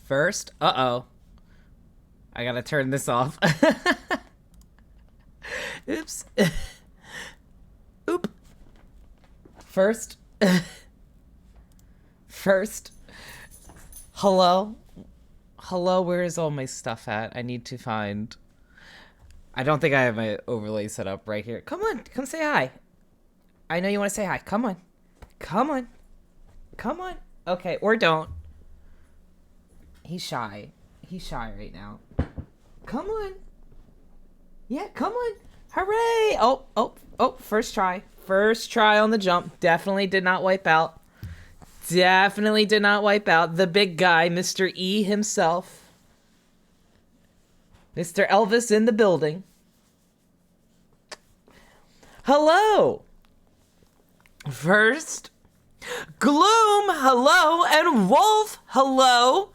First, I gotta turn this off. Oops. Oop. First. First. Hello? Hello, where is all my stuff at? I need to find... I don't think I have my overlay set up right here. Come on, come say hi. I know you want to say hi. Come on. Come on. Come on. Okay, or don't. He's shy. He's shy right now. Come on. Yeah, come on. Hooray! Oh, first try. First try on the jump. Definitely did not wipe out. Definitely did not wipe out. The big guy, Mr. E himself. Mr. Elvis in the building. Hello! First, Gloom, hello, and Wolf, hello.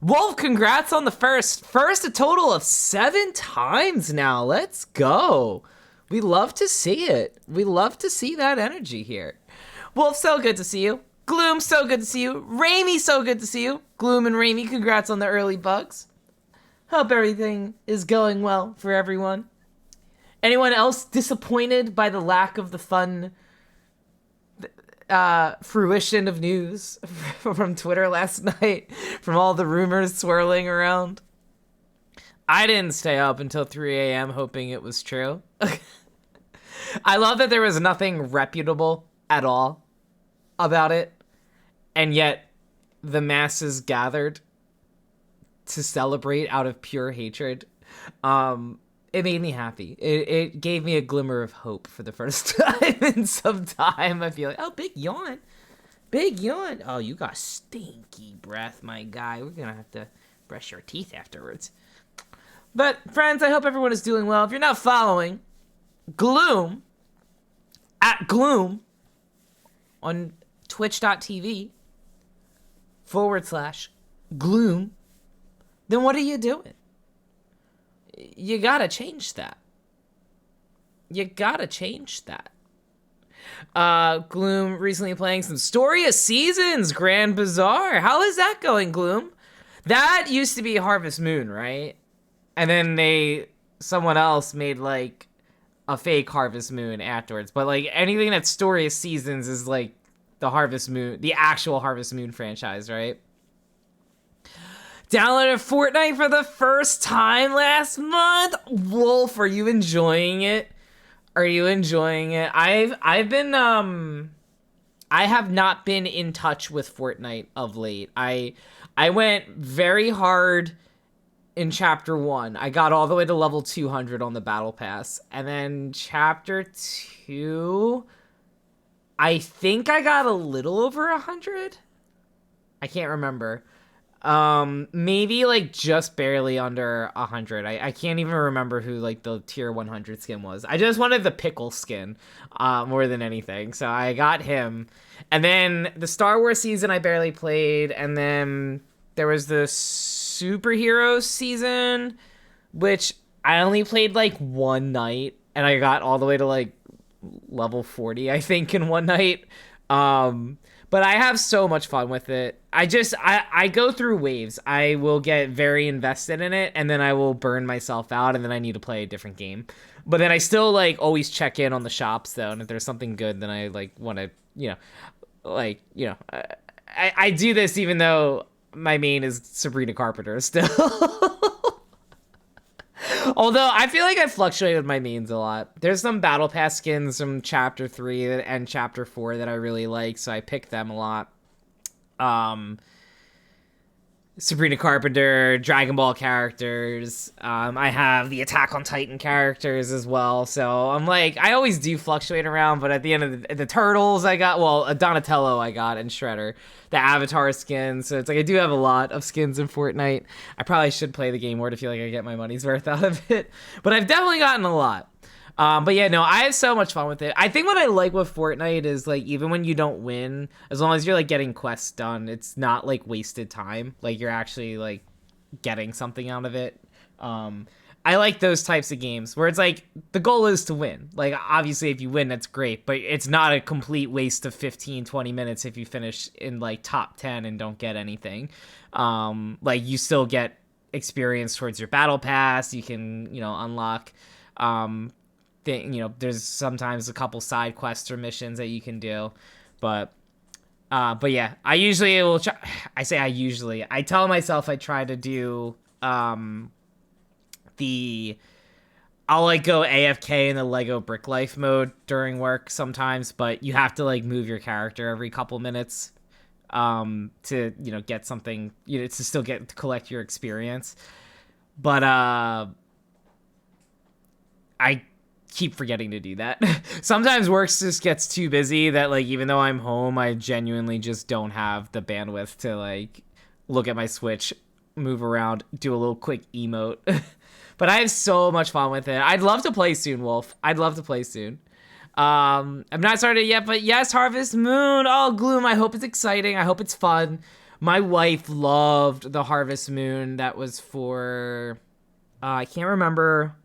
Wolf, congrats on the first. First a total of 7 times now. Let's go. We love to see it. We love to see that energy here. Wolf, so good to see you. Gloom, so good to see you. Raimi, so good to see you. Gloom and Raimi, congrats on the early bugs. Hope everything is going well for everyone. Anyone else disappointed by the lack of the fun fruition of news from Twitter last night, from all the rumors swirling around? I didn't stay up until 3 a.m. hoping it was true. I love that there was nothing reputable at all about it, and yet the masses gathered to celebrate out of pure hatred. It made me happy. It gave me a glimmer of hope for the first time in some time. I feel like, oh, big yawn. Big yawn. Oh, you got stinky breath, my guy. We're going to have to brush your teeth afterwards. But, friends, I hope everyone is doing well. If you're not following, Gloom, at Gloom, on twitch.tv/Gloom, then what are you doing? You gotta change that. You gotta change that. Gloom recently playing some Story of Seasons Grand Bazaar. How is that going, Gloom? That used to be Harvest Moon, right? And then someone else made like a fake Harvest Moon afterwards. But like anything that's Story of Seasons is like the Harvest Moon, the actual Harvest Moon franchise, right? Downloaded Fortnite for the first time last month. Wolf, are you enjoying it? Are you enjoying it? I've been I have not been in touch with Fortnite of late. I went very hard in chapter 1. I got all the way to level 200 on the battle pass. And then chapter 2, I think I got a little over 100. I can't remember. Maybe like just barely under 100. I can't even remember who like the tier 100 skin was. I just wanted the pickle skin more than anything, so I got him. And then the Star Wars season I barely played, and then there was the superhero season, which I only played like one night, and I got all the way to like level 40 I think in one night. But I have so much fun with it. I go through waves. I will get very invested in it, and then I will burn myself out, and then I need to play a different game. But then I still, like, always check in on the shops, though, and if there's something good, then I, like, want to, I do this even though my main is Sabrina Carpenter still. Although, I feel like I fluctuate with my mains a lot. There's some Battle Pass skins from Chapter 3 and Chapter 4 that I really like, so I pick them a lot. Sabrina Carpenter, Dragon Ball characters. I have the Attack on Titan characters as well, so I'm like, I always do fluctuate around, but at the end of the Turtles I got, well, a Donatello I got, and Shredder. The Avatar skins, so it's like I do have a lot of skins in Fortnite. I probably should play the game more to feel like I get my money's worth out of it, but I've definitely gotten a lot. But yeah, no, I have so much fun with it. I think what I like with Fortnite is like, even when you don't win, as long as you're like getting quests done, it's not like wasted time. Like you're actually like getting something out of it. I like those types of games where it's like the goal is to win. Like, obviously, if you win, that's great, but it's not a complete waste of 15, 20 minutes if you finish in like top 10 and don't get anything. Like, you still get experience towards your battle pass. You can, unlock, there's sometimes a couple side quests or missions that you can do, but yeah, I usually will try. I tell myself I try to do, I'll like go AFK in the Lego Brick Life mode during work sometimes, but you have to like move your character every couple minutes to get something, to still to collect your experience. But I keep forgetting to do that. Sometimes work just gets too busy that like even though I'm home, I genuinely just don't have the bandwidth to like look at my Switch, move around, do a little quick emote. But I have so much fun with it. I'd love to play soon, Wolf. I'd love to play soon. I'm not started yet, but yes, Harvest Moon. Oh, Gloom, I hope it's exciting. I hope it's fun. My wife loved the Harvest Moon that was for... I can't remember.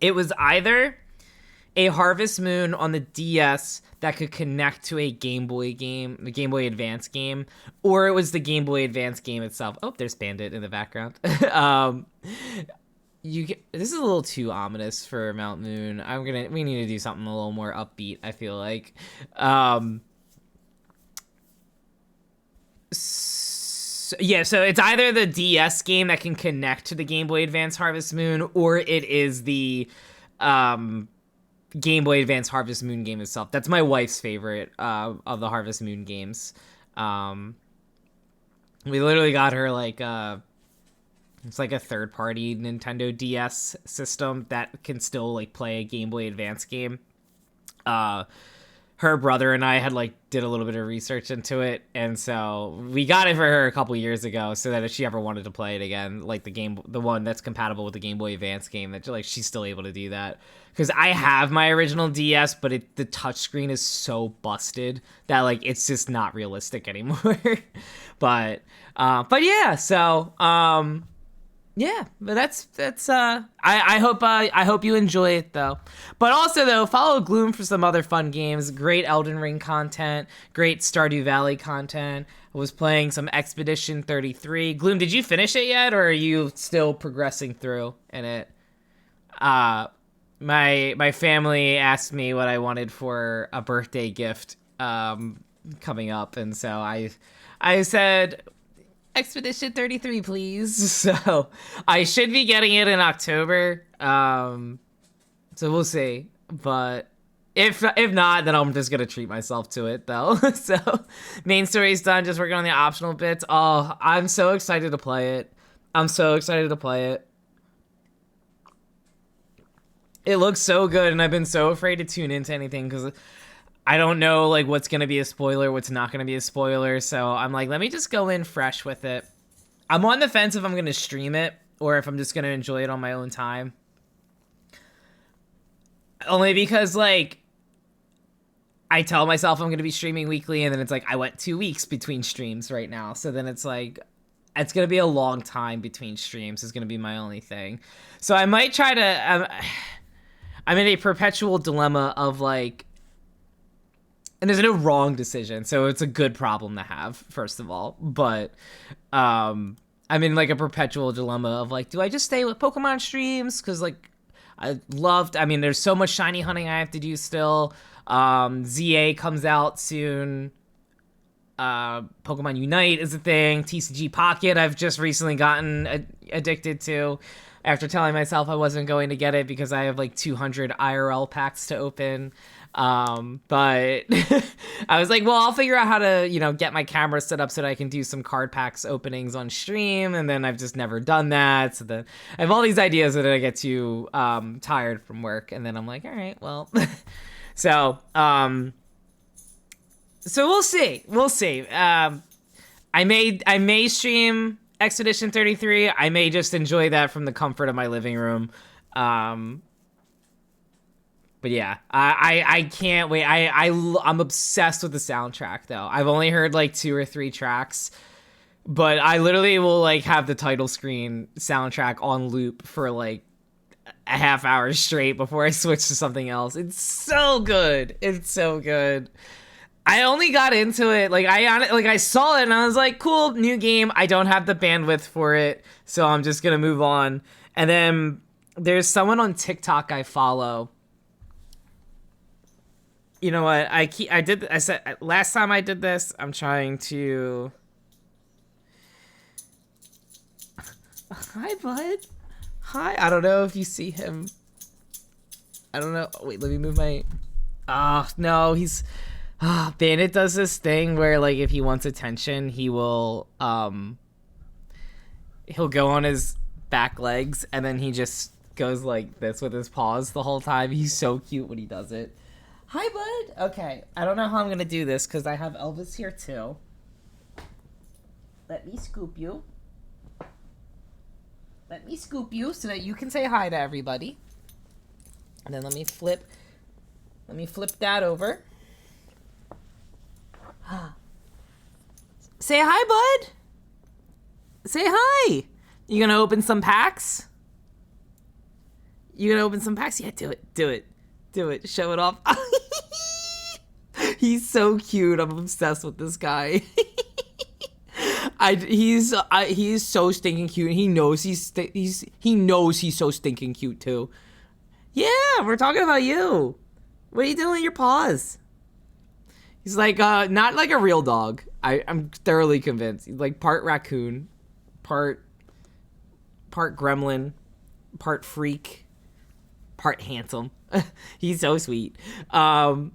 It was either a Harvest Moon on the DS that could connect to a Game Boy game, the Game Boy Advance game, or it was the Game Boy Advance game itself. Oh, there's Bandit in the background. This is a little too ominous for Mount Moon. We need to do something a little more upbeat, I feel like. So it's either the DS game that can connect to the Game Boy Advance Harvest Moon, or it is the Game Boy Advance Harvest Moon game itself. That's my wife's favorite of the Harvest Moon games. We literally got her like it's like a third-party Nintendo DS system that can still like play a Game Boy Advance game. Her brother and I had like did a little bit of research into it, and so we got it for her a couple years ago, so that if she ever wanted to play it again, like the one that's compatible with the Game Boy Advance game, that like she's still able to do that. Because I have my original DS, but the touchscreen is so busted that like it's just not realistic anymore. but yeah, so yeah, but that's I hope you enjoy it though. But also though, follow Gloom for some other fun games. Great Elden Ring content, great Stardew Valley content. I was playing some Expedition 33. Gloom, did you finish it yet, or are you still progressing through in it? My family asked me what I wanted for a birthday gift coming up, and so I said Expedition 33, please. So I should be getting it in October. So we'll see. But if not, then I'm just gonna treat myself to it though. So main story's done, just working on the optional bits. Oh, I'm so excited to play it. It looks so good, and I've been so afraid to tune into anything because I don't know like what's gonna be a spoiler, what's not gonna be a spoiler. So I'm like, let me just go in fresh with it. I'm on the fence if I'm gonna stream it or if I'm just gonna enjoy it on my own time. Only because like I tell myself I'm gonna be streaming weekly, and then it's like I went 2 weeks between streams right now. So then it's like it's gonna be a long time between streams is gonna be my only thing. So I might try to. I'm in a perpetual dilemma of like. And there's no wrong decision, so it's a good problem to have, first of all. But I'm in like a perpetual dilemma of like, do I just stay with Pokemon streams? Because like there's so much shiny hunting I have to do still. ZA comes out soon. Pokemon Unite is a thing. TCG Pocket I've just recently gotten addicted to after telling myself I wasn't going to get it because I have like 200 IRL packs to open. But I was like, well, I'll figure out how to, get my camera set up so that I can do some card packs openings on stream. And then I've just never done that. So then I have all these ideas that I get too, tired from work. And then I'm like, all right, well, so we'll see. I may stream Expedition 33. I may just enjoy that from the comfort of my living room. But yeah, I can't wait. I'm obsessed with the soundtrack though. I've only heard like 2 or 3 tracks, But I literally will like have the title screen soundtrack on loop for like a half hour straight before I switch to something else. It's so good. It's so good. I only got into it like I saw it and I was like, cool, new game. I don't have the bandwidth for it, so I'm just gonna move on. And then there's someone on TikTok I follow. You know what? I said last time I did this. I'm trying to. Hi, bud. Hi. I don't know if you see him. I don't know. Wait, let me move my. Oh no, he's. Bandit does this thing where like if he wants attention, he'll go on his back legs and then he just goes like this with his paws the whole time. He's so cute when he does it. Hi, bud. Okay, I don't know how I'm gonna do this because I have Elvis here too. Let me scoop you. Let me scoop you so that you can say hi to everybody. And then let me flip that over. Say hi, bud. Say hi. You gonna open some packs? You gonna open some packs? Yeah, do it. Show it off. He's so cute. I'm obsessed with this guy. He's so stinking cute. He knows he knows he's so stinking cute too. Yeah, we're talking about you. What are you doing with your paws? He's like not like a real dog. I'm thoroughly convinced. He's like part raccoon, part gremlin, part freak, part handsome. He's so sweet. But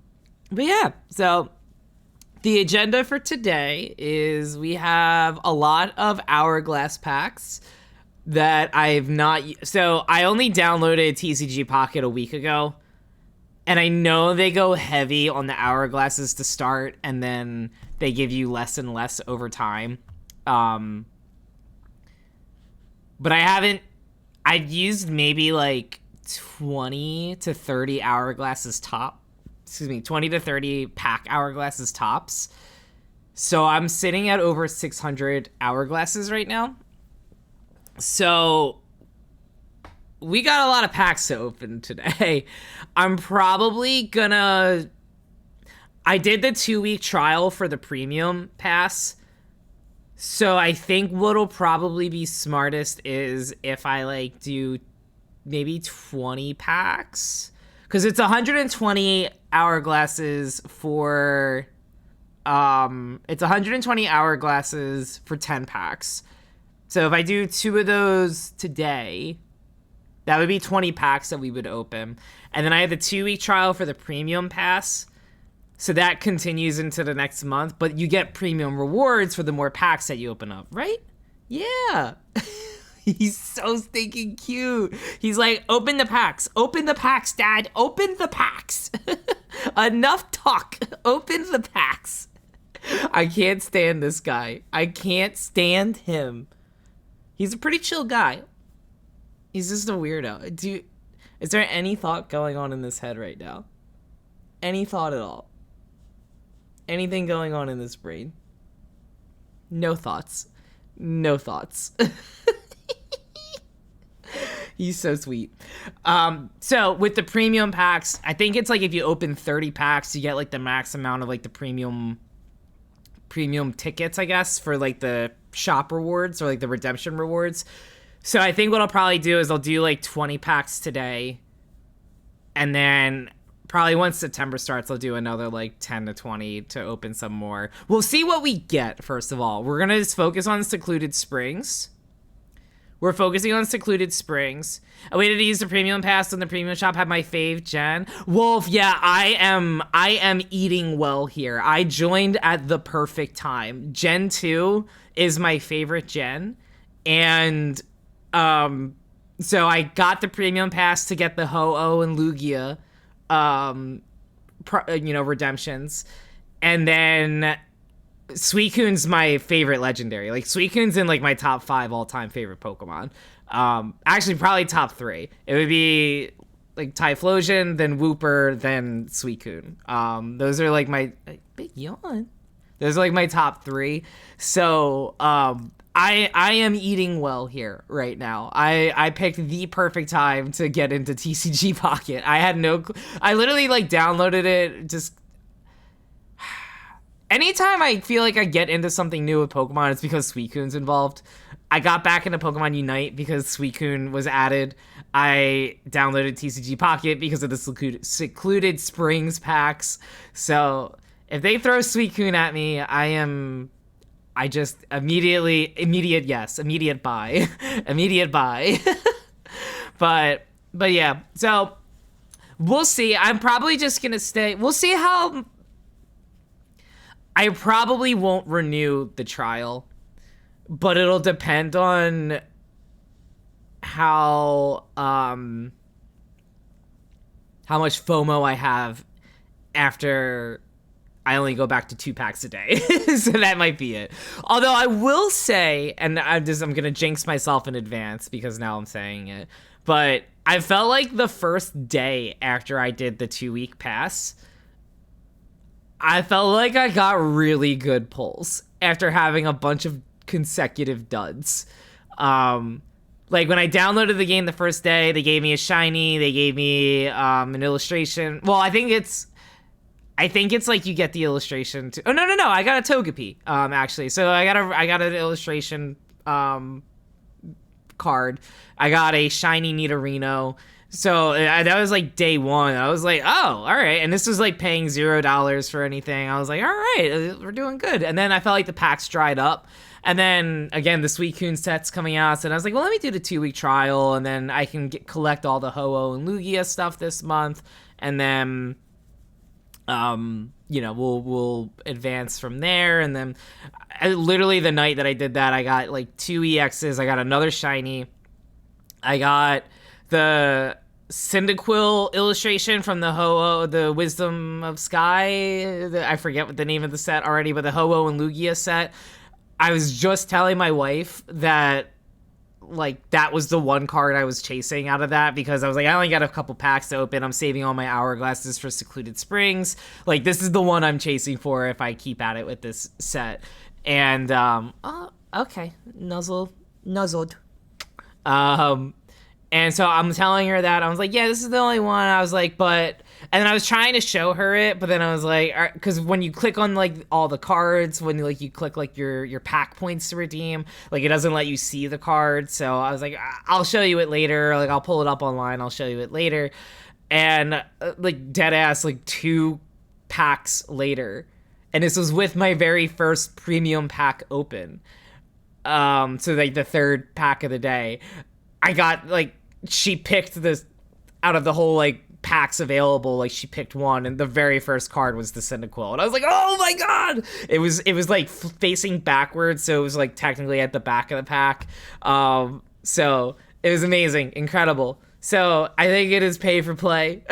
yeah, so the agenda for today is we have a lot of Hourglass packs that I've not. So I only downloaded TCG Pocket a week ago. And I know they go heavy on the hourglasses to start, and then they give you less and less over time. But I've used maybe like 20 to 30 hourglasses top. 20 to 30 pack hourglasses tops. So I'm sitting at over 600 hourglasses right now. So we got a lot of packs to open today. I'm probably gonna. I did the 2-week trial for the premium pass. So I think what'll probably be smartest is if I like do maybe 20 packs. Because it's 120 hourglasses for. It's 120 hourglasses for 10 packs. So if I do 2 of those today, that would be 20 packs that we would open. And then I have the 2-week trial for the premium pass. So that continues into the next month. But you get premium rewards for the more packs that you open up, right? Yeah. He's so stinking cute. He's like, open the packs. Open the packs, Dad. Open the packs. Enough talk. Open the packs. I can't stand this guy. I can't stand him. He's a pretty chill guy. He's just a weirdo. Is there any thought going on in this head right now? Any thought at all? Anything going on in this brain? No thoughts. No thoughts. He's so sweet. So with the premium packs, I think it's like if you open 30 packs, you get like the max amount of like the premium tickets, I guess, for like the shop rewards or like the redemption rewards. So I think what I'll probably do is I'll do like 20 packs today. And then probably once September starts, I'll do another like 10 to 20 to open some more. We'll see what we get, first of all. We're going to just focus on Secluded Springs. We're focusing on Secluded Springs. I waited to use the premium pass when the premium shop had my fave gen. Wolf, yeah, I am eating well here. I joined at the perfect time. Gen 2 is my favorite gen. And so I got the premium pass to get the Ho-Oh and Lugia redemptions. And then Suicune's my favorite legendary. Like, Suicune's in like my top 5 all-time favorite Pokemon. Actually, probably top 3. It would be like Typhlosion, then Wooper, then Suicune. Those are like my big yawn. Those are like my top 3. So I am eating well here right now. I picked the perfect time to get into TCG Pocket. I literally like downloaded it just. Anytime I feel like I get into something new with Pokemon, it's because Suicune's involved. I got back into Pokemon Unite because Suicune was added. I downloaded TCG Pocket because of the Secluded Springs packs. So if they throw Suicune at me, I just immediate buy. Immediate buy. But yeah, so we'll see. I'm probably just going to stay. We'll see how. I probably won't renew the trial, but it'll depend on how much FOMO I have after I only go back to 2 packs a day. So that might be it. Although I will say, and I'm going to jinx myself in advance because now I'm saying it, but I felt like the first day after I did the 2-week pass, I felt like I got really good pulls after having a bunch of consecutive duds. Like when I downloaded the game the first day, they gave me a shiny, they gave me an illustration. Well, I think it's like you get the illustration to. Oh no, I got a Togepi actually. So I got an illustration card. I got a shiny Nidorino. So that was like day 1. I was like, oh, all right. And this was like paying $0 for anything. I was like, all right, we're doing good. And then I felt like the packs dried up. And then again, the Suicune set's coming out. So I was like, well, let me do the 2-week trial. And then I can collect all the Ho-Oh and Lugia stuff this month. And then, we'll advance from there. And then literally the night that I did that, I got like 2 EXs. I got another shiny. I got the Cyndaquil illustration from the Ho-Oh, the Wisdom of Sky. I forget what the name of the set already, but the Ho-Oh and Lugia set. I was just telling my wife that, like, that was the one card I was chasing out of that because I was like, I only got a couple packs to open. I'm saving all my hourglasses for Secluded Springs. Like, this is the one I'm chasing for if I keep at it with this set. And, okay. Nuzzled. And so I'm telling her that. I was like, yeah, this is the only one. I was like, but... And then I was trying to show her it, but then I was like... Because when you click on, like, all the cards, when, like, you click, like, your pack points to redeem, like, it doesn't let you see the card. So I was like, I'll show you it later. Like, I'll pull it up online. I'll show you it later. And, like, dead ass, like, 2 packs later. And this was with my very first premium pack open. So, like, the 3rd pack of the day. I got, like... She picked this out of the whole like packs available. Like she picked one, and the very first card was the Cyndaquil, and I was like, "Oh my god!" It was like facing backwards, so it was like technically at the back of the pack. So it was amazing, incredible. So I think it is pay for play.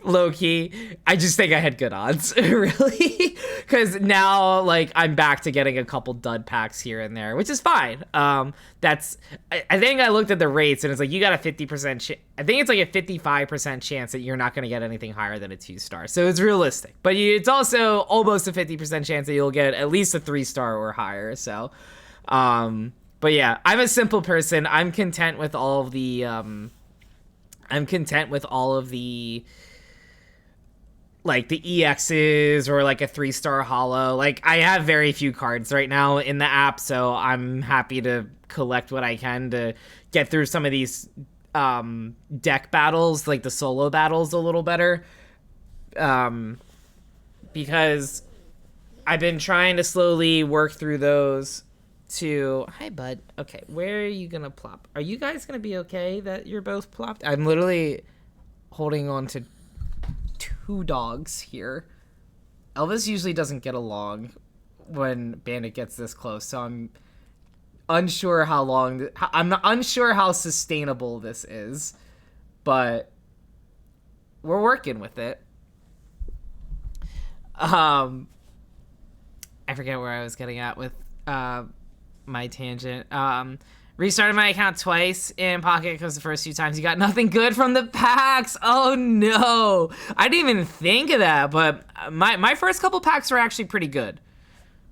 Low key, I just think I had good odds, really, because now like I'm back to getting a couple dud packs here and there, which is fine. I think I looked at the rates and it's like you got a 50%. I think it's like a 55% chance that you're not going to get anything higher than a 2-star, so it's realistic. But it's also almost a 50% chance that you'll get at least a 3-star or higher. So, but yeah, I'm a simple person. I'm content with all of the. Like the EXs or like a 3-star holo. Like I have very few cards right now in the app, so I'm happy to collect what I can to get through some of these deck battles, like the solo battles a little better. Because I've been trying to slowly work through those to... Hi, bud. Okay, where are you gonna plop? Are you guys gonna be okay that you're both plopped? I'm literally holding on to 2 dogs here. Elvis usually doesn't get along when Bandit gets this close, so I'm unsure how long... I'm not unsure how sustainable this is, but we're working with it. I forget where I was getting at with my tangent. Restarted my account twice in Pocket because the first few times you got nothing good from the packs. Oh no, I didn't even think of that. But my first couple packs were actually pretty good.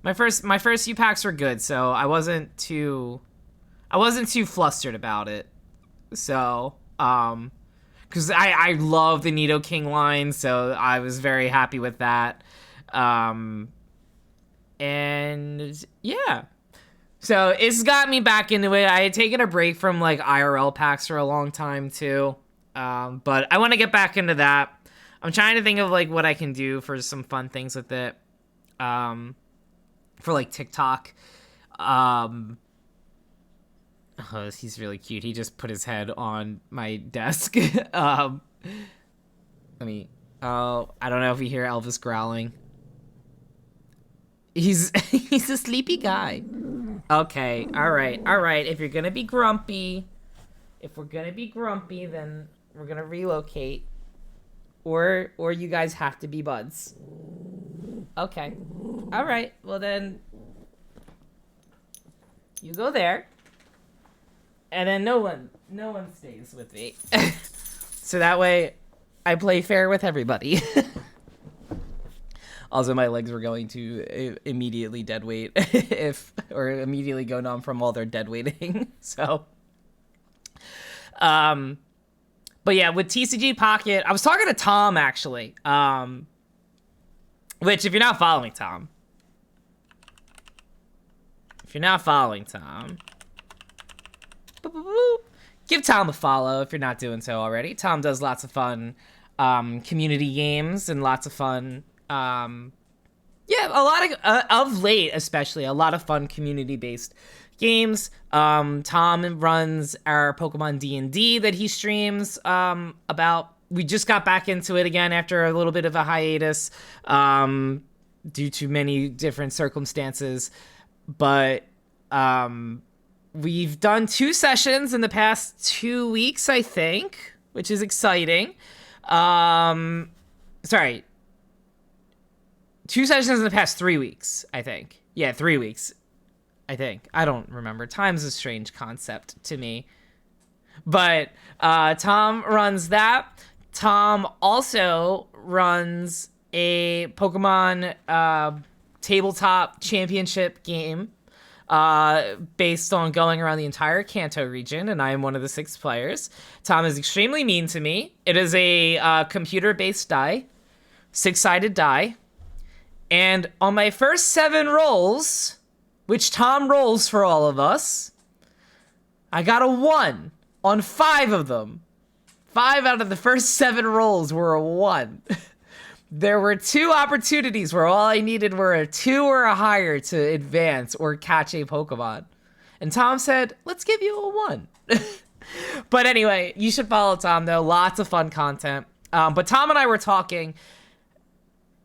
My first few packs were good, so I wasn't too flustered about it. So because I love the Nidoking line, so I was very happy with that. And yeah. So it's got me back into it. I had taken a break from like IRL packs for a long time too. But I want to get back into that. I'm trying to think of like what I can do for some fun things with it. For like TikTok. Oh, he's really cute. He just put his head on my desk. I don't know if you hear Elvis growling. He's a sleepy guy. Okay, all right. If you're gonna be grumpy, then we're gonna relocate, or you guys have to be buds. Okay, all right. Well then, you go there, and then no one stays with me, so that way I play fair with everybody. Also, my legs were going to immediately dead weight or immediately go numb from all their dead weighting. So, but yeah, with TCG Pocket, I was talking to Tom actually. Which, if you're not following Tom, give Tom a follow if you're not doing so already. Tom does lots of fun community games and lots of fun. Yeah, a lot of late, especially a lot of fun community-based games. Tom runs our Pokemon D&D that he streams about. We just got back into it again after a little bit of a hiatus due to many different circumstances. But we've done 2 sessions in the past 2 weeks, I think, which is exciting. Sorry. 2 sessions in the past 3 weeks, I think. Yeah, 3 weeks, I think. I don't remember. Time's a strange concept to me. But Tom runs that. Tom also runs a Pokemon tabletop championship game based on going around the entire Kanto region, and I am one of the 6 players. Tom is extremely mean to me. It is a computer-based die, 6-sided die. And on my first 7 rolls, which Tom rolls for all of us, I got a 1 on 5 of them. 5 out of the first 7 rolls were a 1. There were 2 opportunities where all I needed were a 2 or a higher to advance or catch a Pokemon. And Tom said, let's give you a 1. But anyway, you should follow Tom, though. Lots of fun content. But Tom and I were talking.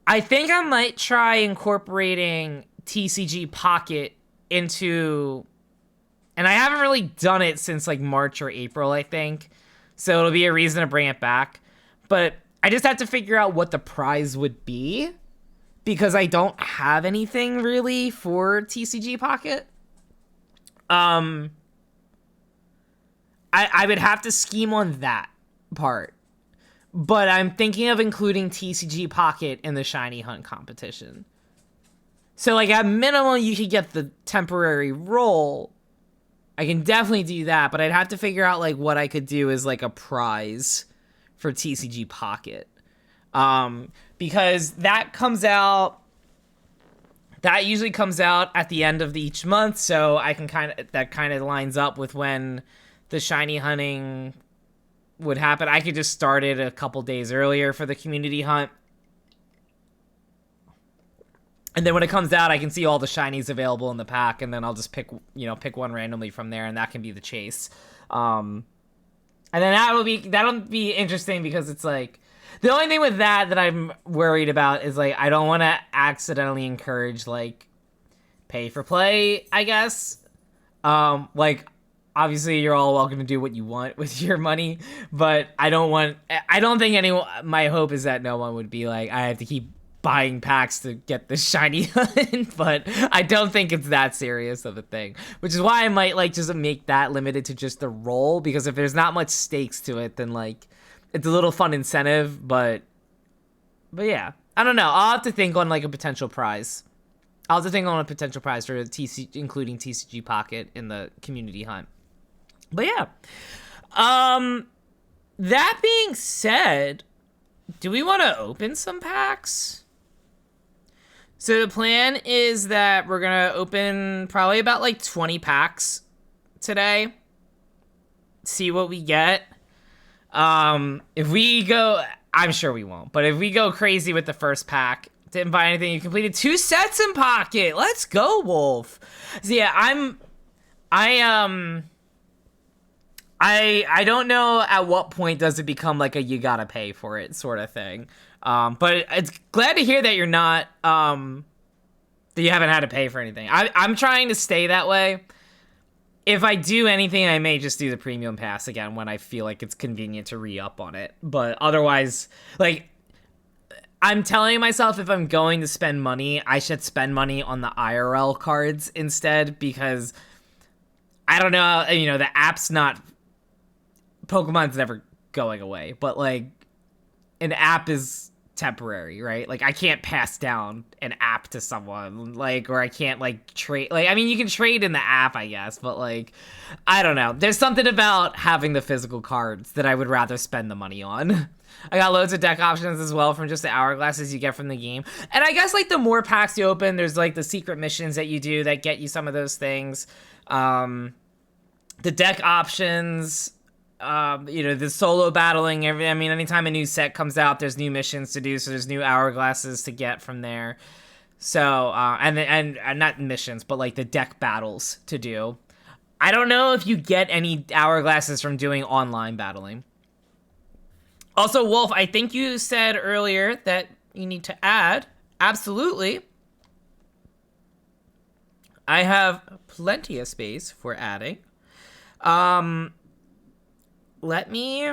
I think I might try incorporating TCG Pocket into, and I haven't really done it since like March or April, I think. So it'll be a reason to bring it back. But I just have to figure out what the prize would be because I don't have anything really for TCG Pocket. I would have to scheme on that part. But I'm thinking of including TCG Pocket in the Shiny Hunt competition. So, like, at minimum, you could get the temporary roll. I can definitely do that, but I'd have to figure out, like, what I could do as, like, a prize for TCG Pocket. Because that usually comes out at the end of each month, so I can that kind of lines up with when the Shiny Hunting would happen. I could just start it a couple days earlier for the community hunt. And then when it comes out, I can see all the shinies available in the pack, and then I'll just pick one randomly from there, and that can be the chase. And then that'll be interesting because it's like the only thing with that I'm worried about is like I don't want to accidentally encourage like pay for play, I guess. Like obviously you're all welcome to do what you want with your money, but I don't think my hope is that no one would be like, I have to keep buying packs to get the shiny hunt, but I don't think it's that serious of a thing, which is why I might like just make that limited to just the roll, because if there's not much stakes to it, then like it's a little fun incentive, but yeah, I don't know. I'll have to think on like a potential prize. I'll have to think on a potential prize for including TCG Pocket in the community hunt. But yeah. That being said, do we want to open some packs? So the plan is that we're going to open probably about like 20 packs today. See what we get. If we go, I'm sure we won't, but if we go crazy with the first pack, didn't buy anything, you completed 2 sets in Pocket. Let's go, Wolf. So yeah, I don't know at what point does it become like a you gotta pay for it sort of thing. But it's glad to hear that you're not, that you haven't had to pay for anything. I'm trying to stay that way. If I do anything, I may just do the premium pass again when I feel like it's convenient to re-up on it. But otherwise, like, I'm telling myself if I'm going to spend money, I should spend money on the IRL cards instead, because I don't know, you know, the app's not, Pokemon's never going away, but like an app is temporary, right? Like I can't pass down an app to someone, like, or I can't like trade, like, I mean, you can trade in the app, I guess, but like, I don't know. There's something about having the physical cards that I would rather spend the money on. I got loads of deck options as well from just the hourglasses you get from the game. And I guess like the more packs you open, there's like the secret missions that you do that get you some of those things. The deck options, you know, the solo battling, I mean, anytime a new set comes out, there's new missions to do, so there's new hourglasses to get from there. So, and not missions, but like the deck battles to do. I don't know if you get any hourglasses from doing online battling. Also, Wolf, I think you said earlier that you need to add. Absolutely. I have plenty of space for adding. Let me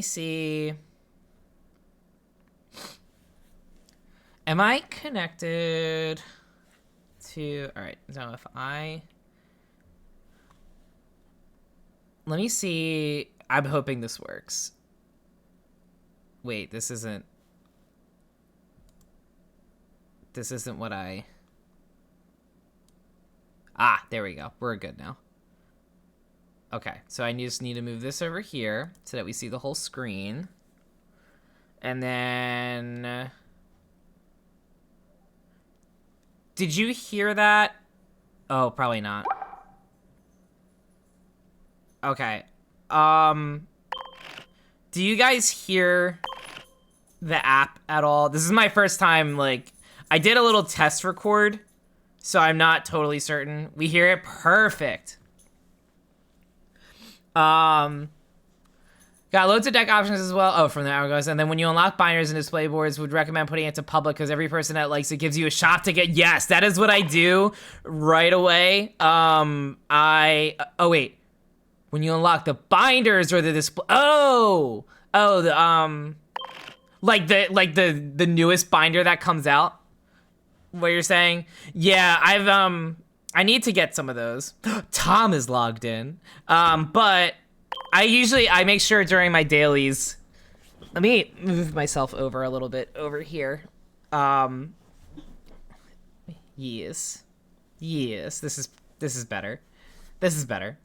see. Am I connected to, all right, so if let me see. I'm hoping this works. Wait, this isn't what there we go. We're good now. Okay, so I just need to move this over here so that we see the whole screen. And then, did you hear that? Oh, probably not. Okay. Do you guys hear the app at all? This is my first time, like, I did a little test record, so I'm not totally certain. We hear it perfect. Got loads of deck options as well. Oh, from the hourglass. And then when you unlock binders and display boards, would recommend putting it to public because every person that likes it gives you a shop to get. Yes, that is what I do right away. Oh wait. When you unlock the binders or the display, the newest binder that comes out. What you're saying? Yeah, I need to get some of those. Tom is logged in. But I make sure during my dailies. Let me move myself over a little bit over here. Yes. This is better. This is better.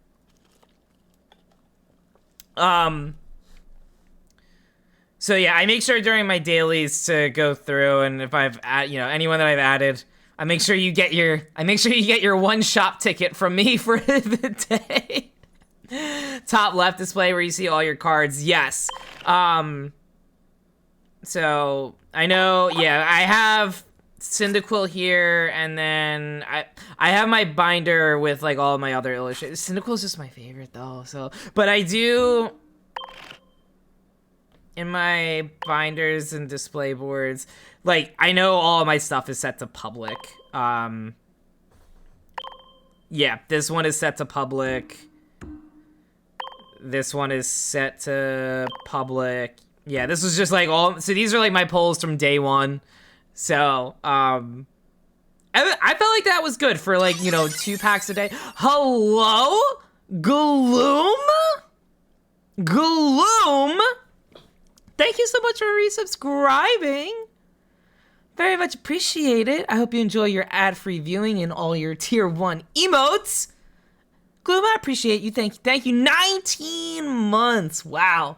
So yeah, I make sure during my dailies to go through, and if I've anyone that I've added, I make sure you get your one shop ticket from me for the day. Top left display where you see all your cards. Yes. So I know, yeah, I have Cyndaquil here, and then I have my binder with like all of my other illustrations. Cyndaquil is just my favorite though. So, but I do in my binders and display boards, like I know all of my stuff is set to public. Yeah, this one is set to public. This one is set to public. Yeah, this was just like all. So these are like my polls from day one. So I felt like that was good for like, you know, 2 packs a day. Hello, Gloom. Thank you so much for resubscribing. Very much appreciate it. I hope you enjoy your ad-free viewing and all your tier 1 emotes. Gloom, I appreciate you. Thank you. 19 months. Wow.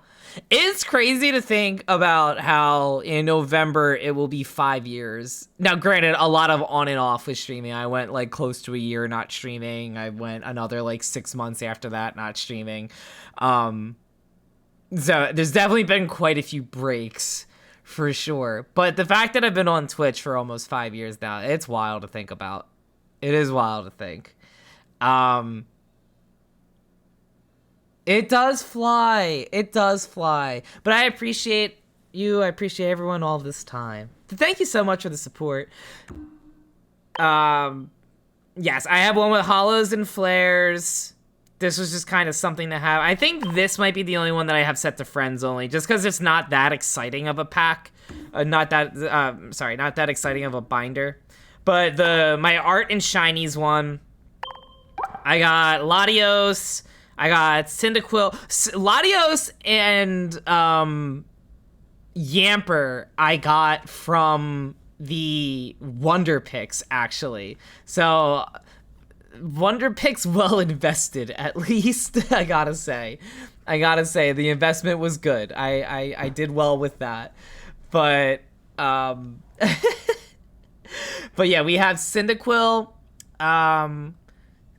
It's crazy to think about how in November it will be 5 years. Now, granted, a lot of on and off with streaming. I went like close to a year not streaming. I went another like 6 months after that not streaming. So there's definitely been quite a few breaks for sure. But the fact that I've been on Twitch for almost 5 years now, it's wild to think about. It is wild to think. It does fly. It does fly. But I appreciate you. I appreciate everyone all this time. Thank you so much for the support. Yes, I have one with hollows and flares. This was just kind of something to have. I think this might be the only one that I have set to friends only, just because it's not that exciting of a pack. Not that exciting of a binder. But my art and shinies one, I got Latios. I got Cyndaquil, Latios, and Yamper I got from the Wonder Picks, actually. So, Wonder Picks well invested, at least, I gotta say. The investment was good. I did well with that. But, but yeah, we have Cyndaquil,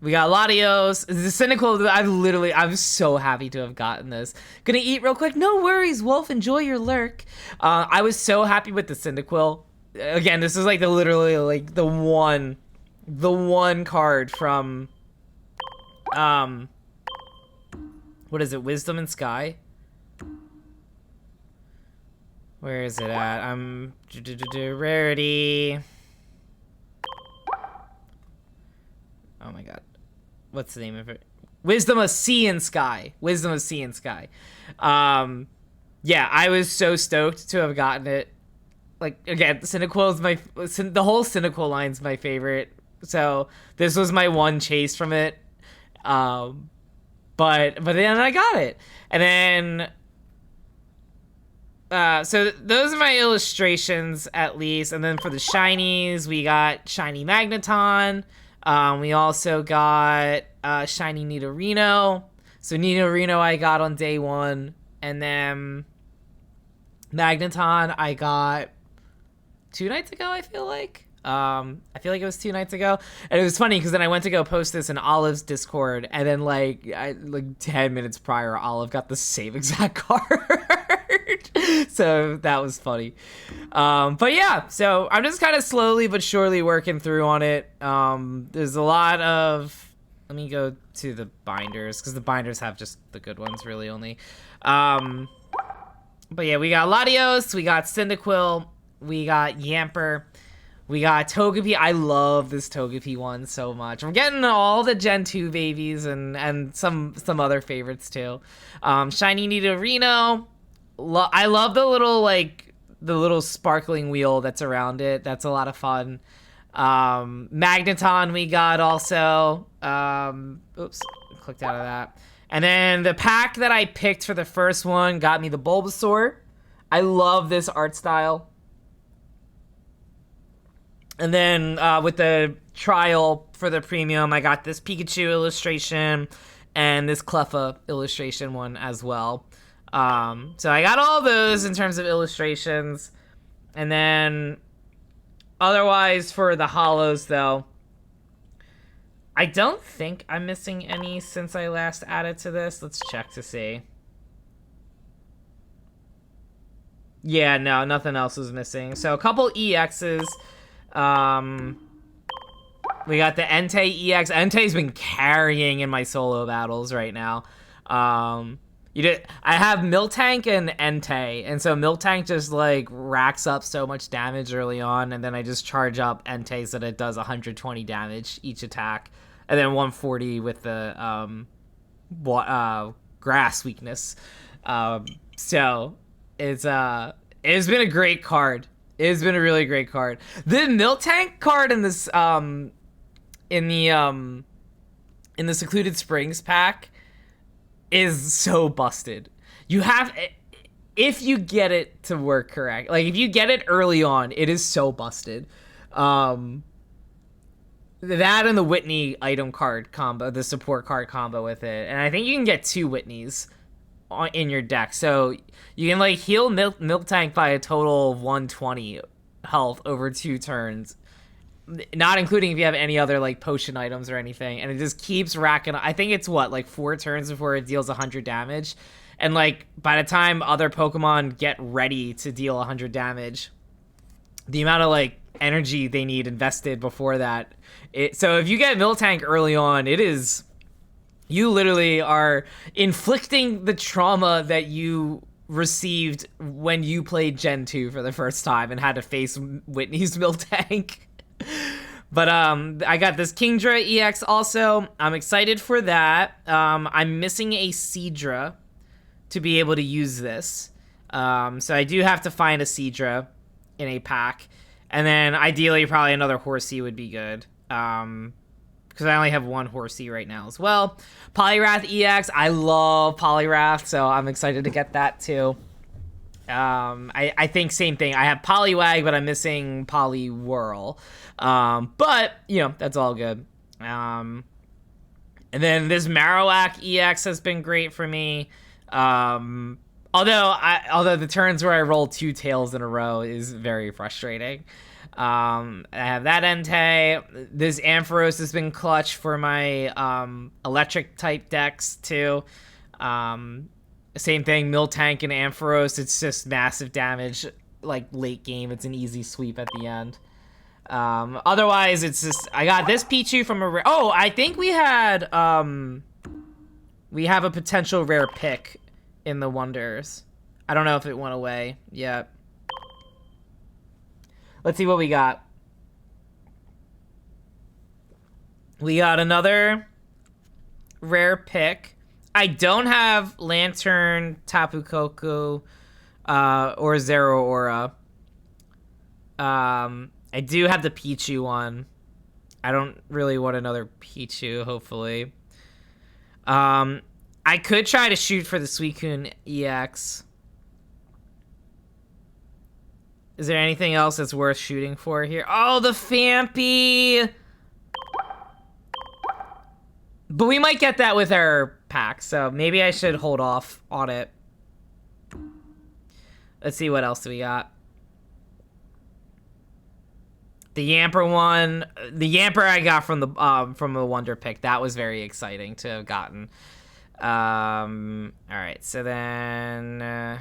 we got Latios. The Cynical, I'm so happy to have gotten this. Gonna eat real quick. No worries, Wolf. Enjoy your lurk. I was so happy with the Cyndaquil. Again, this is like literally like the one card from, what is it? Wisdom and Sky? Where is it at? Rarity. Oh my god. What's the name of it? Wisdom of Sea and Sky. Yeah, I was so stoked to have gotten it. Like, again, Cyndaquil is the whole Cyndaquil line's my favorite. So this was my one chase from it. But then I got it. And then so those are my illustrations at least. And then for the shinies, we got Shiny Magneton. We also got Shiny Nidorino. So Nidorino I got on day 1. And then Magneton I got 2 nights ago, I feel like. I feel like it was 2 nights ago. And it was funny because then I went to go post this in Olive's Discord. And then like 10 minutes prior, Olive got the same exact card. So that was funny. But yeah, so I'm just kind of slowly but surely working through on it. There's a lot of, let me go to the binders because the binders have just the good ones really only. But yeah, we got Latios, we got Cyndaquil, we got Yamper, we got Togepi. I love this Togepi one so much. I'm getting all the Gen 2 babies and some other favorites too. Shiny Nidorino. I love the little sparkling wheel that's around it. That's a lot of fun. Magneton we got also. Oops, clicked out of that. And then the pack that I picked for the first one got me the Bulbasaur. I love this art style. And then with the trial for the premium, I got this Pikachu illustration and this Cleffa illustration one as well. So I got all those in terms of illustrations. And then otherwise for the hollows though, I don't think I'm missing any since I last added to this. Let's check to see. Yeah, no, nothing else was missing. So a couple EXs. We got the Entei EX. Entei's been carrying in my solo battles right now. I have Miltank and Entei, and so Miltank just like racks up so much damage early on, and then I just charge up Entei so that it does 120 damage each attack, and then 140 with the grass weakness. So it's been a great card. It's been a really great card. The Miltank card in this in the Secluded Springs pack is so busted. You have, if you get it to work correct, like if you get it early on, it is so busted. That and the Whitney item card combo, the support card combo with it, and I think you can get 2 Whitneys in your deck, so you can like heal Miltank by a total of 120 health over 2 turns, not including if you have any other like potion items or anything, and it just keeps racking. I think it's what, like 4 turns before it deals 100 damage, and like by the time other Pokemon get ready to deal 100 damage, the amount of like energy they need invested before that. So if you get Miltank early on, it is, you literally are inflicting the trauma that you received when you played Gen 2 for the first time and had to face Whitney's Miltank. But I got this Kingdra EX also. I'm excited for that. I'm missing a Seadra to be able to use this. So I do have to find a Seadra in a pack. And then ideally probably another Horsey would be good. Because I only have 1 Horsey right now as well. Poliwrath EX, I love Poliwrath, so I'm excited to get that too. I think same thing. I have Poliwag, but I'm missing Poliwhirl. But, you know, that's all good. And then this Marowak EX has been great for me. Although the turns where I roll 2 tails in a row is very frustrating. I have that Entei. This Ampharos has been clutch for my electric type decks too. Same thing, Miltank and Ampharos. It's just massive damage, like late game. It's an easy sweep at the end. Otherwise, it's just, I got this Pichu from a rare. Oh, I think we had we have a potential rare pick in the Wonders. I don't know if it went away yet. Let's see what we got. We got another rare pick. I don't have Lantern, Tapu Koko, or Zero Aura. I do have the Pichu one. I don't really want another Pichu, hopefully. I could try to shoot for the Suicune EX. Is there anything else that's worth shooting for here? Oh, the Phanpy! But we might get that with our pack, so maybe I should hold off on it. Let's see what else we got. The Yamper one. The Yamper I got from the Wonder Pick. That was very exciting to have gotten. Alright, so then...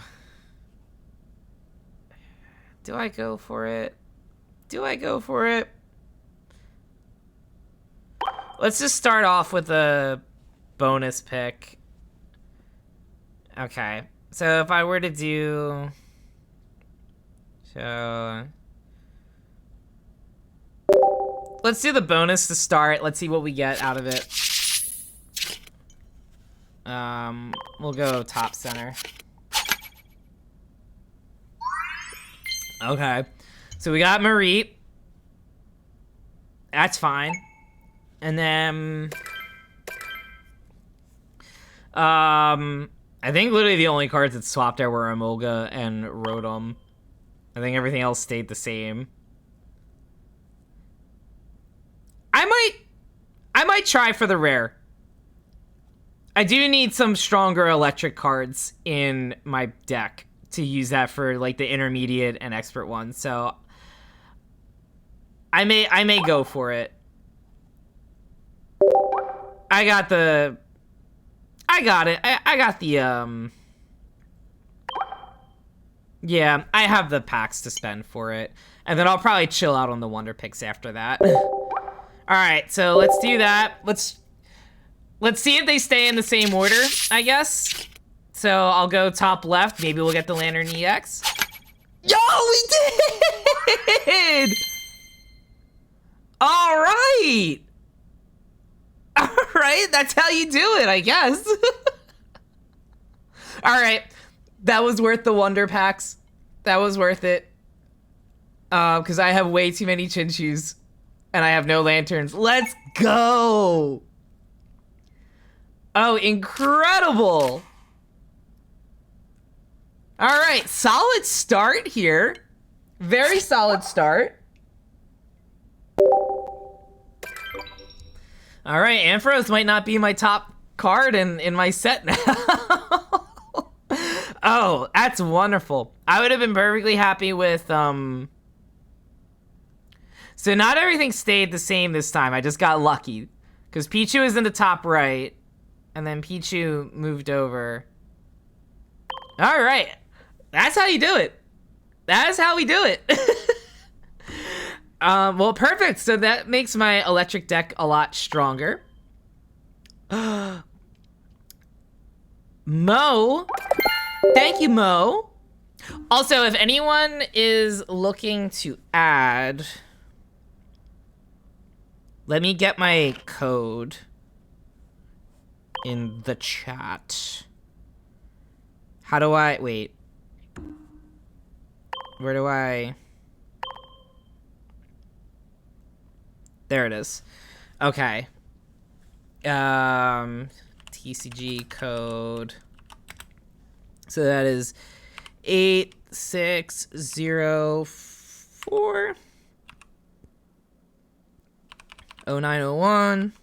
do I go for it? Do I go for it? Let's just start off with a bonus pick. Okay. So if I were to do... So... let's do the bonus to start. Let's see what we get out of it. We'll go top center. Okay, so we got Mareep. That's fine. And then, I think literally the only cards that swapped there were Emolga and Rotom. I think everything else stayed the same. I might try for the rare. I do need some stronger electric cards in my deck to use that for like the intermediate and expert ones, so I may go for it. I got it. I got the yeah, I have the packs to spend for it, and then I'll probably chill out on the Wonder Picks after that. All right, so let's do that. Let's see if they stay in the same order, I guess. So I'll go top left. Maybe we'll get the Lantern EX. Yo, we did! All right. All right, that's how you do it, I guess. All right. That was worth the Wonder Packs. That was worth it. Because I have way too many Chinchus. And I have no lanterns. Let's go! Oh, incredible! All right, solid start here. Very solid start. All right, Ampharos might not be my top card in my set now. Oh, that's wonderful. I would have been perfectly happy with, So not everything stayed the same this time. I just got lucky. Because Pichu is in the top right. And then Pichu moved over. All right. That's how you do it. That is how we do it. Well, perfect. So that makes my electric deck a lot stronger. Mo. Thank you, Mo. Also, if anyone is looking to add, let me get my code in the chat. How do I, wait. Where do I? There it is. Okay. TCG code. So that is 8604 0901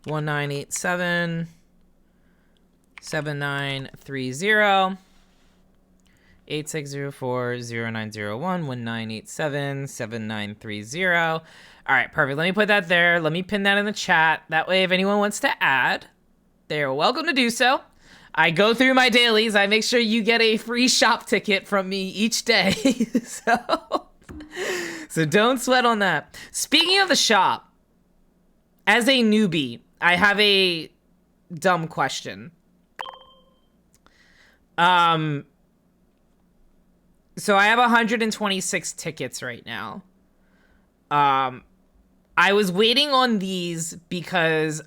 1987 7930 8604-0901-1987-7930. All right, perfect. Let me put that there. Let me pin that in the chat. That way, if anyone wants to add, they're welcome to do so. I go through my dailies. I make sure you get a free shop ticket from me each day. So don't sweat on that. Speaking of the shop, as a newbie, I have a dumb question. So I have 126 tickets right now. I was waiting on these because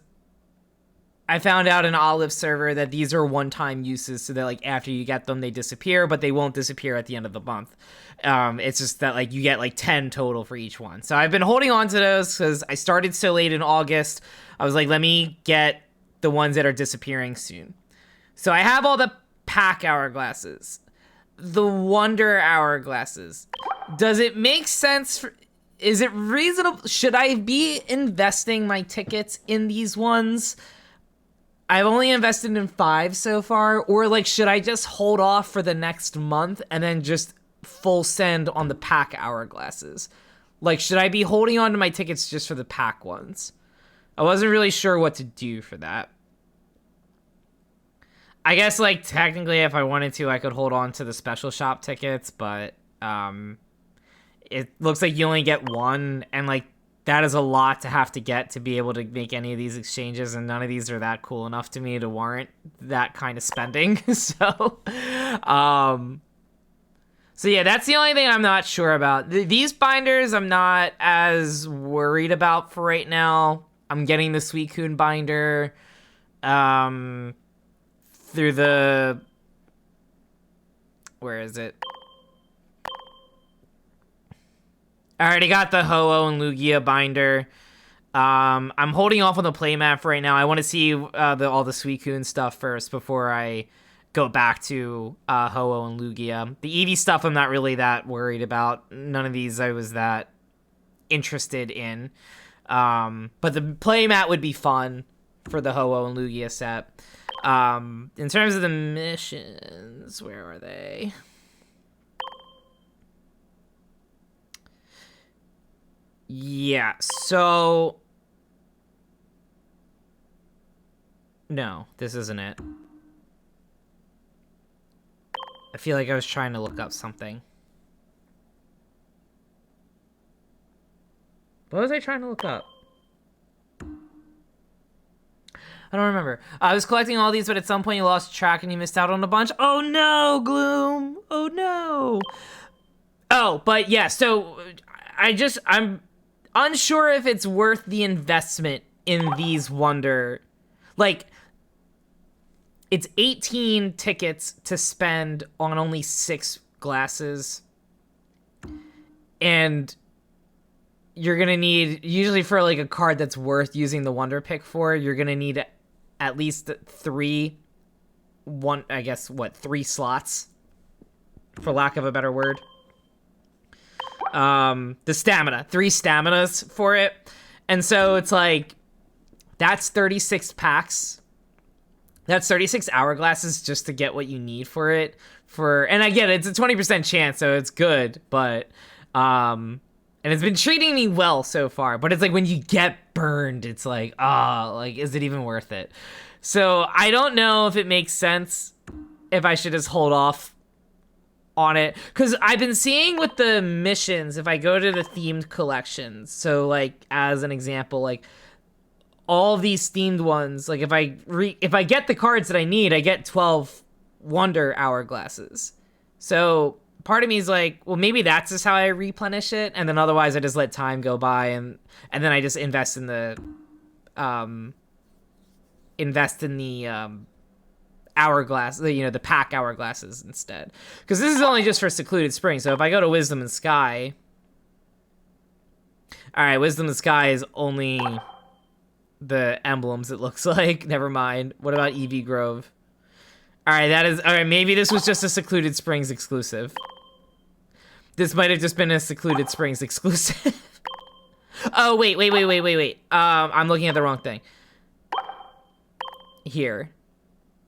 I found out in Olive server that these are one-time uses, so that like after you get them, they disappear, but they won't disappear at the end of the month. It's just that like you get like 10 total for each one. So I've been holding on to those because I started so late in August. I was like, let me get the ones that are disappearing soon. So I have all the pack hourglasses. The Wonder hourglasses. Does it make sense? Is it reasonable? Should I be investing my tickets in these ones? I've only invested in 5 so far. Or like, should I just hold off for the next month and then just full send on the pack hourglasses? Like, should I be holding on to my tickets just for the pack ones? I wasn't really sure what to do for that. I guess, like, technically, if I wanted to, I could hold on to the special shop tickets, but, it looks like you only get one, and, like, that is a lot to have to get to be able to make any of these exchanges, and none of these are that cool enough to me to warrant that kind of spending, so yeah, that's the only thing I'm not sure about. These binders, I'm not as worried about for right now. I'm getting the Suicune binder, through the, where is it? I already got the Ho-Oh and Lugia binder. I'm holding off on the playmat for right now. I want to see all the Suicune stuff first before I go back to Ho-Oh and Lugia. The Eevee stuff I'm not really that worried about. None of these I was that interested in. But the playmat would be fun for the Ho-Oh and Lugia set. In terms of the missions, where are they? Yeah, so... No, this isn't it. I feel like I was trying to look up something. What was I trying to look up? I don't remember. I was collecting all these, but at some point you lost track and you missed out on a bunch. Oh no, Gloom! Oh no! Oh, but yeah, so I'm unsure if it's worth the investment in these Wonder. Like, it's 18 tickets to spend on only 6 glasses. And you're going to need, usually for like a card that's worth using the Wonder Pick for, you're going to need at least 3 slots, for lack of a better word. The stamina, 3 staminas for it. And so it's like, that's 36 packs. That's 36 hourglasses just to get what you need for it. And I get it, it's a 20% chance, so it's good, but, and it's been treating me well so far, but it's like when you get burned, it's like, like, is it even worth it? So I don't know if it makes sense if I should just hold off on it, because I've been seeing with the missions, if I go to the themed collections, so like as an example, like all these themed ones, like if I get the cards that I need, I get 12 Wonder hourglasses. So part of me is like, well, maybe that's just how I replenish it, and then otherwise I just let time go by, and then I just invest in the hourglass, the pack hourglasses instead. Because this is only just for Secluded Spring, so if I go to Wisdom and Sky, all right, Wisdom and Sky is only the emblems, it looks like. Never mind. What about EV Grove? All right, maybe this was just a Secluded Springs exclusive. This might have just been a Secluded Springs exclusive. Oh, wait. I'm looking at the wrong thing. Here.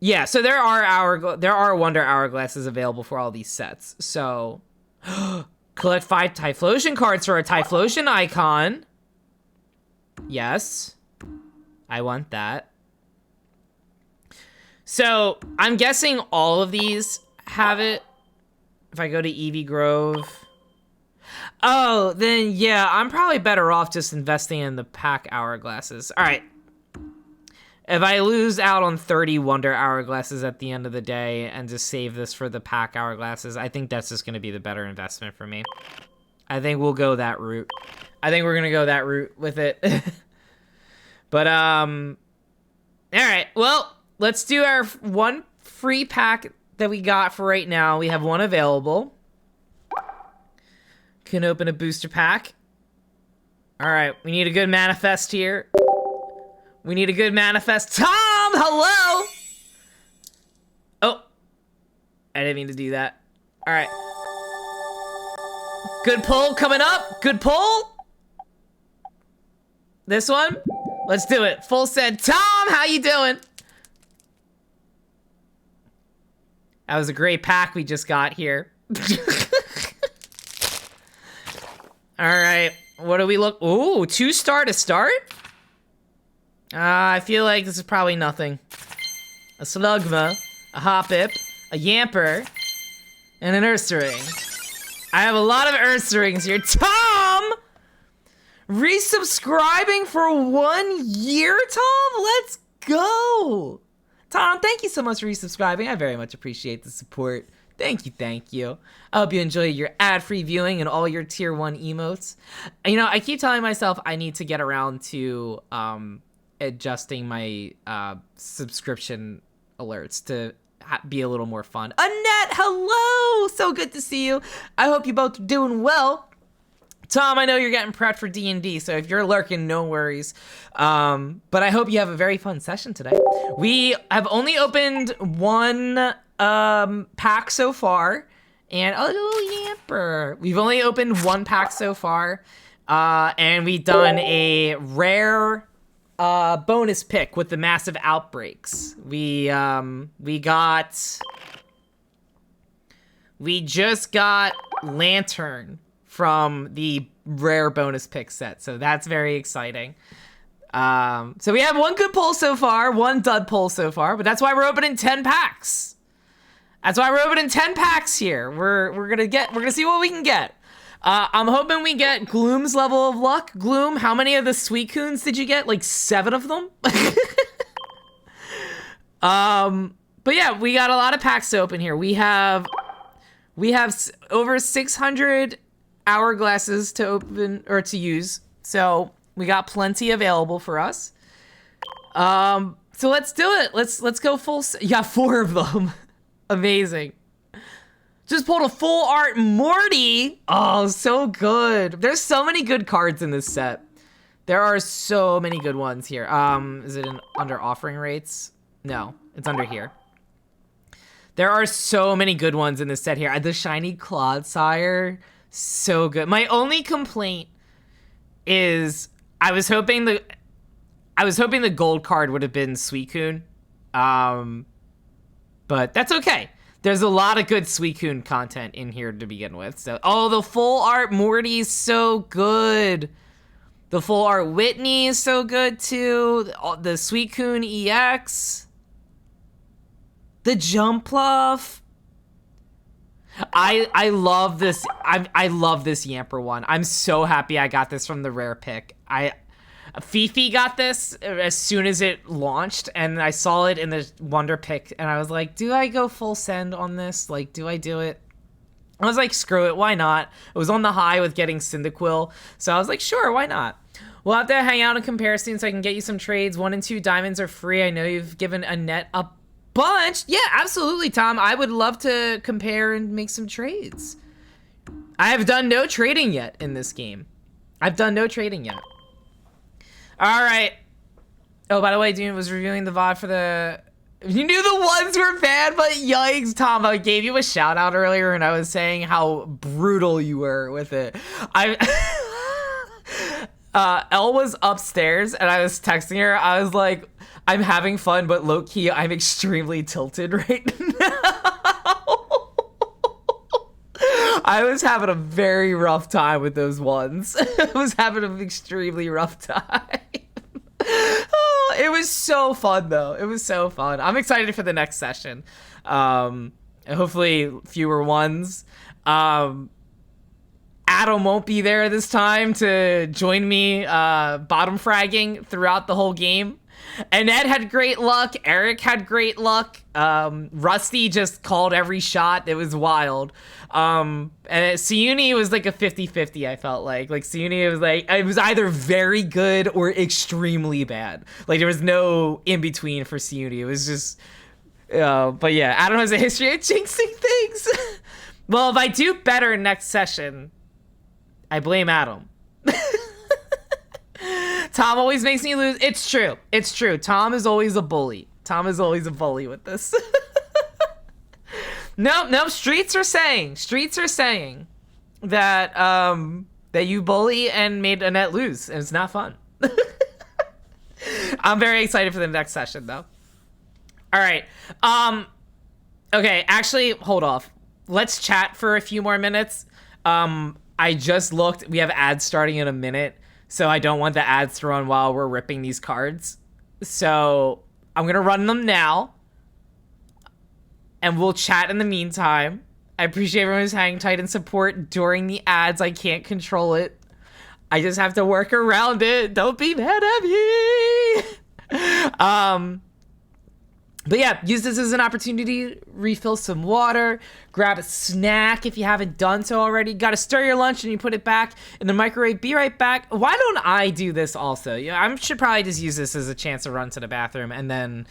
Yeah, so there are Wonder hourglasses available for all these sets. So, collect 5 Typhlosion cards for a Typhlosion icon. Yes. I want that. So, I'm guessing all of these have it. If I go to EV Grove. Oh, then yeah, I'm probably better off just investing in the pack hourglasses. All right. If I lose out on 30 Wonder hourglasses at the end of the day and just save this for the pack hourglasses, I think that's just going to be the better investment for me. I think we'll go that route. I think we're going to go that route with it. But, all right. Well, let's do our one free pack that we got for right now. We have one available. Can open a booster pack. All right. We need a good manifest here. We need a good manifest. Tom, hello! Oh. I didn't mean to do that. All right. Good pull coming up. Good pull. This one. Let's do it. Full set. Tom, how you doing? That was a great pack we just got here. All right. What do we look? Ooh, 2-star to start? I feel like this is probably nothing. A Slugma, a Hoppip, a Yamper, and an Ursaring. I have a lot of Ursarings here. Tom! Resubscribing for 1 year, Tom? Let's go! Tom, thank you so much for resubscribing. I very much appreciate the support. Thank you, thank you. I hope you enjoy your ad-free viewing and all your tier 1 emotes. You know, I keep telling myself I need to get around to adjusting my subscription alerts to be a little more fun. Annette, hello! So good to see you. I hope you both are doing well. Tom, I know you're getting prepped for D&D, so if you're lurking, no worries. But I hope you have a very fun session today. We have only opened 1 pack so far, and oh, little Yamper. We've only opened 1 pack so far, and we've done a rare bonus pick with the massive outbreaks. We just got Lantern from the rare bonus pick set, so that's very exciting. So we have 1 good pull so far, 1 dud pull so far, but that's why we're opening 10 packs. That's why we're opening 10 packs here. We're gonna see what we can get. I'm hoping we get Gloom's level of luck. Gloom, how many of the Suicunes did you get? Like 7 of them? But yeah, we got a lot of packs to open here. We have over 600 hourglasses to open or to use. So we got plenty available for us. So let's do it. Let's go full. Yeah, 4 of them. Amazing. Just pulled a full art Morty. Oh, so good. There's so many good cards in this set. There are so many good ones here. Is it under offering rates? No, it's under here. There are so many good ones in this set here. The shiny Clodsire, so good. My only complaint is I was hoping the gold card would have been Suicune. But that's okay. There's a lot of good Suicune content in here to begin with. So, oh, the full art Morty is so good. The full art Whitney is so good too. The Suicune EX. The Jumpluff. I love this. I love this Yamper one. I'm so happy I got this from the rare pick. Fifi got this as soon as it launched, and I saw it in the Wonder Pick, and I was like, do I go full send on this? Like, do I do it? I was like, screw it, why not? It was on the high with getting Cyndaquil, so I was like, sure, why not? We'll have to hang out in comparison so I can get you some trades. 1 and 2 diamonds are free. I know you've given Annette a bunch. Yeah, absolutely, Tom. I would love to compare and make some trades. I have done no trading yet in this game. I've done no trading yet. All right. Oh, by the way, Dune was reviewing the VOD for the... You knew the ones were bad, but yikes, Tom. I gave you a shout out earlier, and I was saying how brutal you were with it. Elle was upstairs, and I was texting her. I was like, I'm having fun, but low-key, I'm extremely tilted right now. I was having a very rough time with those ones. I was having an extremely rough time. Oh, it was so fun, though. It was so fun. I'm excited for the next session. Hopefully fewer ones. Adam won't be there this time to join me bottom fragging throughout the whole game. Annette had great luck. Eric had great luck. Rusty just called every shot. It was wild. And Siuni was like a 50-50, I felt like. Like, Siuni was like, it was either very good or extremely bad. Like, there was no in-between for Siuni. It was just... but yeah, Adam has a history of jinxing things. Well, if I do better next session, I blame Adam. Tom always makes me lose. It's true. It's true. Tom is always a bully. Tom is always a bully with this. Nope. Streets are saying that that you bully and made Annette lose, and it's not fun. I'm very excited for the next session, though. All right. Okay. Actually, hold off. Let's chat for a few more minutes. I just looked. We have ads starting in a minute. So I don't want the ads to run while we're ripping these cards. So I'm going to run them now. And we'll chat in the meantime. I appreciate everyone who's hanging tight and support during the ads. I can't control it. I just have to work around it. Don't be mad at me. But yeah, use this as an opportunity to refill some water, grab a snack if you haven't done so already. Got to stir your lunch and you put it back in the microwave. Be right back. Why don't I do this also? Yeah, I should probably just use this as a chance to run to the bathroom, and then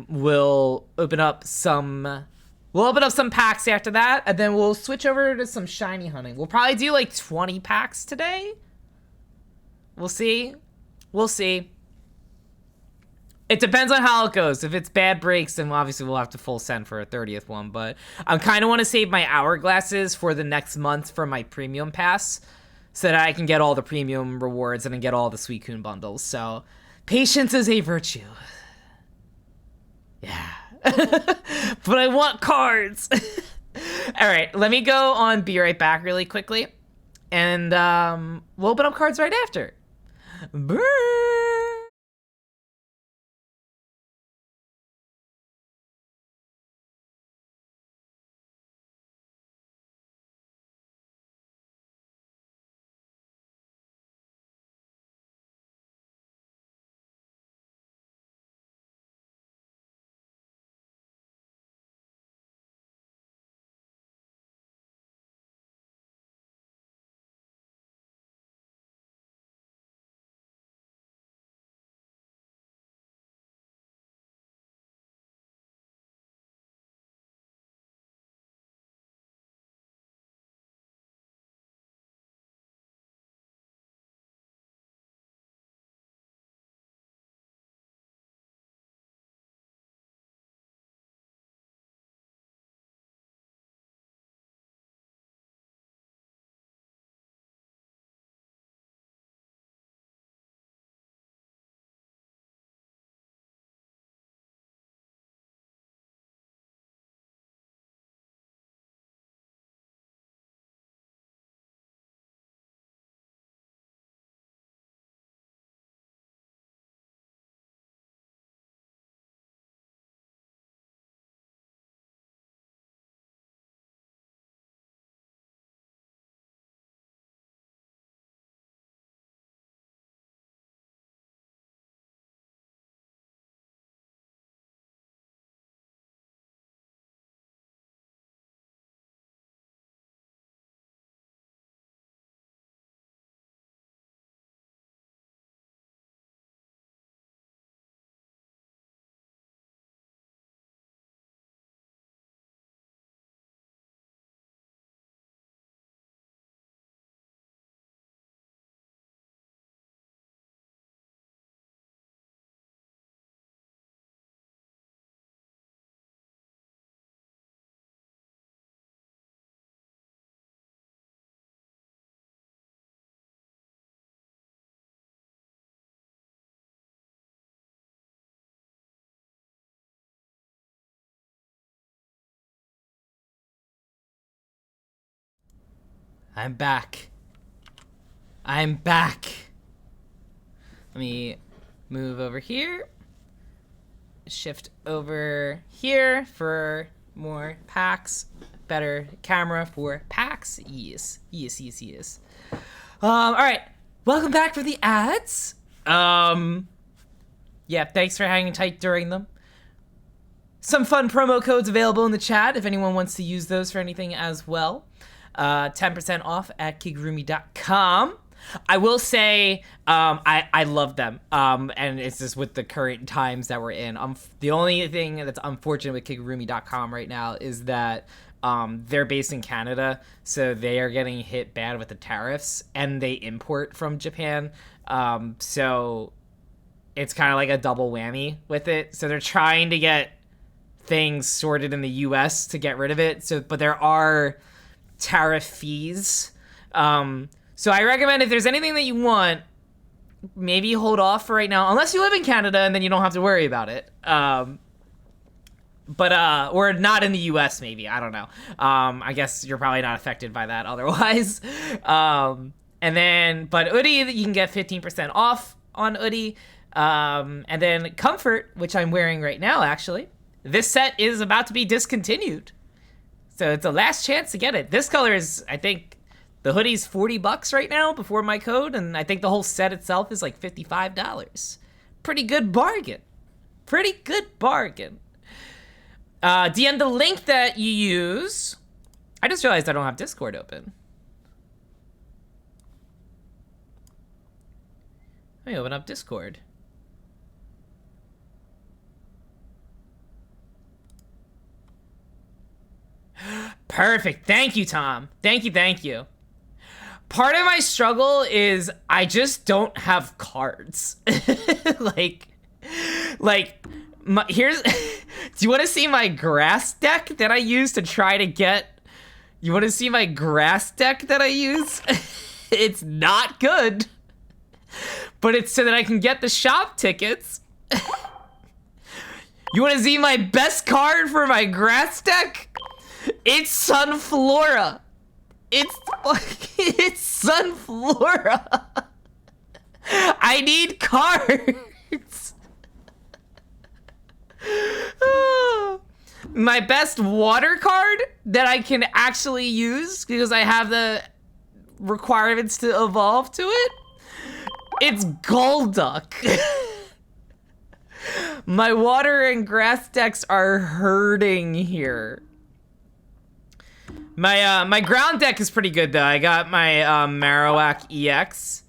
we'll open up some packs after that, and then we'll switch over to some shiny hunting. We'll probably do like 20 packs today. We'll see. It depends on how it goes. If it's bad breaks, then obviously we'll have to full send for a 30th one. But I kind of want to save my hourglasses for the next month for my premium pass, so that I can get all the premium rewards and then get all the Suicune bundles. So patience is a virtue. Yeah. But I want cards. All right, let me go on Be Right Back really quickly. And we'll open up cards right after. Brrr. I'm back. I'm back. Let me move over here. Shift over here for more packs. Better camera for packs. Yes. All right. Welcome back for the ads. Yeah, thanks for hanging tight during them. Some fun promo codes available in the chat if anyone wants to use those for anything as well. 10% off at kigurumi.com. I will say I love them, and it's just with the current times that we're in. The only thing that's unfortunate with kigurumi.com right now is that they're based in Canada, so they are getting hit bad with the tariffs, and they import from Japan. So it's kind of like a double whammy with it. So they're trying to get things sorted in the US to get rid of it. But there are tariff fees. So I recommend if there's anything that you want, maybe hold off for right now, unless you live in Canada and then you don't have to worry about it. Or not in the US, maybe. I don't know. I guess you're probably not affected by that otherwise. But Oodie, you can get 15% off on Oodie. And then Comfrt, which I'm wearing right now, actually. This set is about to be discontinued. So it's a last chance to get it. This color is, I think, the hoodie's $40 right now before my code, and I think the whole set itself is like $55. Pretty good bargain. DM the link that you use. I just realized I don't have Discord open. Let me open up Discord. Perfect. Thank you, Tom. Thank you. Part of my struggle is I just don't have cards. Here's do you want to see my grass deck that I use to try to get You want to see my grass deck that I use? It's not good. But it's so that I can get the shop tickets. You want to see my best card for my grass deck? It's Sunflora. It's Sunflora. I need cards. My best water card that I can actually use because I have the requirements to evolve to it. It's Golduck. My water and grass decks are hurting here. My ground deck is pretty good though. I got my Marowak EX.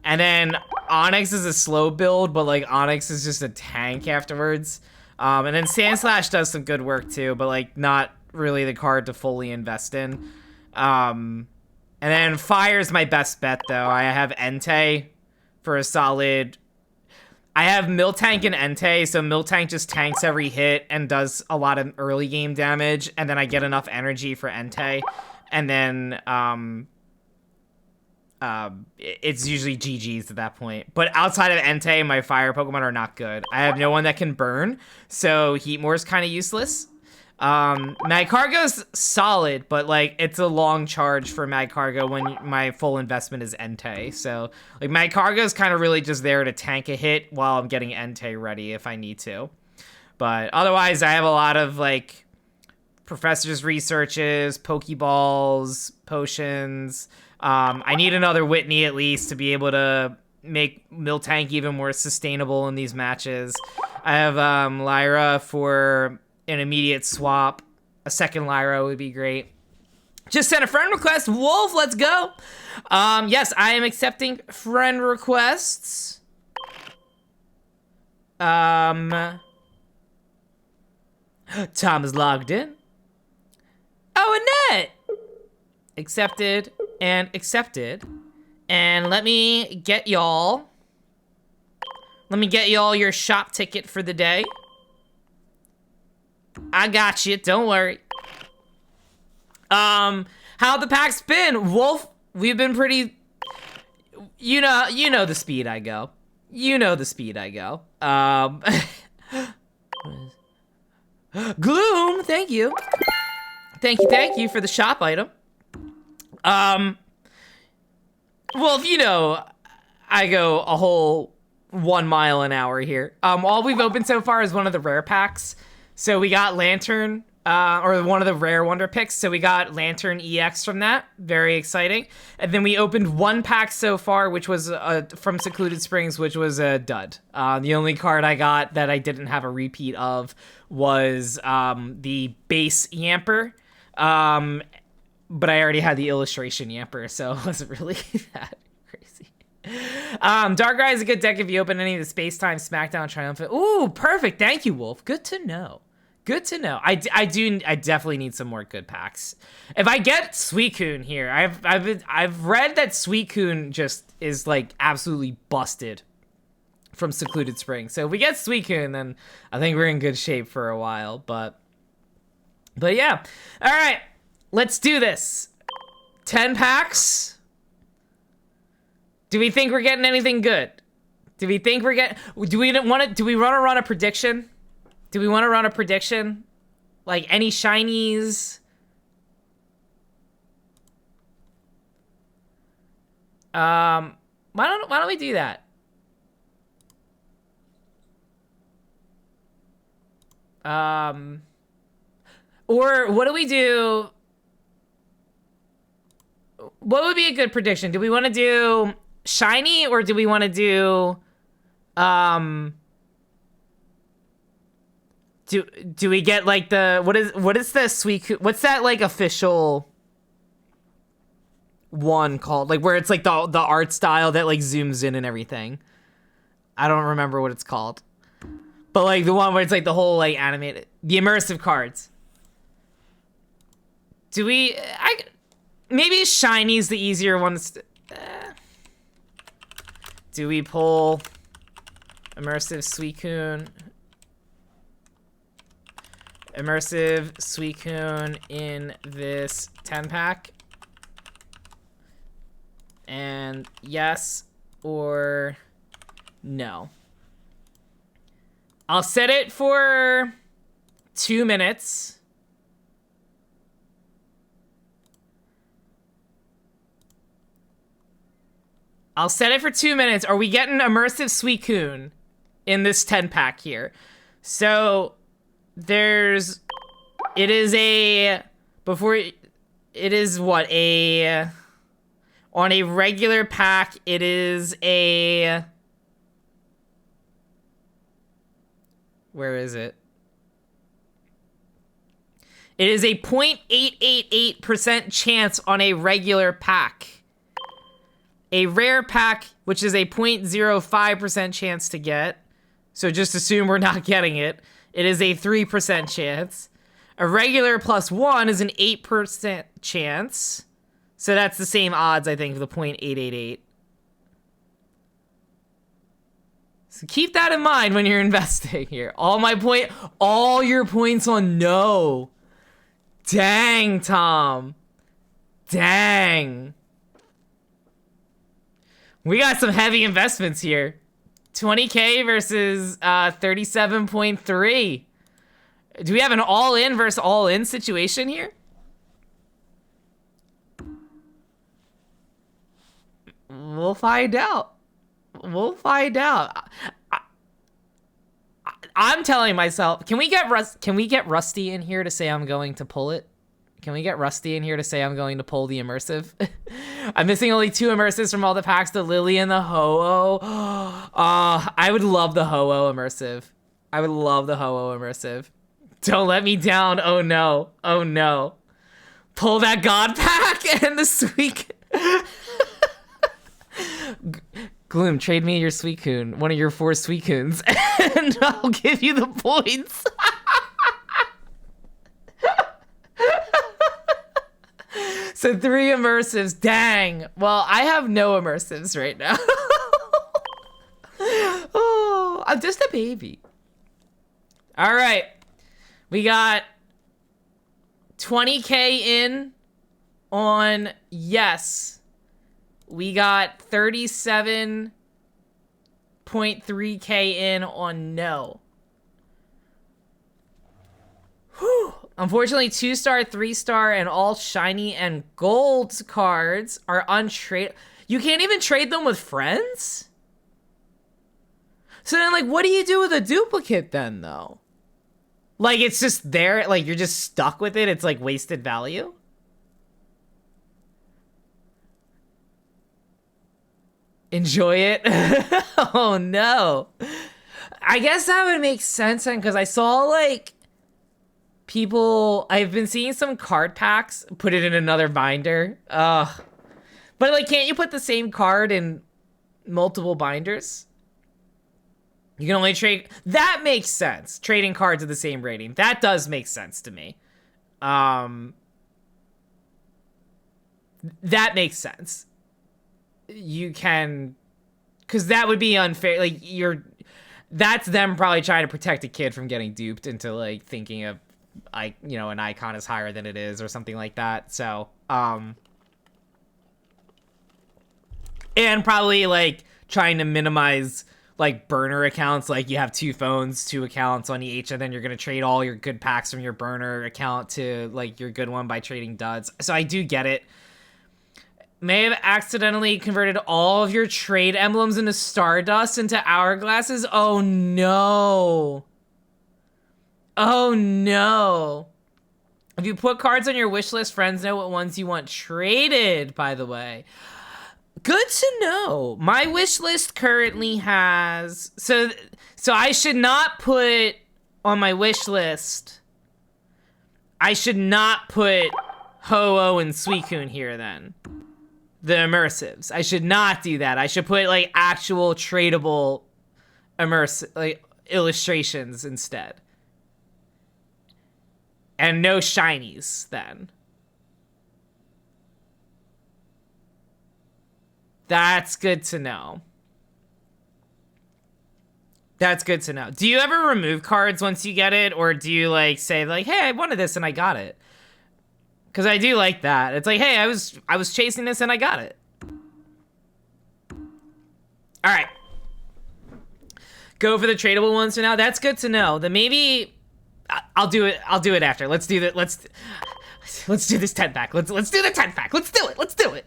And then Onyx is a slow build, but like Onyx is just a tank afterwards. And then Sandslash does some good work too, but like not really the card to fully invest in. And then Fire's my best bet though. I have Entei for a solid. I have Miltank and Entei, so Miltank just tanks every hit and does a lot of early game damage, and then I get enough energy for Entei, and then it's usually GG's at that point. But outside of Entei, my fire Pokemon are not good. I have no one that can burn, so Heatmore is kind of useless. Magcargo's solid, but like it's a long charge for Magcargo when my full investment is Entei. So like Magcargo's kind of really just there to tank a hit while I'm getting Entei ready if I need to. But otherwise, I have a lot of like Professor's Researches, Pokeballs, Potions. I need another Whitney at least to be able to make Miltank even more sustainable in these matches. I have Lyra for an immediate swap. A second Lyra would be great. Just sent a friend request. Wolf, let's go. Yes, I am accepting friend requests. Tom is logged in. Oh, Annette! Accepted and accepted. And let me get y'all your shop ticket for the day. I got you, don't worry. How the pack's been? Wolf, we've been pretty, you know the speed I go. Gloom, thank you for the shop item. Well, you know, I go a whole 1 mile an hour here. All we've opened so far is one of the rare packs. So we got Lantern, or one of the rare wonder picks. So we got Lantern EX from that. Very exciting. And then we opened one pack so far, which was from Secluded Springs, which was a dud. The only card I got that I didn't have a repeat of was the base Yamper. But I already had the illustration Yamper, so it wasn't really that crazy. Darkrai is a good deck if you open any of the Space-Time Smackdown Triumphant. Ooh, perfect. Thank you, Wolf. Good to know. Good to know. I definitely need some more good packs. If I get Suicune here, I've read that Suicune just is like absolutely busted from Secluded Spring. So if we get Suicune, then I think we're in good shape for a while. But yeah. All right. Let's do this. 10 packs. Do we think we're getting anything good? Do we think we're getting... Do we want to run a prediction? Do we want to run a prediction? Like any shinies? Why don't we do that? Or what do we do? What would be a good prediction? Do we want to do shiny or do we want to do do we get like the what is the sweet, what's that like official one called, like where it's like the art style that like zooms in and everything? I don't remember what it's called, but like the one where it's like the whole like animated, the immersive cards. Do we maybe shiny's the easier ones. Do we pull immersive Suicune? Immersive Suicune in this 10 pack? And yes or no? I'll set it for 2 minutes. I'll set it for 2 minutes. Are we getting immersive Suicune in this 10 pack here? So there's, it is a, before, it is what, a, on a regular pack, it is a, where is it? It is a 0.888% chance on a regular pack. A rare pack, which is a 0.05% chance to get. So just assume we're not getting it. It is a 3% chance. A regular +1 is an 8% chance. So that's the same odds, I think, of the 0.888. So keep that in mind when you're investing here. All your points on no. Dang, Tom. Dang. We got some heavy investments here. 20K versus 37.3. Do we have an all-in versus all-in situation here? We'll find out. We'll find out. I'm telling myself, can we get Rusty in here to say I'm going to pull it? Can we get Rusty in here to say I'm going to pull the immersive? I'm missing only 2 immersives from all the packs, the Lily and the Ho-Oh. I would love the Ho-Oh immersive. I would love the Ho-Oh immersive. Don't let me down. Oh no. Oh no. Pull that God pack and the sweet... Gloom, trade me your Suicune, one of your 4 Suicunes, and I'll give you the points. So 3 immersives, dang. Well, I have no immersives right now. Oh, I'm just a baby. All right, we got 20K in on yes. We got 37.3K in on no. Whew. Unfortunately, 2-star, 3-star, and all shiny and gold cards are untrade. You can't even trade them with friends? So then, like, what do you do with a duplicate then, though? Like, it's just there, like, you're just stuck with it, it's like wasted value? Enjoy it? Oh, no. I guess that would make sense then, because I saw, like, people, I've been seeing some card packs put it in another binder. Ugh. But, like, can't you put the same card in multiple binders? You can only trade, that makes sense. Trading cards of the same rating. That does make sense to me. That makes sense. You can, because that would be unfair. Like, that's them probably trying to protect a kid from getting duped into, like, thinking of, like, you know, an icon is higher than it is or something like that. So, and probably, like, trying to minimize, like, burner accounts. Like, you have 2 phones, 2 accounts on each, and then you're going to trade all your good packs from your burner account to, like, your good one by trading duds. So I do get it. May have accidentally converted all of your trade emblems into Stardust into hourglasses. Oh, no. Oh, no. If you put cards on your wish list, friends know what ones you want traded, by the way. Good to know. My wish list currently has... So I should not put on my wish list... I should not put Ho-Oh and Suicune here, then. The immersives. I should not do that. I should put, like, actual tradable immersive, like, illustrations instead. And no shinies, then. That's good to know. That's good to know. Do you ever remove cards once you get it? Or do you, like, say, like, hey, I wanted this and I got it? Because I do like that. It's like, hey, I was chasing this and I got it. All right. Go for the tradable ones for now. That's good to know. Then maybe I'll do it. I'll do it after. Let's do that. Let's do this 10-pack. Let's do the 10-pack. Let's do it. Let's do it.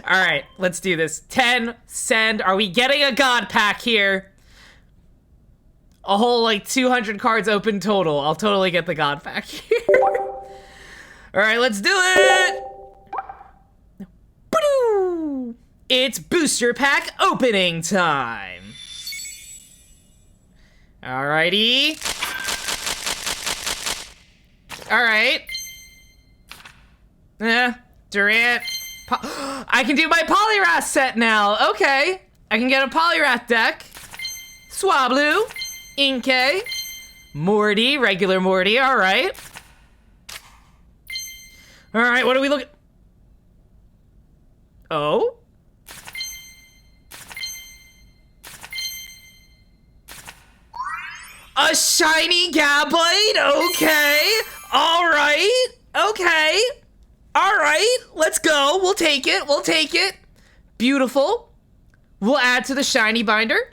All right, let's do this. 10, send. Are we getting a god pack here? A whole, like, 200 cards open total. I'll totally get the god pack here. All right, let's do it. It's booster pack opening time. Alrighty. All right. Durant. I can do my Poliwrath set now. Okay. I can get a Poliwrath deck. Swablu. Inkay. Morty. Regular Morty. All right. All right. What are we looking? Oh. A shiny Gabite. Okay. All right. Okay. All right, let's go. We'll take it. We'll take it. Beautiful. We'll add to the shiny binder.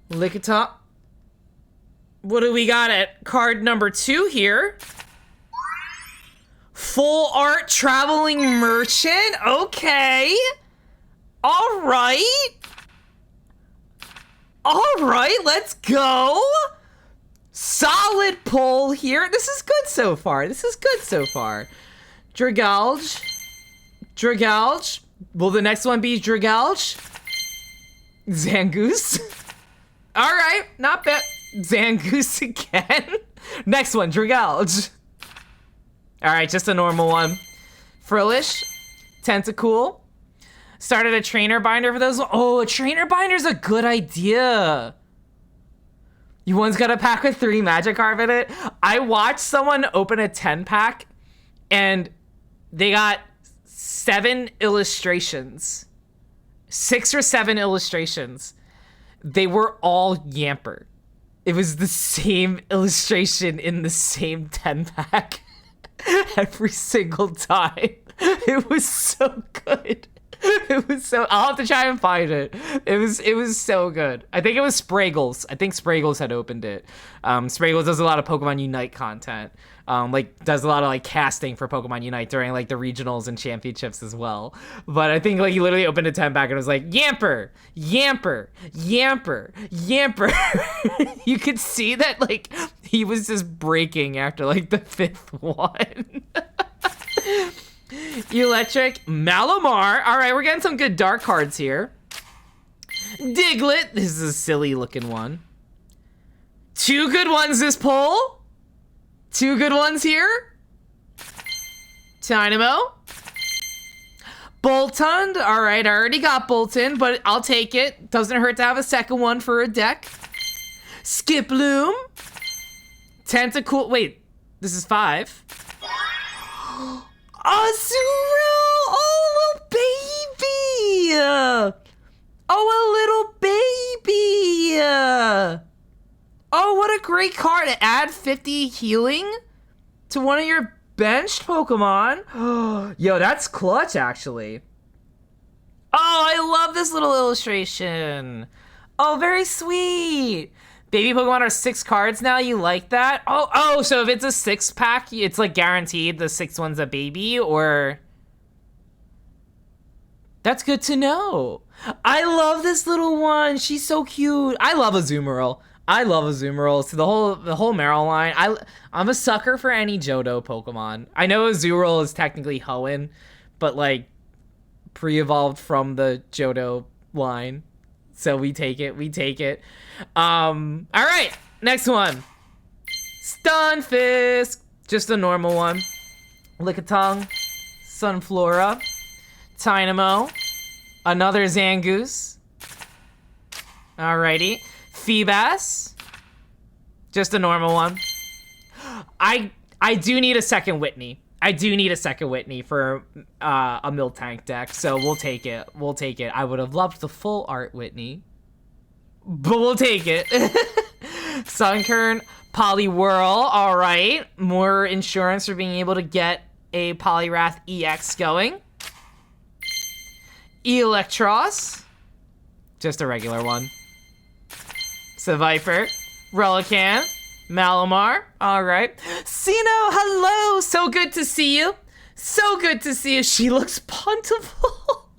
Lickitung. What do we got at card number 2 here? Full art traveling merchant. Okay. All right. All right, let's go. Solid pull here. This is good so far. This is good so far. Dragalge. Dragalge. Will the next one be Dragalge? Zangoose. All right, not bad. Zangoose again. Next one, Dragalge. All right, just a normal one. Frillish. Tentacool. Started a trainer binder for those. Oh, a trainer binder's a good idea. You one's got a pack with 3 Magikarp in it. I watched someone open a 10-pack, and they got 7 illustrations. 6 or 7 illustrations. They were all Yamper. It was the same illustration in the same 10-pack every single time. It was so good. It was so. I'll have to try and find it. It was so good. I think it was Spraggles. I think Spraggles had opened it. Spraggles does a lot of Pokemon Unite content. Like does a lot of like casting for Pokemon Unite during like the regionals and championships as well. But I think like he literally opened a 10-pack and was like Yamper, Yamper, Yamper, Yamper. You could see that like he was just breaking after like the 5th one. Electric, Malamar. All right, we're getting some good dark cards here. Diglett. This is a silly looking one. 2 good ones this pull. 2 good ones here. Dynamo. Boltund. All right, I already got Boltund, but I'll take it. Doesn't hurt to have a second one for a deck. Skiploom. Tentacool. Wait, this is 5. Azurill! Oh, little baby! Oh, a little baby! Oh, what a great card. Add 50 healing to one of your benched Pokemon. Yo, that's clutch, actually. Oh, I love this little illustration. Oh, very sweet. Baby Pokemon are 6 cards now. You like that? Oh, so if it's a 6-pack, it's like guaranteed the 6th one's a baby, or... That's good to know. I love this little one. She's so cute. I love Azumarill. So the whole Marill line. I'm a sucker for any Johto Pokemon. I know Azurill is technically Hoenn, but like pre-evolved from the Johto line. So we take it. All right, next one. Stunfisk, just a normal one. Lickitung, Sunflora, Tynamo, another Zangoose. Alrighty, Feebas, just a normal one. I do need a second Whitney. For a Miltank deck, so we'll take it. I would have loved the full art Whitney, but we'll take it. Sunkern, Poliwhirl, all right. More insurance for being able to get a Poliwrath EX going. Eelektross, just a regular one. Seviper, Relicanth, Malamar, all right. Sino, hello, so good to see you. She looks bountiful.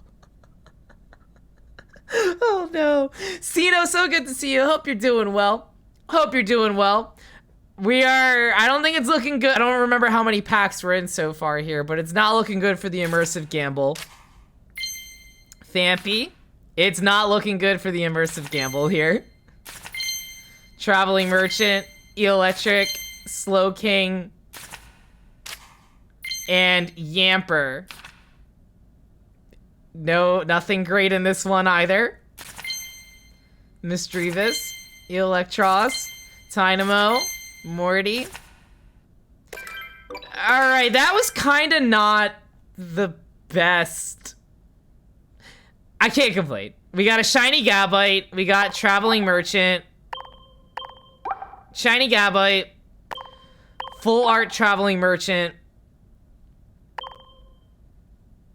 Oh no. Sino, so good to see you. Hope you're doing well. I don't think it's looking good. I don't remember how many packs we're in so far here, but it's not looking good for the immersive gamble. Thampy, it's not looking good for the immersive gamble here. Traveling Merchant, Electric, Slowking, and Yamper. No, nothing great in this one either. Misdreavus, Eelektross, Tynamo, Morty. Alright, that was kinda not the best. I can't complain. We got a shiny Gabite, we got Traveling Merchant, shiny Gabite, full art Traveling Merchant,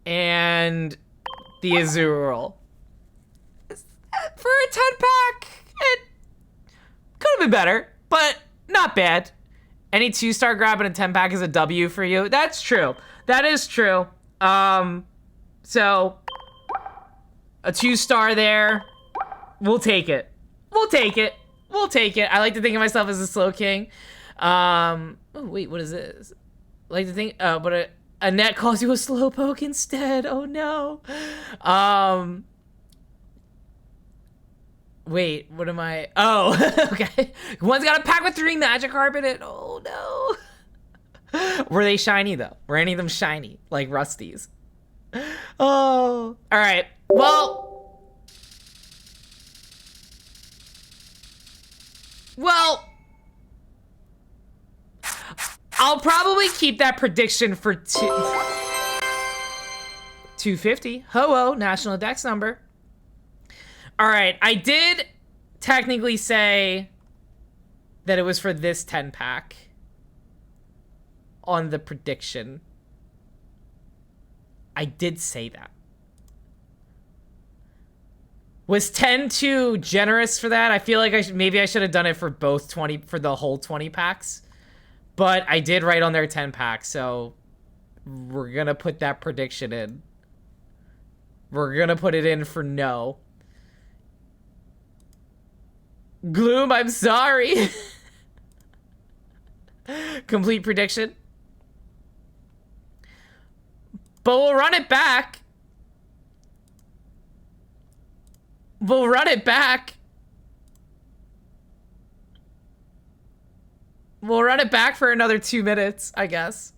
and the Azurill. For a 10-pack, it could have been better, but not bad. Any 2-star grab in a 10-pack is a W for you. That's true. That is true. So a 2-star there. We'll take it. I like to think of myself as a Slowking. Oh wait, what is this? I like to think, but a net calls you a Slowpoke instead. Oh no. Wait, what am I? Oh, okay. One's got a pack with 3 Magikarp in it. Oh no. Were they shiny though? Were any of them shiny? Like Rusties? Oh. All right. Well, I'll probably keep that prediction for 250. Ho-oh, national dex number. All right, I did technically say that it was for this 10-pack on the prediction. I did say that. Was 10 too generous for that? I feel like maybe I should have done it for both 20, for the whole 20 packs. But I did write on their 10 pack, so we're gonna put that prediction in. We're gonna put it in for no. Gloom, I'm sorry. Complete prediction. But we'll run it back. We'll run it back. We'll run it back for another 2 minutes, I guess.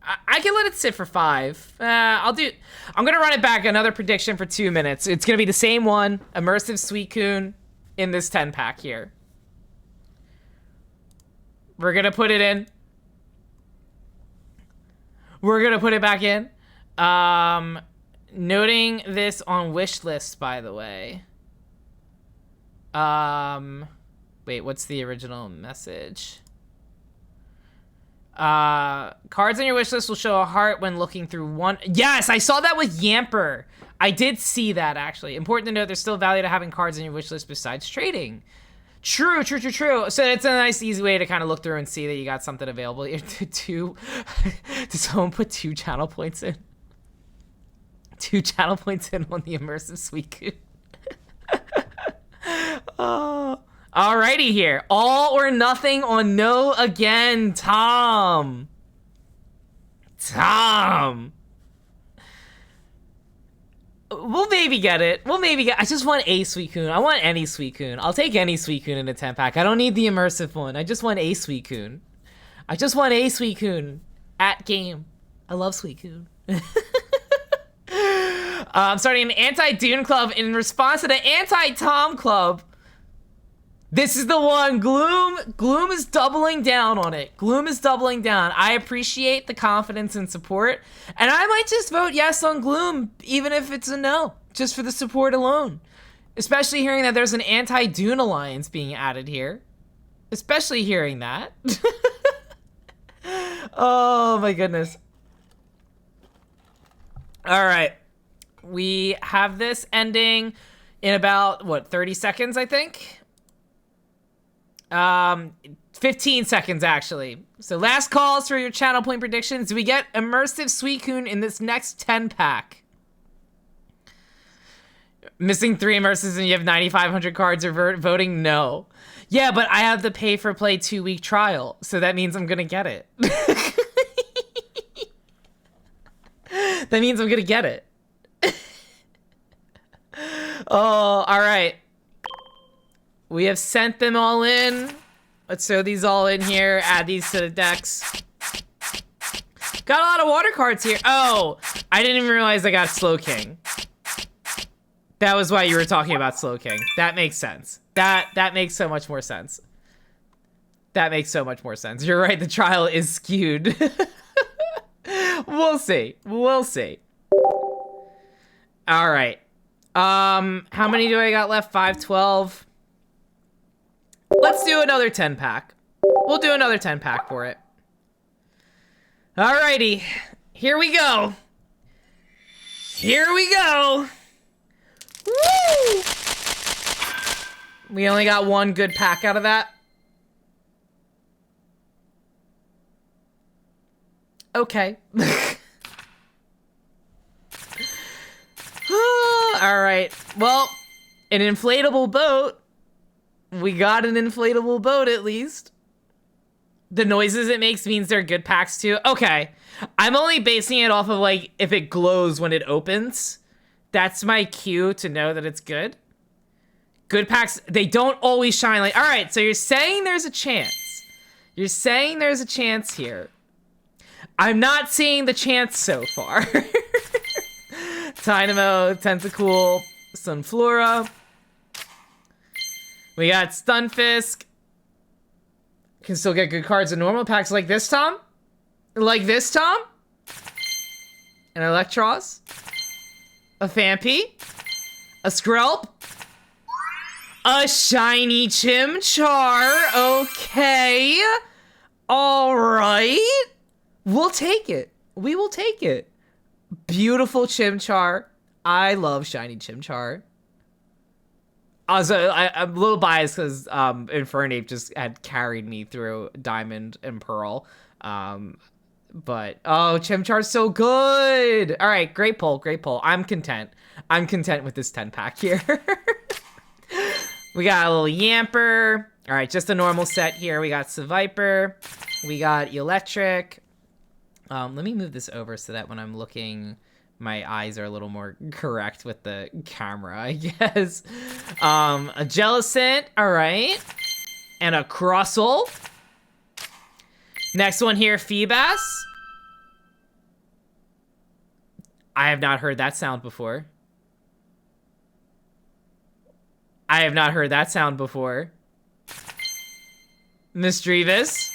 I can let it sit for 5. I'm gonna run it back, another prediction for 2 minutes. It's gonna be the same one, Immersive Suicune in this 10 pack here. We're gonna put it in. We're gonna put it back in. Noting this on wish lists, by the way. Wait, what's the original message? Cards on your wish list will show a heart when looking through one. Yes, I saw that with Yamper. I did see that, actually. Important to note, there's still value to having cards on your wish list besides trading. True. So it's a nice, easy way to kind of look through and see that you got something available. Did someone put 2 channel points in? 2 channel points in on the Immersive Suicune. Oh. Alrighty here. All or nothing on no again, Tom. We'll maybe get it. I just want a Suicune. I want any Suicune. I'll take any Suicune in a 10 pack. I don't need the immersive one. I just want a Suicune. At game. I love Suicune. I'm starting an anti-Dune club in response to the anti-Tom club. This is the one. Gloom is doubling down on it. I appreciate the confidence and support. And I might just vote yes on Gloom, even if it's a no, just for the support alone. Especially hearing that there's an anti-Dune alliance being added here. Especially hearing that. Oh my goodness. All right. We have this ending in about, 30 seconds, I think? 15 seconds, actually. So last calls for your channel point predictions. Do we get Immersive Suicune in this next 10 pack? Missing 3 immersives and you have 9,500 cards or voting no. Yeah, but I have the pay for play 2-week trial, so that means I'm gonna get it. That means I'm gonna get it. Oh, all right. We have sent them all in. Let's throw these all in here. Add these to the decks. Got a lot of water cards here. Oh, I didn't even realize I got Slow King. That was why you were talking about Slow King. That makes sense. That makes so much more sense. You're right, the trial is skewed. We'll see. All right. How many do I got left? 512. Let's do another 10 pack. We'll do another 10 pack for it. Alrighty. Here we go. Woo! We only got one good pack out of that. Okay. Alright. Well, an inflatable boat. We got an inflatable boat, at least. The noises it makes means they're good packs, too. Okay. I'm only basing it off of, like, if it glows when it opens. That's my cue to know that it's good. Good packs, they don't always shine like... Alright, so you're saying there's a chance. Here. I'm not seeing the chance so far. Dynamo, Tentacool, Sunflora. We got Stunfisk. Can still get good cards in normal packs like this, Tom? An Electros. A Phanpy. A Skrelp. A shiny Chimchar. Okay. All right. We'll take it. We will take it. Beautiful Chimchar. I love shiny Chimchar. Also, I'm a little biased because Infernape just had carried me through Diamond and Pearl. But, oh, Chimchar's so good! Alright, great pull, great pull. I'm content. I'm content with this 10-pack here. We got a little Yamper. Alright, just a normal set here. We got Seviper. We got Electric. Let me move this over so that when I'm looking, my eyes are a little more correct with the camera, I guess. A Jellicent, alright. And a Crustle. Next one here, Feebas. I have not heard that sound before. I have not heard that sound before. Misdreavus.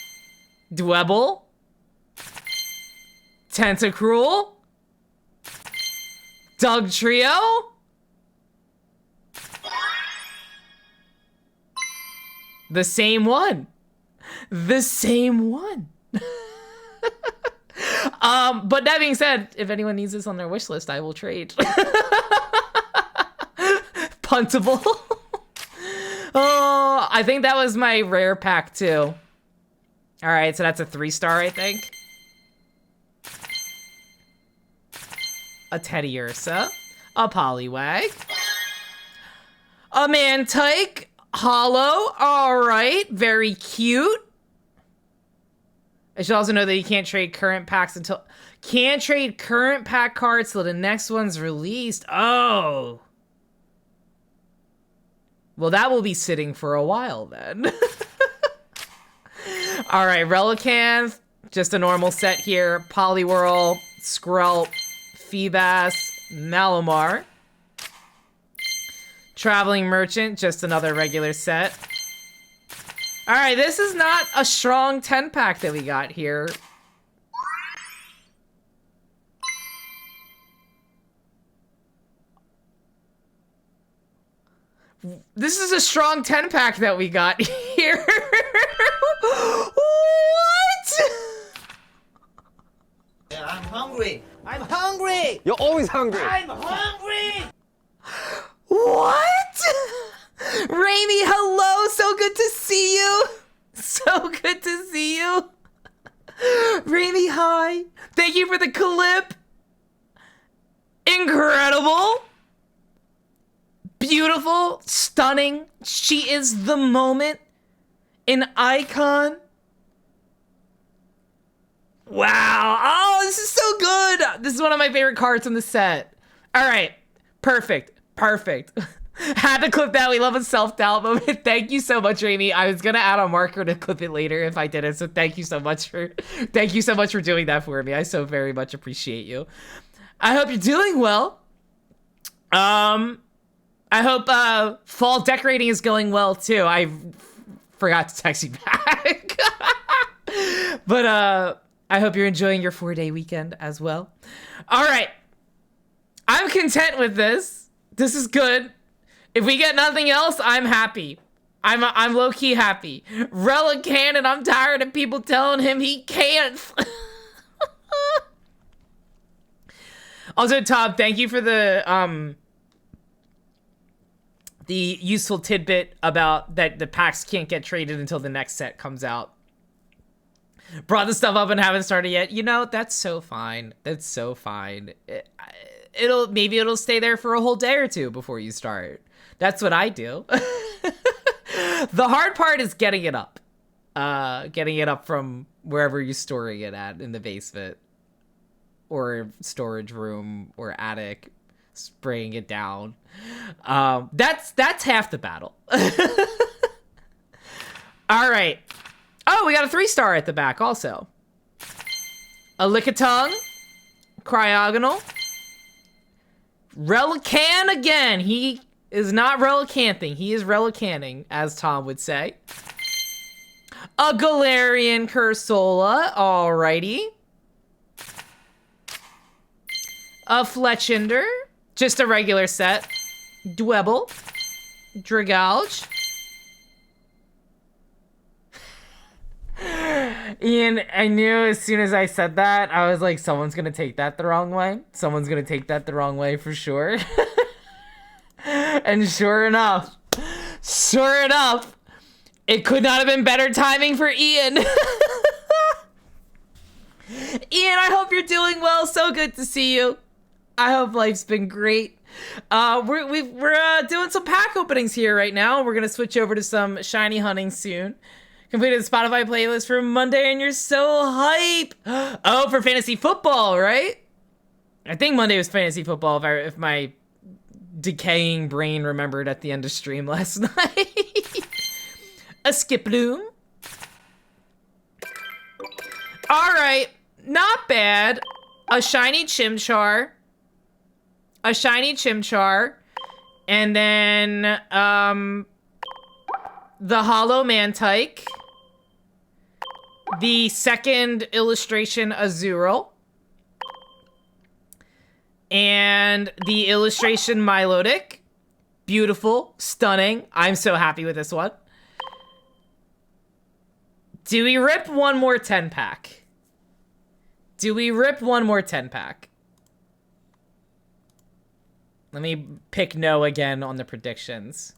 Dwebble. Tentacruel. Doug Trio. The same one. The same one. But that being said, if anyone needs this on their wish list, I will trade. Puntable. Oh, I think that was my rare pack too. All right, so that's a 3-star, I think. A Teddiursa, a Poliwag, a Mantike, Hollow. All right, very cute. I should also know that you can't trade current packs until... Can't trade current pack cards till the next one's released. Oh. Well, that will be sitting for a while then. All right, Relicanth. Just a normal set here. Poliwhirl, Skrelp, Feebas, Malamar. Traveling Merchant, just another regular set. All right, this is not a strong 10-pack that we got here. This is a strong 10-pack that we got here. What? Yeah, I'm hungry. I'm hungry. You're always hungry. I'm hungry. What? Raimi, hello, so good to see you. So good to see you. Raimi, hi. Thank you for the clip. Incredible. Beautiful, stunning. She is the moment. An icon. Wow. Oh, this is so good. This is one of my favorite cards in the set. All right. Perfect. Perfect. Had to clip that. We love a self-doubt moment. Thank you so much, Raimi. I was gonna add a marker to clip it later if I didn't. So thank you so much for doing that for me. I so very much appreciate you. I hope you're doing well. I hope fall decorating is going well too. I forgot to text you back. But I hope you're enjoying your 4-day weekend as well. All right. I'm content with this. This is good. If we get nothing else, I'm happy. I'm low-key happy. Relicanth, and I'm tired of people telling him he can't. Also, Tom, thank you for the useful tidbit about that the packs can't get traded until the next set comes out. Brought the stuff up and haven't started yet. You know, that's so fine. That's so fine. Maybe it'll stay there for a whole day or two before you start. That's what I do. The hard part is getting it up. Getting it up from wherever you're storing it at in the basement or storage room or attic, spraying it down. That's half the battle. All right. Oh, we got a 3-star at the back also. A Lickitung, Cryogonal, Relicanth again. He is not Relicanthing. He is Relicanthing, as Tom would say. A Galarian Cursola. Alrighty. A Fletchinder. Just a regular set. Dwebble. Dragalge. Ian, I knew as soon as I said that, I was like, someone's gonna take that the wrong way. Someone's gonna take that the wrong way for sure. And sure enough, it could not have been better timing for Ian. Ian, I hope you're doing well. So good to see you. I hope life's been great. We're doing some pack openings here right now. We're gonna switch over to some shiny hunting soon. Completed the Spotify playlist for Monday, and you're so hype. Oh, for fantasy football, right? I think Monday was fantasy football. If my decaying brain remembered at the end of stream last night. A skip bloom. All right, not bad. A shiny Chimchar. And then the Hollow Mantike. The second illustration Azurill. And the illustration Milotic. Beautiful, stunning. I'm so happy with this one. Do we rip one more 10-pack? Let me pick no again on the predictions.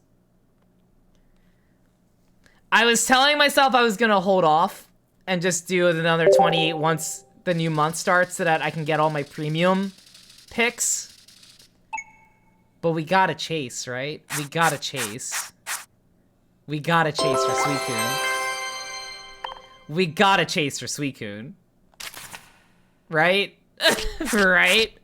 I was telling myself I was going to hold off and just do another 28 once the new month starts so that I can get all my premium picks. But we gotta chase, right? We gotta chase for Suicune. Right? Right?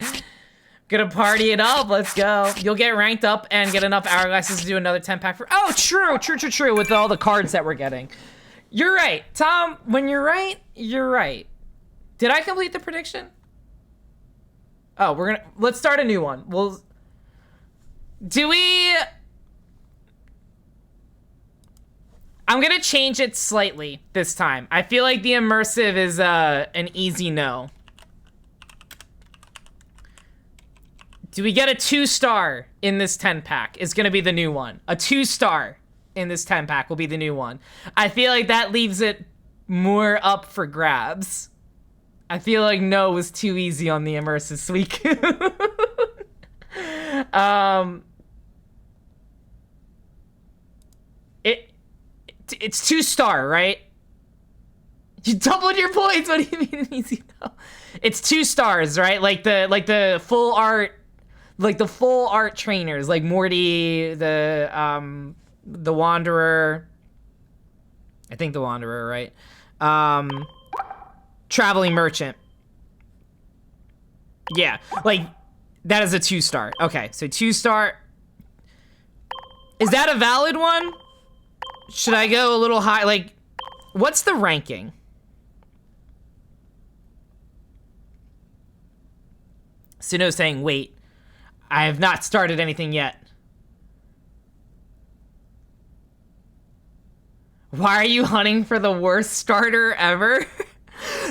Gonna party it up. Let's go. You'll get ranked up and get enough hourglasses to do another 10-pack for... Oh, true. With all the cards that we're getting. You're right. Tom, when you're right, you're right. Did I complete the prediction? Oh, let's start a new one. I'm gonna change it slightly this time. I feel like the immersive is an easy no. Do we get a 2-star in this 10-pack? Is gonna be the new one. A 2-star in this 10-pack will be the new one. I feel like that leaves it more up for grabs. I feel like no was too easy on the immersive Suicune. It's 2-star, right? You doubled your points. What do you mean easy no? It's 2 stars, right? Like the full art trainers, like Morty, the Wanderer. I think the Wanderer, right? Traveling Merchant. Yeah, like that is a 2-star. Okay, so 2-star. Is that a valid one? Should I go a little high? Like, what's the ranking? Suno's saying, wait, I have not started anything yet. Why are you hunting for the worst starter ever?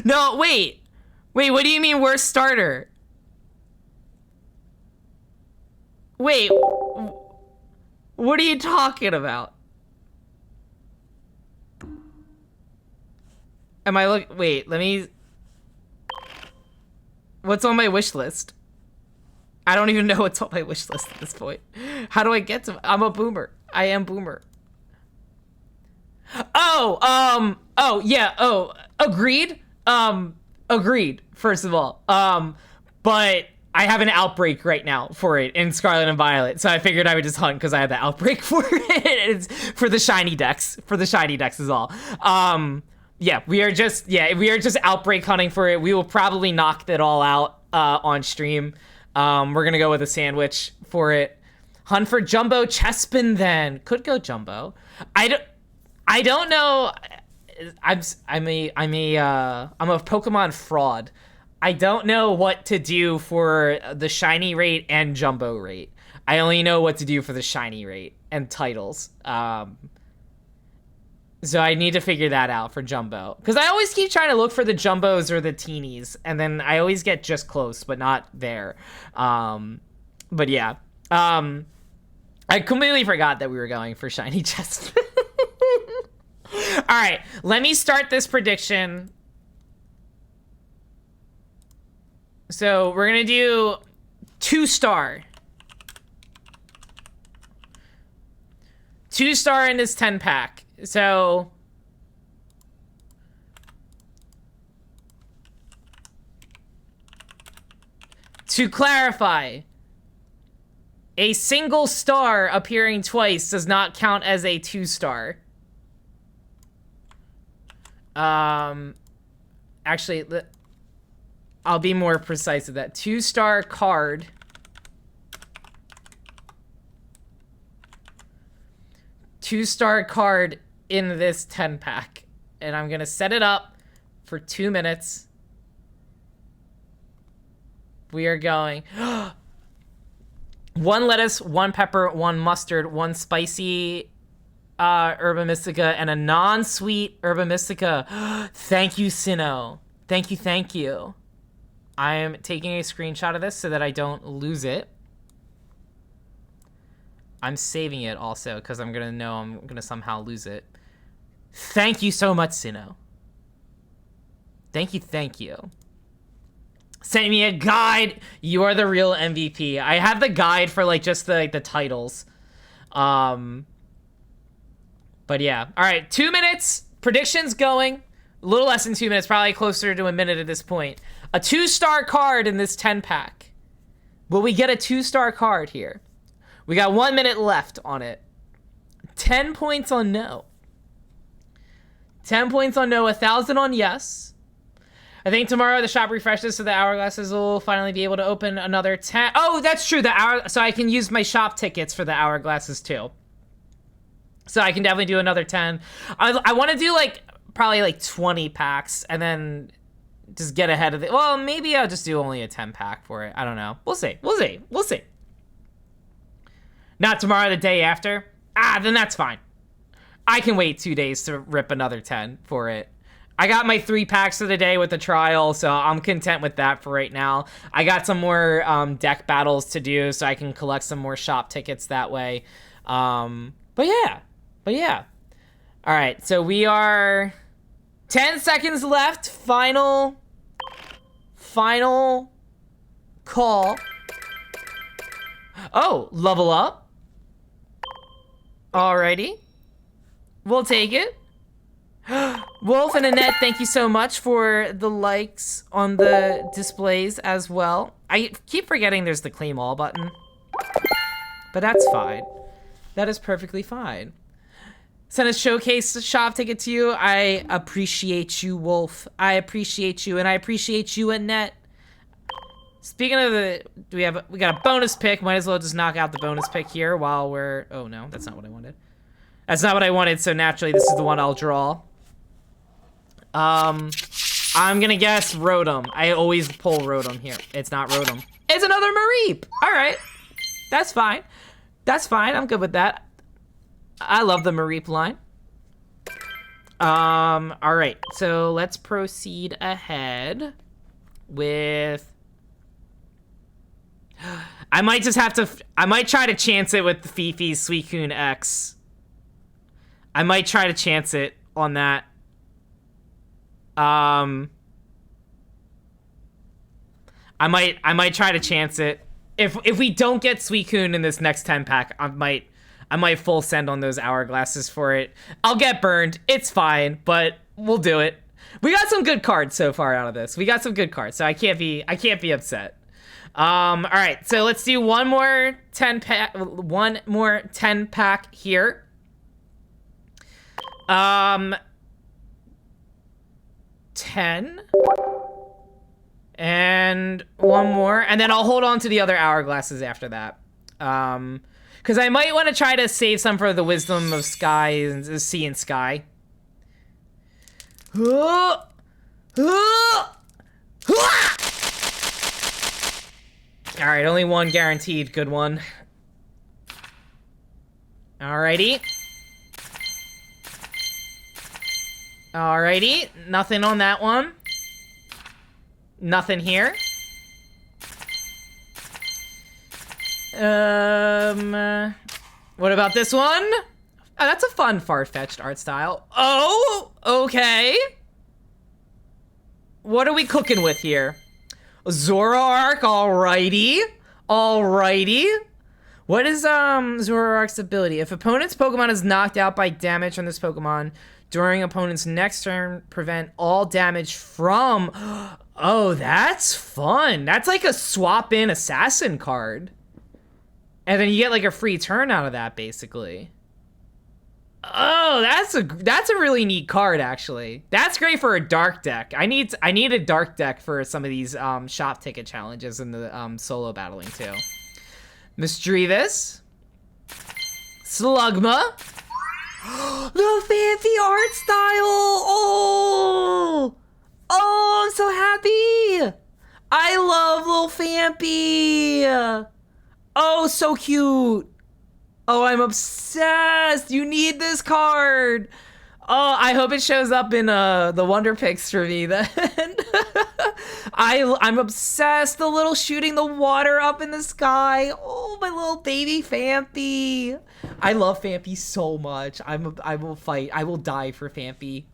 No, wait, what do you mean worst starter? Wait, what are you talking about? Wait, let me... What's on my wish list? I don't even know what's on my wish list at this point. How do I get to... I'm a boomer. I am boomer. Oh, yeah, agreed. Agreed, first of all. But I have an outbreak right now for it in Scarlet and Violet, so I figured I would just hunt because I had the outbreak for it. It's for the shiny decks. Is all. Yeah, we are just outbreak hunting for it. We will probably knock that all out on stream. We're gonna go with a sandwich for it. Hunt for Jumbo Chespin then. Could go Jumbo. I don't know. I'm a Pokemon fraud. I don't know what to do for the shiny rate and Jumbo rate. I only know what to do for the shiny rate and titles. So I need to figure that out for Jumbo. Because I always keep trying to look for the Jumbos or the Teenies. And then I always get just close, but not there. But yeah. I completely forgot that we were going for shiny Chespin. All right, let me start this prediction. So we're gonna do 2-star. 2-star in this 10-pack. So to clarify, a single star appearing twice does not count as a 2-star. Actually, I'll be more precise with that. 2-star card. 2-star card in this 10-pack. And I'm gonna set it up for 2 minutes. We are going 1 lettuce, 1 pepper, 1 mustard, 1 spicy Herba Mystica, and a non-sweet Herba Mystica. Thank you, Sino. Thank you, thank you. I am taking a screenshot of this so that I don't lose it. I'm saving it also because I'm gonna know I'm gonna somehow lose it. Thank you so much, Sino. Thank you, thank you. Sent me a guide. You are the real MVP. I have the guide for like just the titles. But yeah. All right, 2 minutes. Predictions going. A little less than 2 minutes, probably closer to a minute at this point. A 2-star card in this 10-pack. Will we get a 2-star card here? We got 1 minute left on it. 10 points on no. 10 points on no, 1,000 on yes. I think tomorrow the shop refreshes, so the hourglasses will finally be able to open another 10. Oh, that's true. So I can use my shop tickets for the hourglasses too. So I can definitely do another 10. I want to do like probably like 20 packs and then just get ahead of it. Well, maybe I'll just do only a 10 pack for it. I don't know. We'll see. We'll see. We'll see. Not tomorrow, the day after. Then that's fine. I can wait 2 days to rip another 10 for it. I got my 3 packs of the day with the trial, so I'm content with that for right now. I got some more deck battles to do, so I can collect some more shop tickets that way. But yeah. All right, so we are 10 seconds left. Final call. Oh, level up. Alrighty. We'll take it. Wolf and Annette, thank you so much for the likes on the displays as well. I keep forgetting there's the claim all button. But that's fine. That is perfectly fine. Send a showcase shop ticket to you. I appreciate you, Wolf. I appreciate you, and I appreciate you, Annette. Speaking of we got a bonus pick. Might as well just knock out the bonus pick here while we're... Oh, no, that's not what I wanted. That's not what I wanted, so naturally this is the one I'll draw. I'm gonna guess Rotom. I always pull Rotom here. It's not Rotom. It's another Mareep! Alright. That's fine. That's fine. I'm good with that. I love the Mareep line. Alright. So let's proceed ahead with... I might just have to... I might try to chance it with the Fifi's Suicune X. I might try to chance it on that. I might try to chance it. If we don't get Suicune in this next 10 pack, I might full send on those hourglasses for it. I'll get burned. It's fine, but we'll do it. We got some good cards so far out of this. We got some good cards, so I can't be upset. All right, so let's do one more 10 pack here. 10 and one more, and then I'll hold on to the other hourglasses after that, because I might want to try to save some for the wisdom of sky and sea and sky. All right, only one guaranteed good one. Alrighty. Alrighty, nothing on that one. Nothing here. What about this one? that's a fun far-fetched art style. Oh, okay. What are we cooking with here? Zoroark, alrighty. Alrighty. What is Zoroark's ability? If opponent's Pokemon is knocked out by damage from this Pokemon during opponent's next turn, prevent all damage from... Oh, that's fun. That's like a swap-in assassin card. And then you get like a free turn out of that, basically. Oh, that's a really neat card, actually. That's great for a dark deck. I need a dark deck for some of these shop ticket challenges and the solo battling too. Misdreavus, Slugma, the fancy art style. Oh, I'm so happy. I love little Fampy. Oh, so cute. Oh, I'm obsessed. You need this card. Oh, I hope it shows up in the Wonder Picks for me then. I'm obsessed. The little shooting the water up in the sky. Oh, my little baby Fampy. I love Fampy so much. I will fight. I will die for Fampy.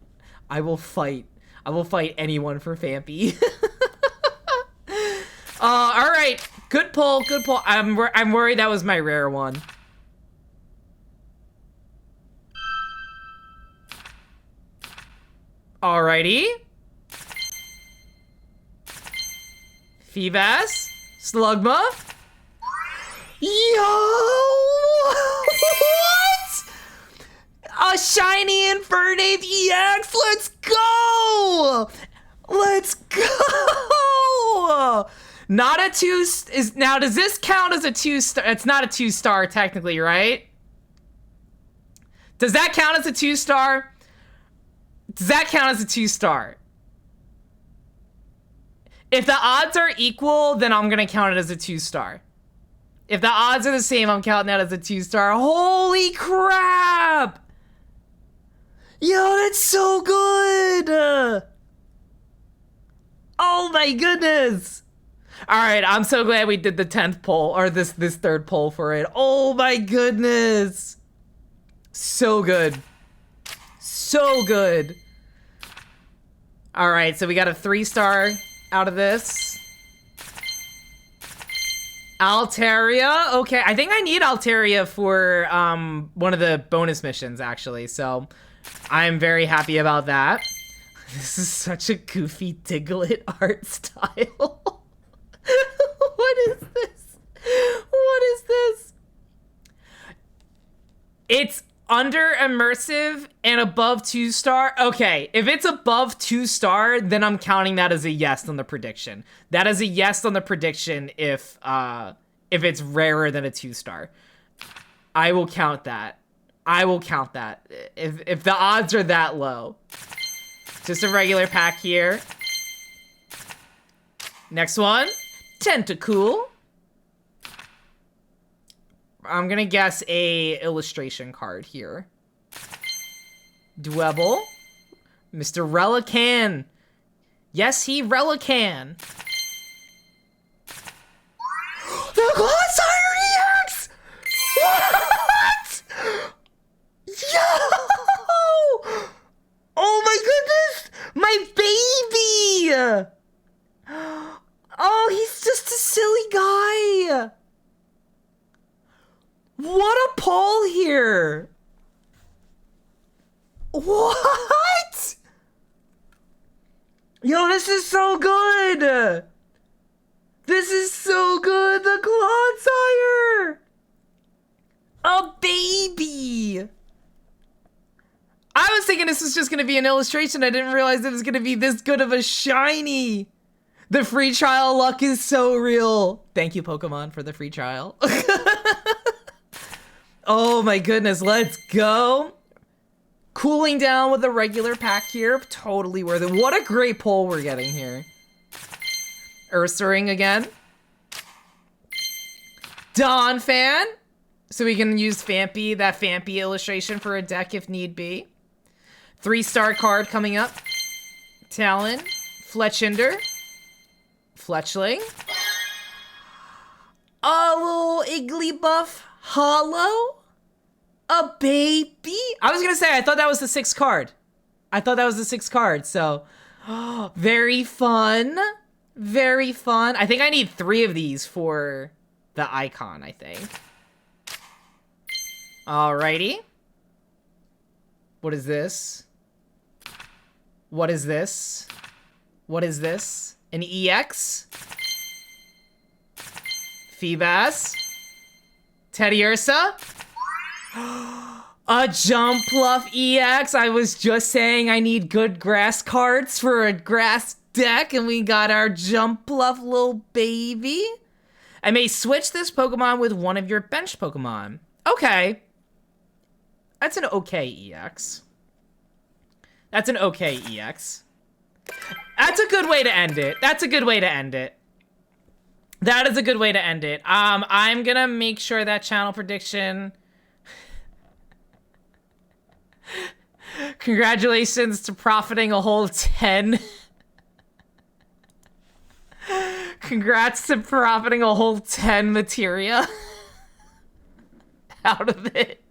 I will fight. I will fight anyone for Fampy. All right. Good pull. Good pull. I'm worried that was my rare one. Alrighty. Feebas. Slugma. Yo! What? A shiny Infernape EX! Let's go! Let's go! Not a 2 is now. Does this count as a 2-star? It's not a 2-star technically, right? Does that count as a 2-star? Does that count as a 2-star? If the odds are equal, then I'm gonna count it as a 2-star. If the odds are the same, I'm counting that as a 2-star. Holy crap! Yo, that's so good! Oh my goodness! Alright, I'm so glad we did the 10th poll, or this 3rd poll for it. Oh my goodness! So good. So good. All right, so we got a 3-star out of this. Altaria. Okay, I think I need Altaria for one of the bonus missions, actually. So I'm very happy about that. This is such a goofy Diglett art style. What is this? What is this? It's under immersive and above 2-star. Okay, if it's above 2-star, then I'm counting that as a yes on the prediction. That is a yes on the prediction if it's rarer than a 2-star. I will count that. I will count that if the odds are that low. Just a regular pack here. Next one, Tentacool. I'm gonna guess a illustration card here. Dwebble. Mr. Relican. Yes, he Relican. The Glossire EX! What? Yo! Oh my goodness! My baby! Oh, he's just a silly guy. What a pull here! What? Yo, this is so good! This is so good! The Glossire! A baby! I was thinking this was just gonna be an illustration. I didn't realize it was gonna be this good of a shiny! The free trial luck is so real! Thank you, Pokemon, for the free trial. Oh my goodness, let's go. Cooling down with a regular pack here. Totally worth it. What a great pull we're getting here. Ursaring again. Donphan. So we can use Fampy, that Fampy illustration for a deck if need be. 3-star card coming up. Talon. Fletchinder. Fletchling. A little Igglybuff Hollow. a baby. I was gonna say, I thought that was the 6th card. I thought that was the 6th card, so very fun. Very fun. I think I need 3 of these for the icon, I think. Alrighty. What is this? What is this? What is this? An EX? Feebas? Teddy Ursa? A Jump Pluff EX. I was just saying I need good grass cards for a grass deck, and we got our Jump Pluff little baby. I may switch this Pokemon with one of your bench Pokemon. Okay. That's an okay EX. That's an okay EX. That's a good way to end it. That's a good way to end it. That is a good way to end it. I'm gonna make sure that channel prediction. Congratulations to profiting a whole 10. Congrats to profiting a whole 10 materia out of it.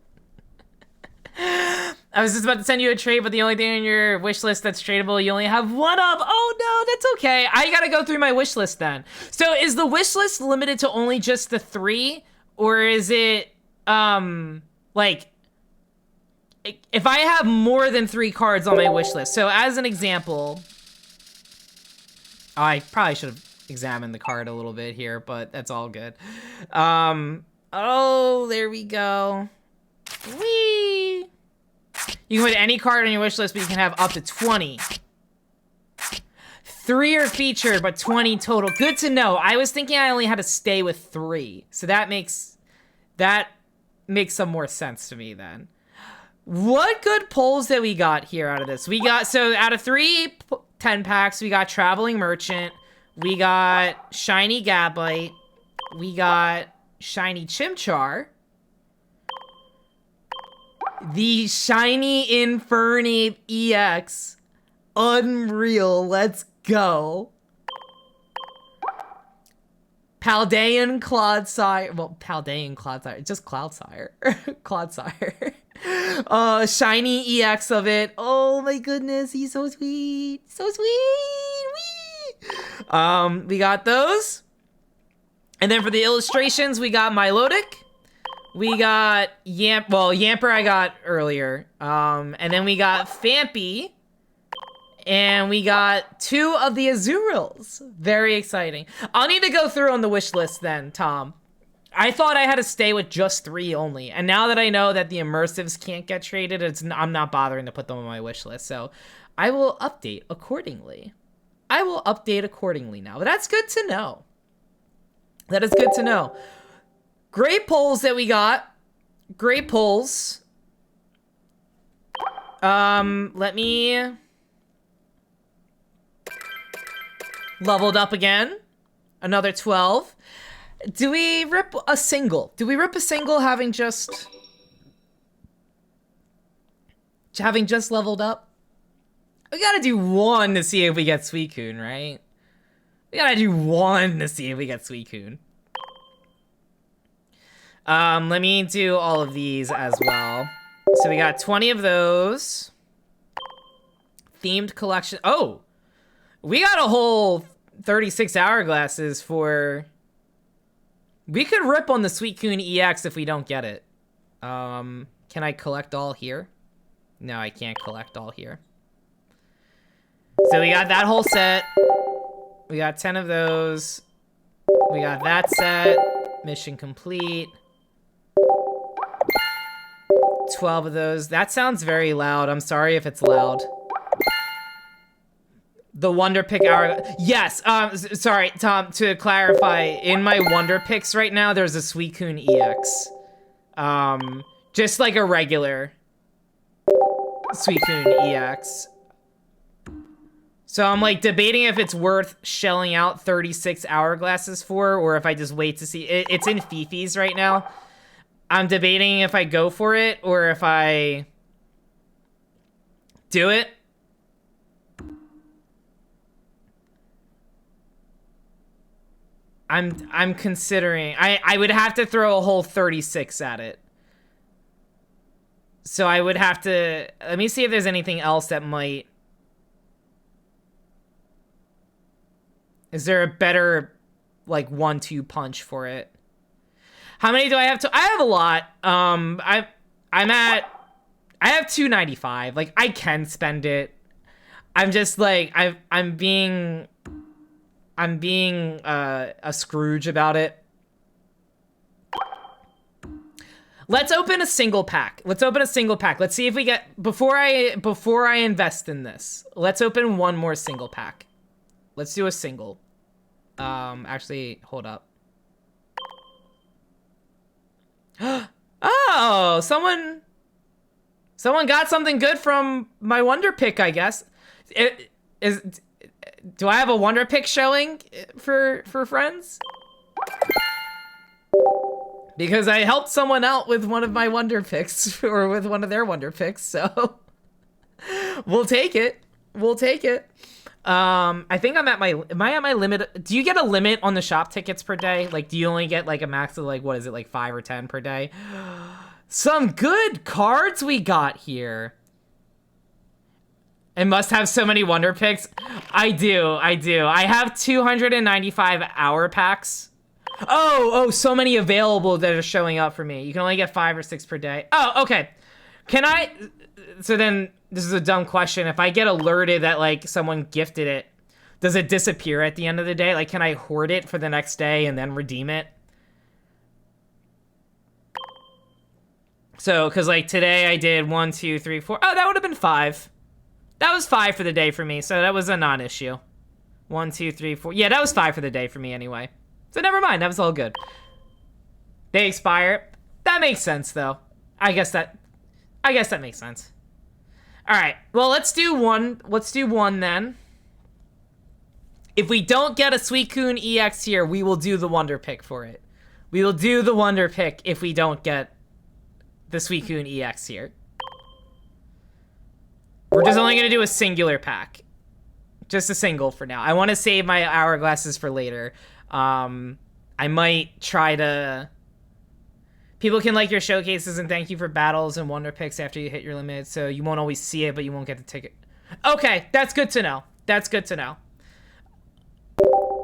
I was just about to send you a trade, but the only thing on your wish list that's tradable, you only have 1 of. Oh no, that's okay. I gotta go through my wish list then. So is the wish list limited to only just the 3? Or is it, like, if I have more than 3 cards on my wish list? So as an example, I probably should have examined the card a little bit here, but that's all good. Oh, there we go. Whee! You can put any card on your wish list, but you can have up to 20. 3 are featured, but 20 total. Good to know. I was thinking I only had to stay with 3. So that makes some more sense to me then. What good pulls that we got here out of this? We got, so out of 3 10 packs, we got Traveling Merchant, we got Shiny Gabite, we got Shiny Chimchar, the Shiny Infernape EX, unreal, let's go. Paldean Clodsire, well, Paldean Clodsire, just Cloudsire, Clodsire. Shiny EX of it. Oh my goodness, he's so sweet, so sweet. Whee! We got those. And then for the illustrations, we got Milotic. We got Yamper I got earlier. And then we got Fampy. And we got 2 of the Azurils. Very exciting. I'll need to go through on the wish list then, Tom. I thought I had to stay with just 3 only. And now that I know that the immersives can't get traded, I'm not bothering to put them on my wish list. So I will update accordingly. I will update accordingly now. But that's good to know. That is good to know. Great polls that we got. Great polls. Let me... Leveled up again. Another 12. Do we rip a single? Do we rip a single having just leveled up? We gotta do 1 to see if we get Suicune, right? We gotta do 1 to see if we get Suicune. Let me do all of these as well. So we got 20 of those. Themed collection. Oh! We got a whole 36 hourglasses for... We could rip on the Suicune EX if we don't get it. Can I collect all here? No, I can't collect all here. So we got that whole set. We got 10 of those. We got that set. Mission complete. 12 of those. That sounds very loud. I'm sorry if it's loud. The Wonder Pick hour. Yes. Sorry, Tom. To clarify, in my Wonder Picks right now, there's a Suicune EX. Just like a regular Suicune EX. So I'm like debating if it's worth shelling out 36 hourglasses for, or if I just wait to see. It's in Fifi's right now. I'm debating if I go for it or if I do it. I'm considering. I would have to throw a whole 36 at it. So I would have to... Let me see if there's anything else that might... Is there a better, like, 1-2 punch for it? How many do I have to... I have a lot. I have 295. Like, I can spend it. I'm just, like... I'm being a Scrooge about it. Let's open a single pack. Let's see if we get... Before I invest in this, let's open one more single pack. Let's do a single. Actually, hold up. Oh, someone got something good from my Wonder Pick, I guess. Do I have a Wonder Pick showing for friends? Because I helped someone out with one of my Wonder Picks, or with one of their Wonder Picks, so we'll take it. I think am I at my limit? Do you get a limit on the shop tickets per day? Like, do you only get like a max of like, what is it, like 5 or 10 per day? Some good cards we got here. It must have so many Wonder Picks. I do. I have 295 hour packs. Oh, so many available that are showing up for me. You can only get 5 or 6 per day. Oh, okay. Can I... So then, this is a dumb question. If I get alerted that, like, someone gifted it, does it disappear at the end of the day? Like, can I hoard it for the next day and then redeem it? So, because, like, today I did 1, 2, 3, 4. Oh, that would have been 5. That was 5 for the day for me, so that was a non-issue. 1, 2, 3, 4. Yeah, that was 5 for the day for me anyway. So never mind, that was all good. They expire. That makes sense, though. I guess that makes sense. All right, well, let's do one. Let's do one then. If we don't get a Suicune EX here, we will do the Wonder Pick for it. We will do the Wonder Pick if we don't get the Suicune EX here. We're just only gonna do a singular pack. Just a single for now. I want to save my hourglasses for later. I might try to... People can like your showcases and thank you for battles and Wonder Picks after you hit your limit, so you won't always see it, but you won't get the ticket. Okay, that's good to know. That's good to know.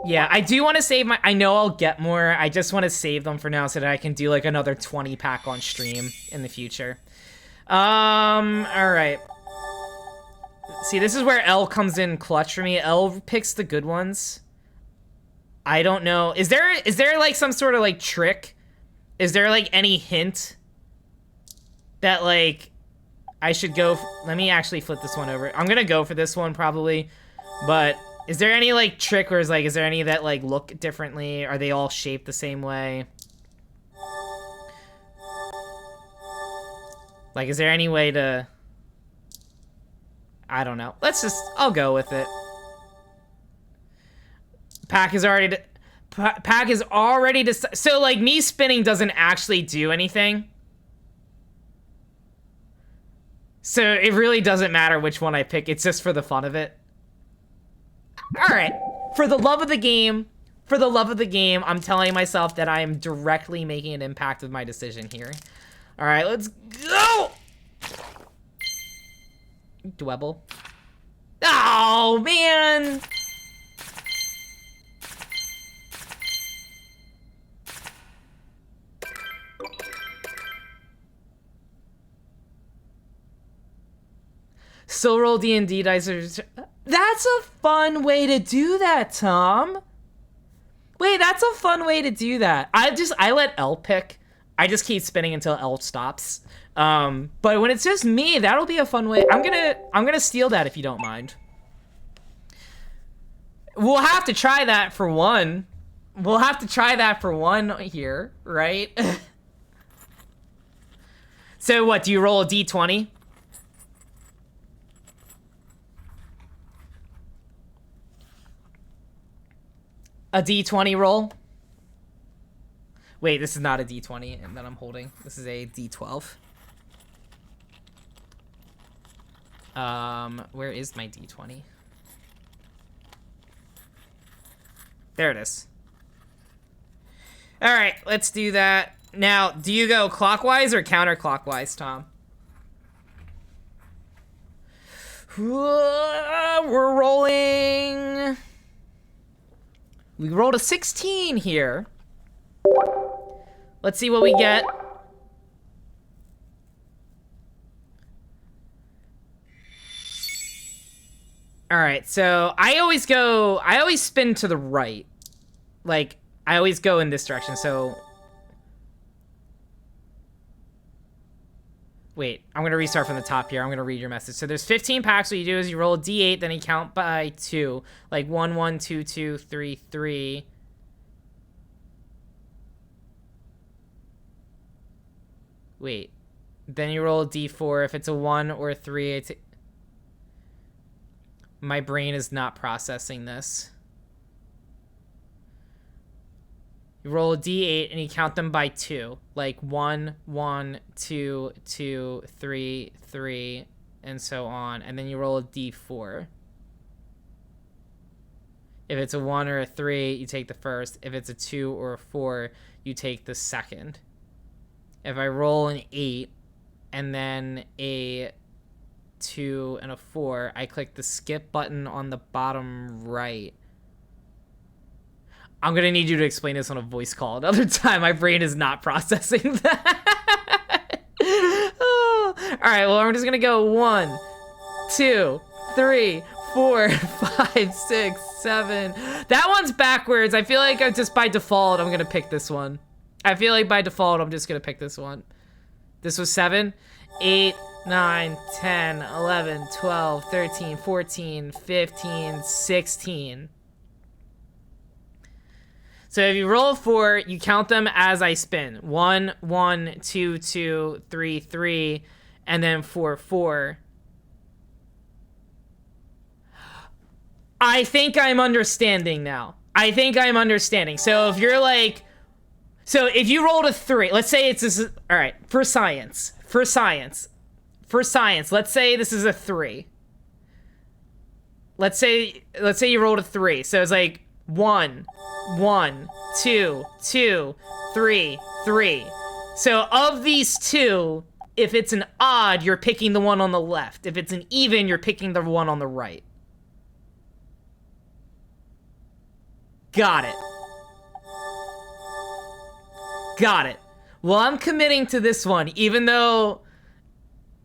Yeah, I do want to save my... I know I'll get more. I just want to save them for now so that I can do like another 20 pack on stream in the future. All right. See, this is where L comes in clutch for me. L picks the good ones. I don't know. Is there like some sort of like trick? Is there like any hint that like I should go? Let me actually flip this one over. I'm gonna go for this one probably, but is there any like trick, or is there any that like look differently? Are they all shaped the same way? Like, is there any way to... I don't know. I'll go with it. Pack is already so like me spinning doesn't actually do anything. So it really doesn't matter which one I pick. It's just for the fun of it. All right. For the love of the game, I'm telling myself that I am directly making an impact with my decision here. All right, let's go. Dwebble. Oh, man. Still roll D&D dice. That's a fun way to do that, Tom. Wait, that's a fun way to do that. I let L pick. I just keep spinning until L stops. But when it's just me, that'll be a fun way. I'm gonna steal that if you don't mind. We'll have to try that for one. We'll have to try that for one here, right? So what, do you roll a D20? A D20 roll? Wait, this is not a D20 and that I'm holding. This is a D12. Where is my D20? There it is. All right, let's do that. Now, do you go clockwise or counterclockwise, Tom? We're rolling. We rolled a 16 here. Let's see what we get. All right, so I always spin to the right. Like, I always go in this direction, so. Wait, I'm gonna restart from the top here. I'm gonna read your message. So there's 15 packs. What you do is you roll a D8, then you count by 2. Like 1, 1, 2, 2, 3, 3. Wait. Then you roll a D4. If it's a 1 or a 3, it's... My brain is not processing this. You roll a D8 and you count them by 2. Like 1, 1, 2, 2, 3, 3, and so on. And then you roll a D4. If it's a 1 or a 3, you take the first. If it's a 2 or a 4, you take the second. If I roll an 8 and then a 2 and a 4, I click the skip button on the bottom right. I'm gonna need you to explain this on a voice call another time. My brain is not processing that. Oh. All right, well, I'm just gonna go 1, 2, 3, 4, 5, 6, 7. That one's backwards. I feel like just by default, I'm gonna pick this one. I feel like by default, I'm just gonna pick this one. This was 7, 8, 9, 10, 11, 12, 13, 14, 15, 16. So if you roll a 4, you count them as I spin. 1, 1, 2, 2, 3, 3, and then 4, 4. I think I'm understanding now. I think I'm understanding. So if you're like... So if you rolled a 3, let's say it's this... All right, for science, let's say this is a 3. Let's say you rolled a 3. So it's like 1, 1, 2, 2, 3, 3. So of these 2, if it's an odd, you're picking the one on the left. If it's an even, you're picking the one on the right. Got it. Got it. Well, I'm committing to this one, even though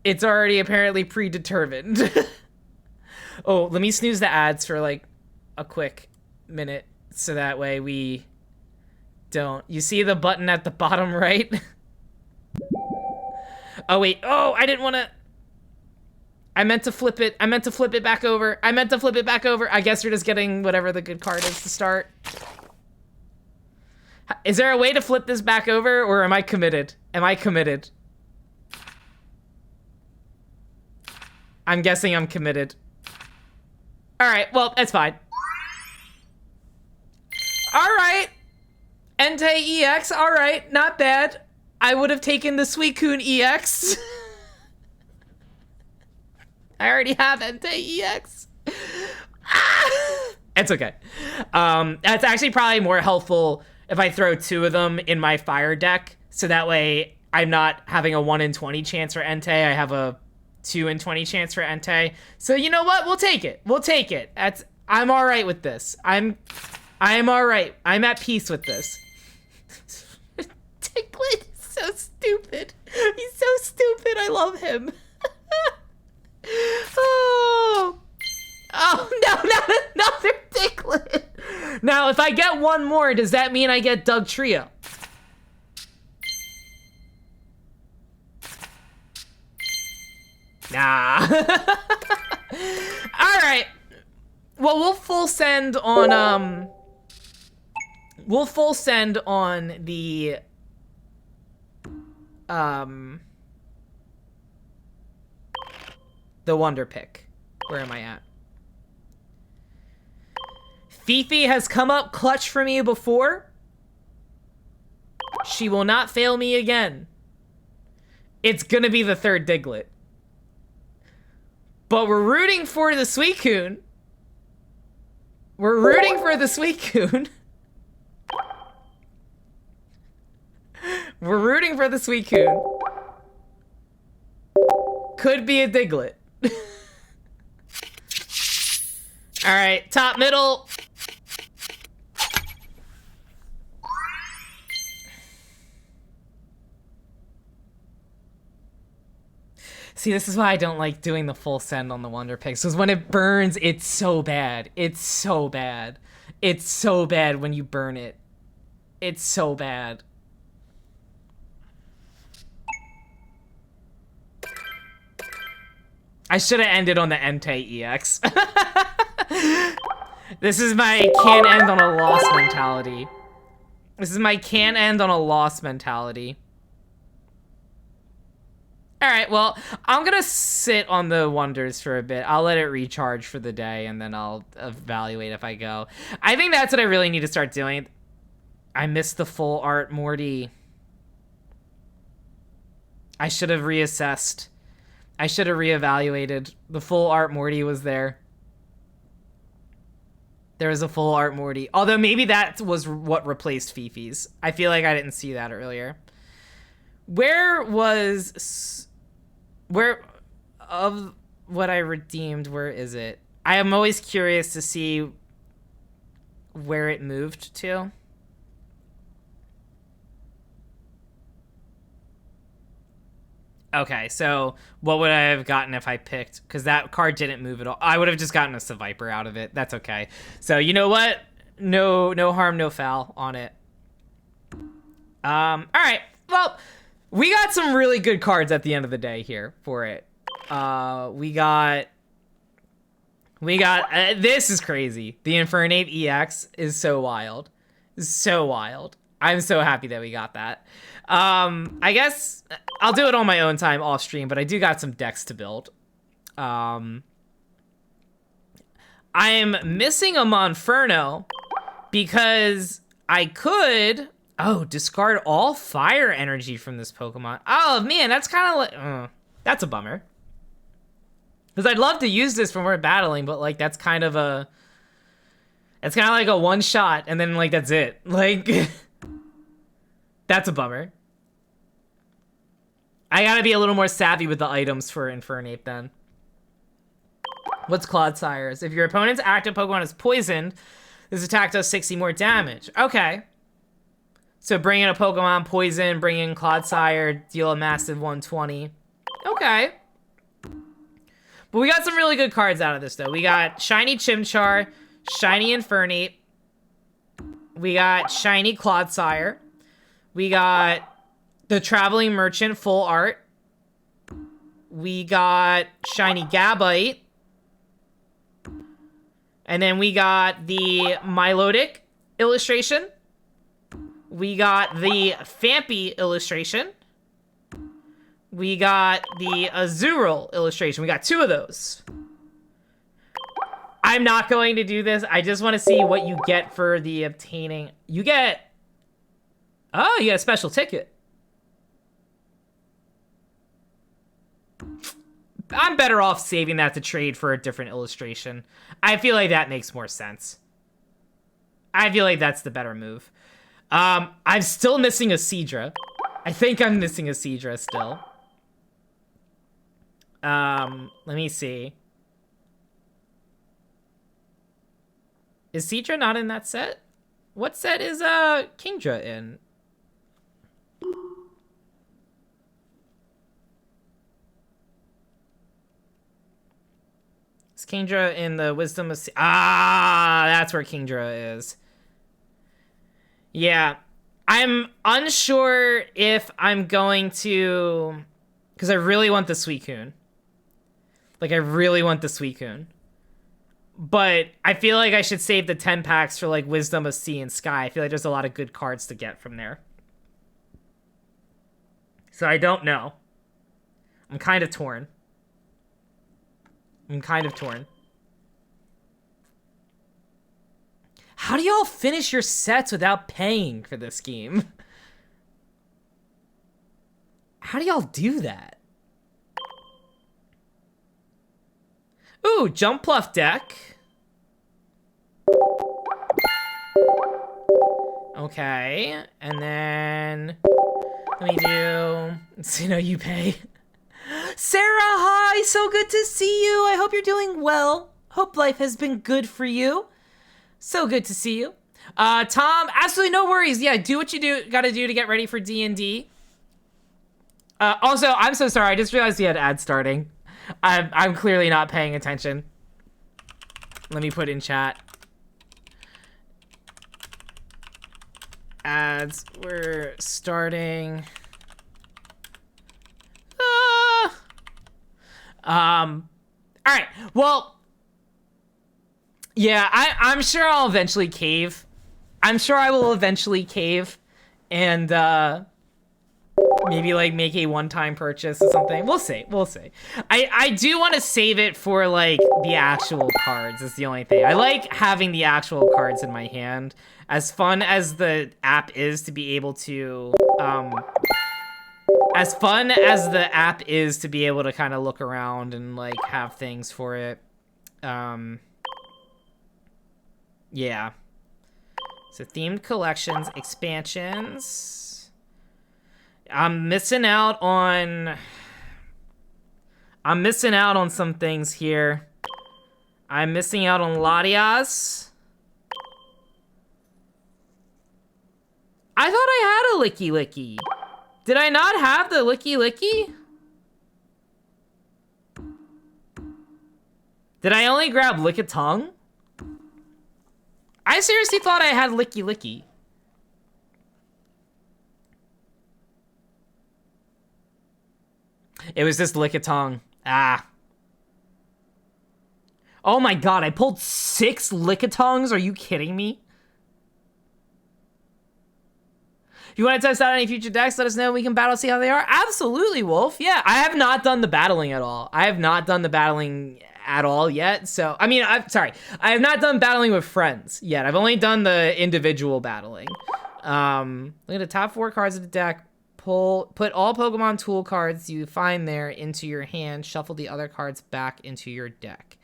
it's already apparently predetermined. Oh, let me snooze the ads for like a quick minute so that way we don't. You see the button at the bottom right? Oh, wait. Oh, I didn't want to. I meant to flip it. I meant to flip it back over. I guess you're just getting whatever the good card is to start. Is there a way to flip this back over, or am I committed? I'm guessing I'm committed. All right, well, that's fine. All right. Entei EX, all right, not bad. I would have taken the Suicune EX. I already have Entei EX. It's okay. That's actually probably more helpful if I throw 2 of them in my fire deck, so that way I'm not having a 1 in 20 chance for Entei. I have a 2 in 20 chance for Entei. So you know what? We'll take it. I'm all right with this. I'm all right. I'm at peace with this. Diglett is so stupid. He's so stupid. I love him. Oh no, not another Diglett. Now, if I get one more, does that mean I get Doug Trio? Nah. All right. Well, we'll full send on the Wonder Pick. Where am I at? Fifi has come up clutch for me before. She will not fail me again. It's gonna be the 3rd Diglett. But we're rooting for the Suicune. Could be a Diglett. All right, top, middle. See, this is why I don't like doing the full send on the Wonder Picks, because when it burns, it's so bad. It's so bad. It's so bad when you burn it. It's so bad. I should have ended on the Entei EX. This is my can't end on a loss mentality. This is my can't end on a loss mentality. Alright, well, I'm gonna sit on the Wonders for a bit. I'll let it recharge for the day, and then I'll evaluate if I go. I think that's what I really need to start doing. I missed the full art Morty. I should have reassessed. I should have reevaluated. The full art Morty was there. There was a full art Morty. Although maybe that was what replaced Fifi's. I feel like I didn't see that earlier. Where of what I redeemed, where is it? I am always curious to see where it moved to. Okay, so what would I have gotten if I picked? Because that card didn't move at all. I would have just gotten a Viper out of it. That's okay. So you know what? No harm, no foul on it. All right. Well, we got some really good cards at the end of the day here for it. We got. This is crazy. The Infernape EX is so wild. So wild. I'm so happy that we got that. I guess I'll do it on my own time off stream, but I do got some decks to build. I'm missing a Monferno because I could discard all fire energy from this Pokemon. Oh man, that's kind of like that's a bummer. Because I'd love to use this when we're battling, but like that's kind of like a one shot, and then like that's it. Like that's a bummer. I gotta be a little more savvy with the items for Infernape then. What's Clodsires? If your opponent's active Pokemon is poisoned, this attack does 60 more damage. Okay. So bring in a Pokemon, poison, bring in Clodsire, deal a massive 120. Okay. But we got some really good cards out of this though. We got Shiny Chimchar, Shiny Infernape. We got Shiny Clodsire. We got the Traveling Merchant full art. We got Shiny Gabite. And then we got the Milotic illustration. We got the Fampy illustration. We got the Azurill illustration. We got two of those. I'm not going to do this. I just want to see what you get for the obtaining. You get... Oh, you get a special ticket. I'm better off saving that to trade for a different illustration. I feel like that makes more sense. I feel like that's the better move. I'm still missing a Seadra. I think I'm missing a Seadra still. Let me see. Is Seadra not in that set? What set is Kingdra in? Is Kingdra in the Wisdom of... that's where Kingdra is. Yeah. I'm unsure if I'm going to... Because I really want the Suicune. Like, I really want the Suicune. But I feel like I should save the 10 packs for, like, Wisdom of Sea and Sky. I feel like there's a lot of good cards to get from there. So I don't know. I'm kind of torn. How do y'all finish your sets without paying for this game? How do y'all do that? Ooh, Jump Pluff deck. Okay, and then let me do, so, you know, you pay. Sarah, hi, so good to see you. I hope you're doing well. Hope life has been good for you. So good to see you. Tom, absolutely no worries. Yeah, do what you gotta do to get ready for D&D. Also, I'm so sorry. I just realized we had ads starting. I'm clearly not paying attention. Let me put in chat. Ads were starting. All right. Well, yeah, I'm sure I'll eventually cave. I'm sure I will eventually cave and maybe like make a one-time purchase or something. We'll see. We'll see. I do want to save it for like the actual cards is the only thing. I like having the actual cards in my hand. As fun as the app is to be able to as fun as the app is to be able to kind of look around and like have things for it. Yeah. So themed collections, expansions. I'm missing out on some things here. I'm missing out on Latias. I thought I had a Licky Licky. Did I not have the Licky Licky? Did I only grab Lickitung? I seriously thought I had Licky Licky. It was just Lickitung. Ah. Oh my god, I pulled 6 Lickitungs? Are you kidding me? If you want to test out any future decks, let us know. We can battle, see how they are. Absolutely, Wolf. Yeah, I have not done the battling at all. I have not done the battling at all yet. So, I mean, I'm sorry. I have not done battling with friends yet. I've only done the individual battling. Look at the top 4 cards of the deck. Put all Pokemon tool cards you find there into your hand. Shuffle the other cards back into your deck.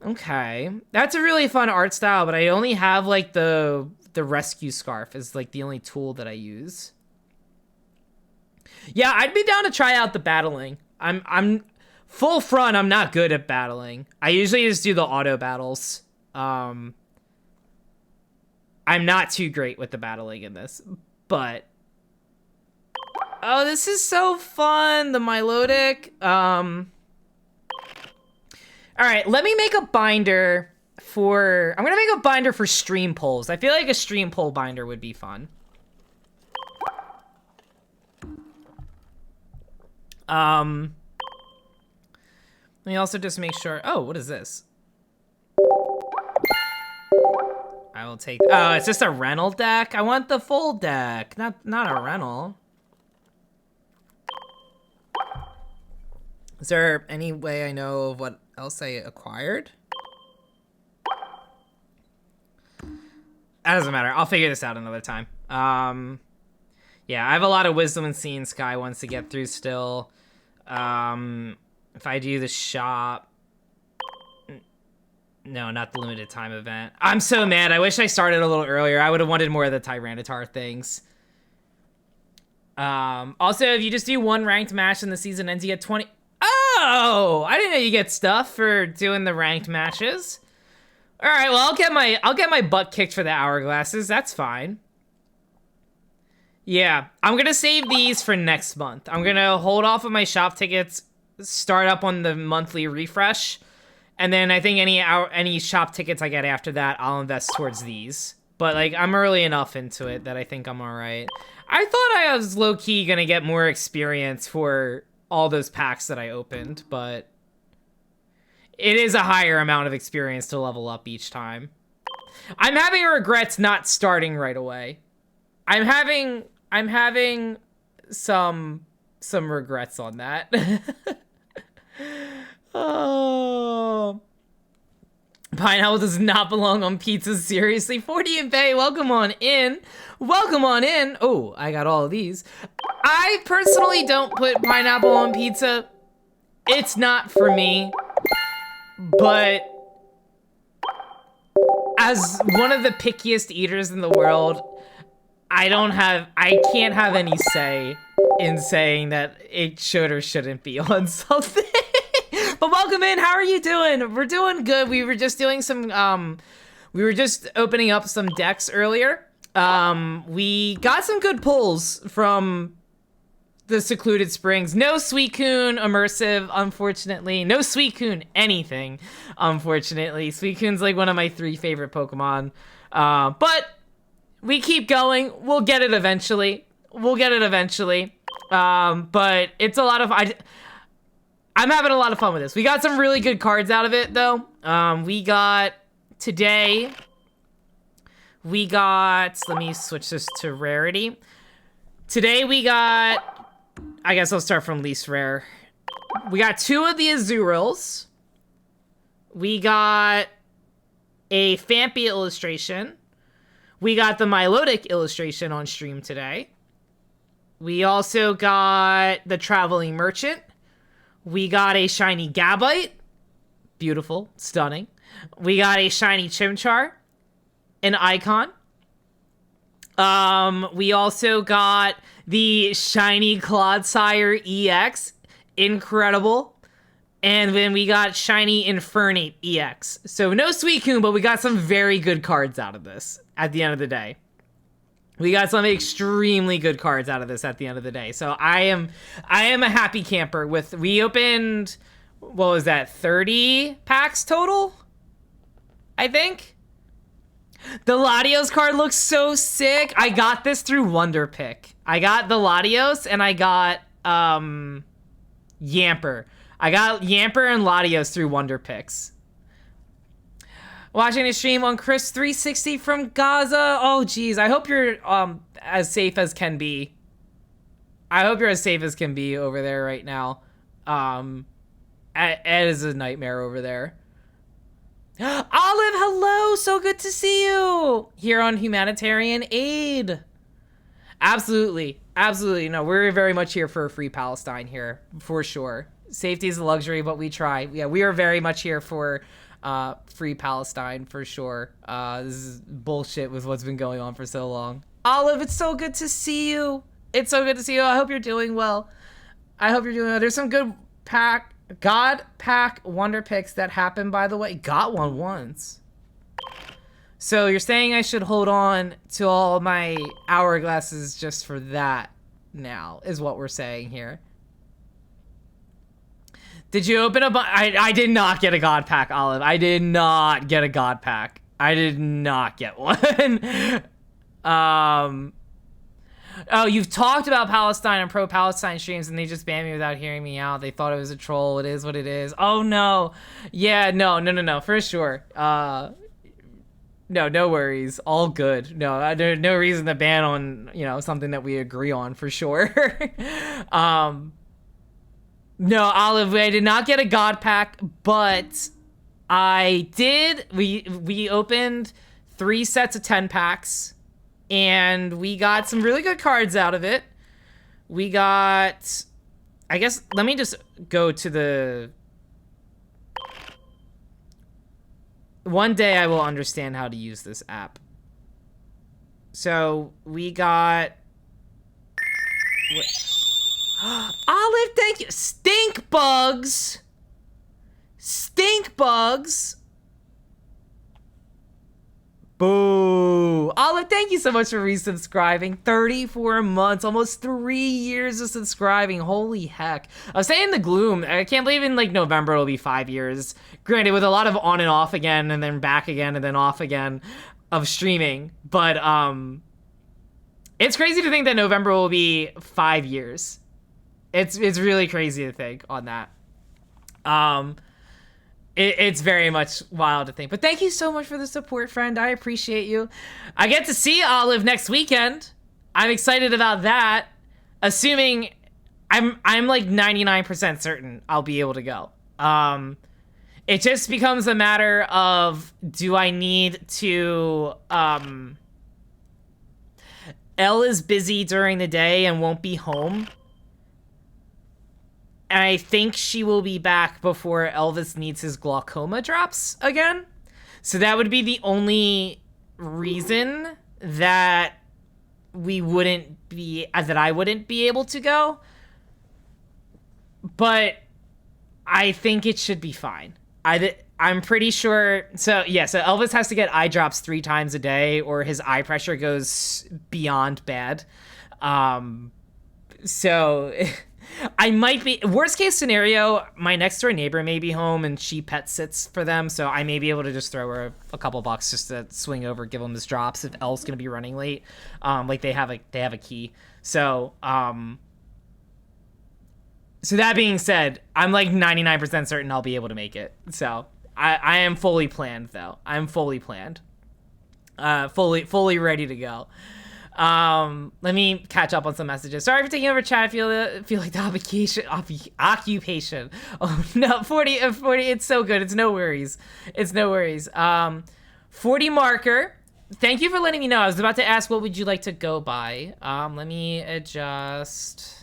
Okay. That's a really fun art style, but I only have, like, the rescue scarf is like the only tool that I use. Yeah, I'd be down to try out the battling. I'm full front. I'm not good at battling. I usually just do the auto battles. I'm not too great with the battling in this, but oh, this is so fun. The Milotic. All right, let me make a binder. I'm gonna make a binder for stream polls. I feel like a stream poll binder would be fun. Let me also just make sure. Oh, what is this? I will take. Oh, it's just a rental deck. I want the full deck, not a rental. Is there any way I know of what else I acquired? That doesn't matter. I'll figure this out another time. Yeah, I have a lot of Wisdom and Seeing Sky ones to get through still. If I do the shop... No, not the limited time event. I'm so mad. I wish I started a little earlier. I would have wanted more of the Tyranitar things. Also, if you just do one ranked match and the season ends, you get 20... Oh! I didn't know you get stuff for doing the ranked matches. All right, well, I'll get my butt kicked for the hourglasses. That's fine. Yeah, I'm gonna save these for next month. I'm gonna hold off on my shop tickets, start up on the monthly refresh, and then I think any shop tickets I get after that, I'll invest towards these. But like, I'm early enough into it that I think I'm all right. I thought I was low key gonna get more experience for all those packs that I opened, but. It is a higher amount of experience to level up each time. I'm having regrets not starting right away. I'm having some regrets on that. Oh. Pineapple does not belong on pizza, seriously. 40 and Bay, welcome on in. Welcome on in. Oh, I got all of these. I personally don't put pineapple on pizza. It's not for me. But as one of the pickiest eaters in the world, I can't have any say in saying that it should or shouldn't be on something. But welcome in. How are you doing? We're doing good. We were just doing some, we were just opening up some decks earlier. We got some good pulls from the Secluded Springs. No Suicune Immersive, unfortunately. No Suicune anything, unfortunately. Suicune's like one of my 3 favorite Pokemon. But we keep going. We'll get it eventually. But it's a lot of... I'm having a lot of fun with this. We got some really good cards out of it, though. We got... Today... We got... Let me switch this to rarity. Today we got... I guess I'll start from least rare. We got 2 of the Azurils. We got a Fampi illustration. We got the Milotic illustration on stream today. We also got the Traveling Merchant. We got a shiny Gabite. Beautiful. Stunning. We got a shiny Chimchar. An Icon. We also got the shiny Clodsire EX. Incredible. And then we got shiny Infernape EX. So no Suicune, but we got some very good cards out of this at the end of the day. We got some extremely good cards out of this at the end of the day. So I am a happy camper with... We opened... What was that? 30 packs total? I think? The Latios card looks so sick. I got this through Wonder Pick. I got the Latios and I got Yamper. I got Yamper and Latios through Wonder Picks. Watching a stream on Chris 360 from Gaza. Oh geez, I hope you're as safe as can be. I hope you're as safe as can be over there right now. It is a nightmare over there. Olive, hello! So good to see you! Here on Humanitarian Aid. Absolutely. Absolutely. No, we're very much here for a free Palestine here, for sure. Safety is a luxury, but we try. Yeah, we are very much here for free Palestine, for sure. This is bullshit with what's been going on for so long. Olive, it's so good to see you. It's so good to see you. I hope you're doing well. There's some good God Pack Wonder Picks that happened, by the way. Got one once. So you're saying I should hold on to all my hourglasses just for that now, is what we're saying here. Did you open up? I did not get a God Pack, Olive. I did not get a God Pack. I did not get one. Oh, you've talked about Palestine and pro-Palestine streams and they just banned me without hearing me out. They thought it was a troll. It is what it is. Oh, no. Yeah, no, for sure. No worries. All good. No, there's no reason to ban on, something that we agree on, for sure. No, Olive, I did not get a God Pack, but I did. We opened 3 sets of 10 packs, and we got some really good cards out of it. We got... I guess, let me just go to the... One day I will understand how to use this app. So, we got... Olive, thank you. Stink bugs. Boo. Olive, thank you so much for resubscribing. 34 months, almost 3 years of subscribing. Holy heck. I was saying the gloom. I can't believe in November it'll be 5 years. Granted, with a lot of on and off again, and then back again, and then off again of streaming. But it's crazy to think that November will be 5 years. It's really crazy to think on that. It's very much wild to think. But thank you so much for the support, friend. I appreciate you. I get to see Olive next weekend. I'm excited about that. Assuming I'm like 99% certain I'll be able to go. It just becomes a matter of, do I need to Elle is busy during the day and won't be home. And I think she will be back before Elvis needs his glaucoma drops again. So that would be the only reason that I wouldn't be able to go. But I think it should be fine. I'm pretty sure. So Elvis has to get eye drops 3 times a day, or his eye pressure goes beyond bad. So I might be, worst case scenario, my next door neighbor may be home and she pet sits for them, so I may be able to just throw her a couple bucks just to swing over, give them his drops if Elle's gonna be running late. Like they have a key. So so that being said, I'm like 99% certain I'll be able to make it. So I am fully planned though. I'm fully planned. Fully ready to go. Let me catch up on some messages. Sorry for taking over chat. I feel like the occupation. Oh no, 40, it's so good. It's no worries. 40 marker. Thank you for letting me know. I was about to ask, what would you like to go by? Let me adjust.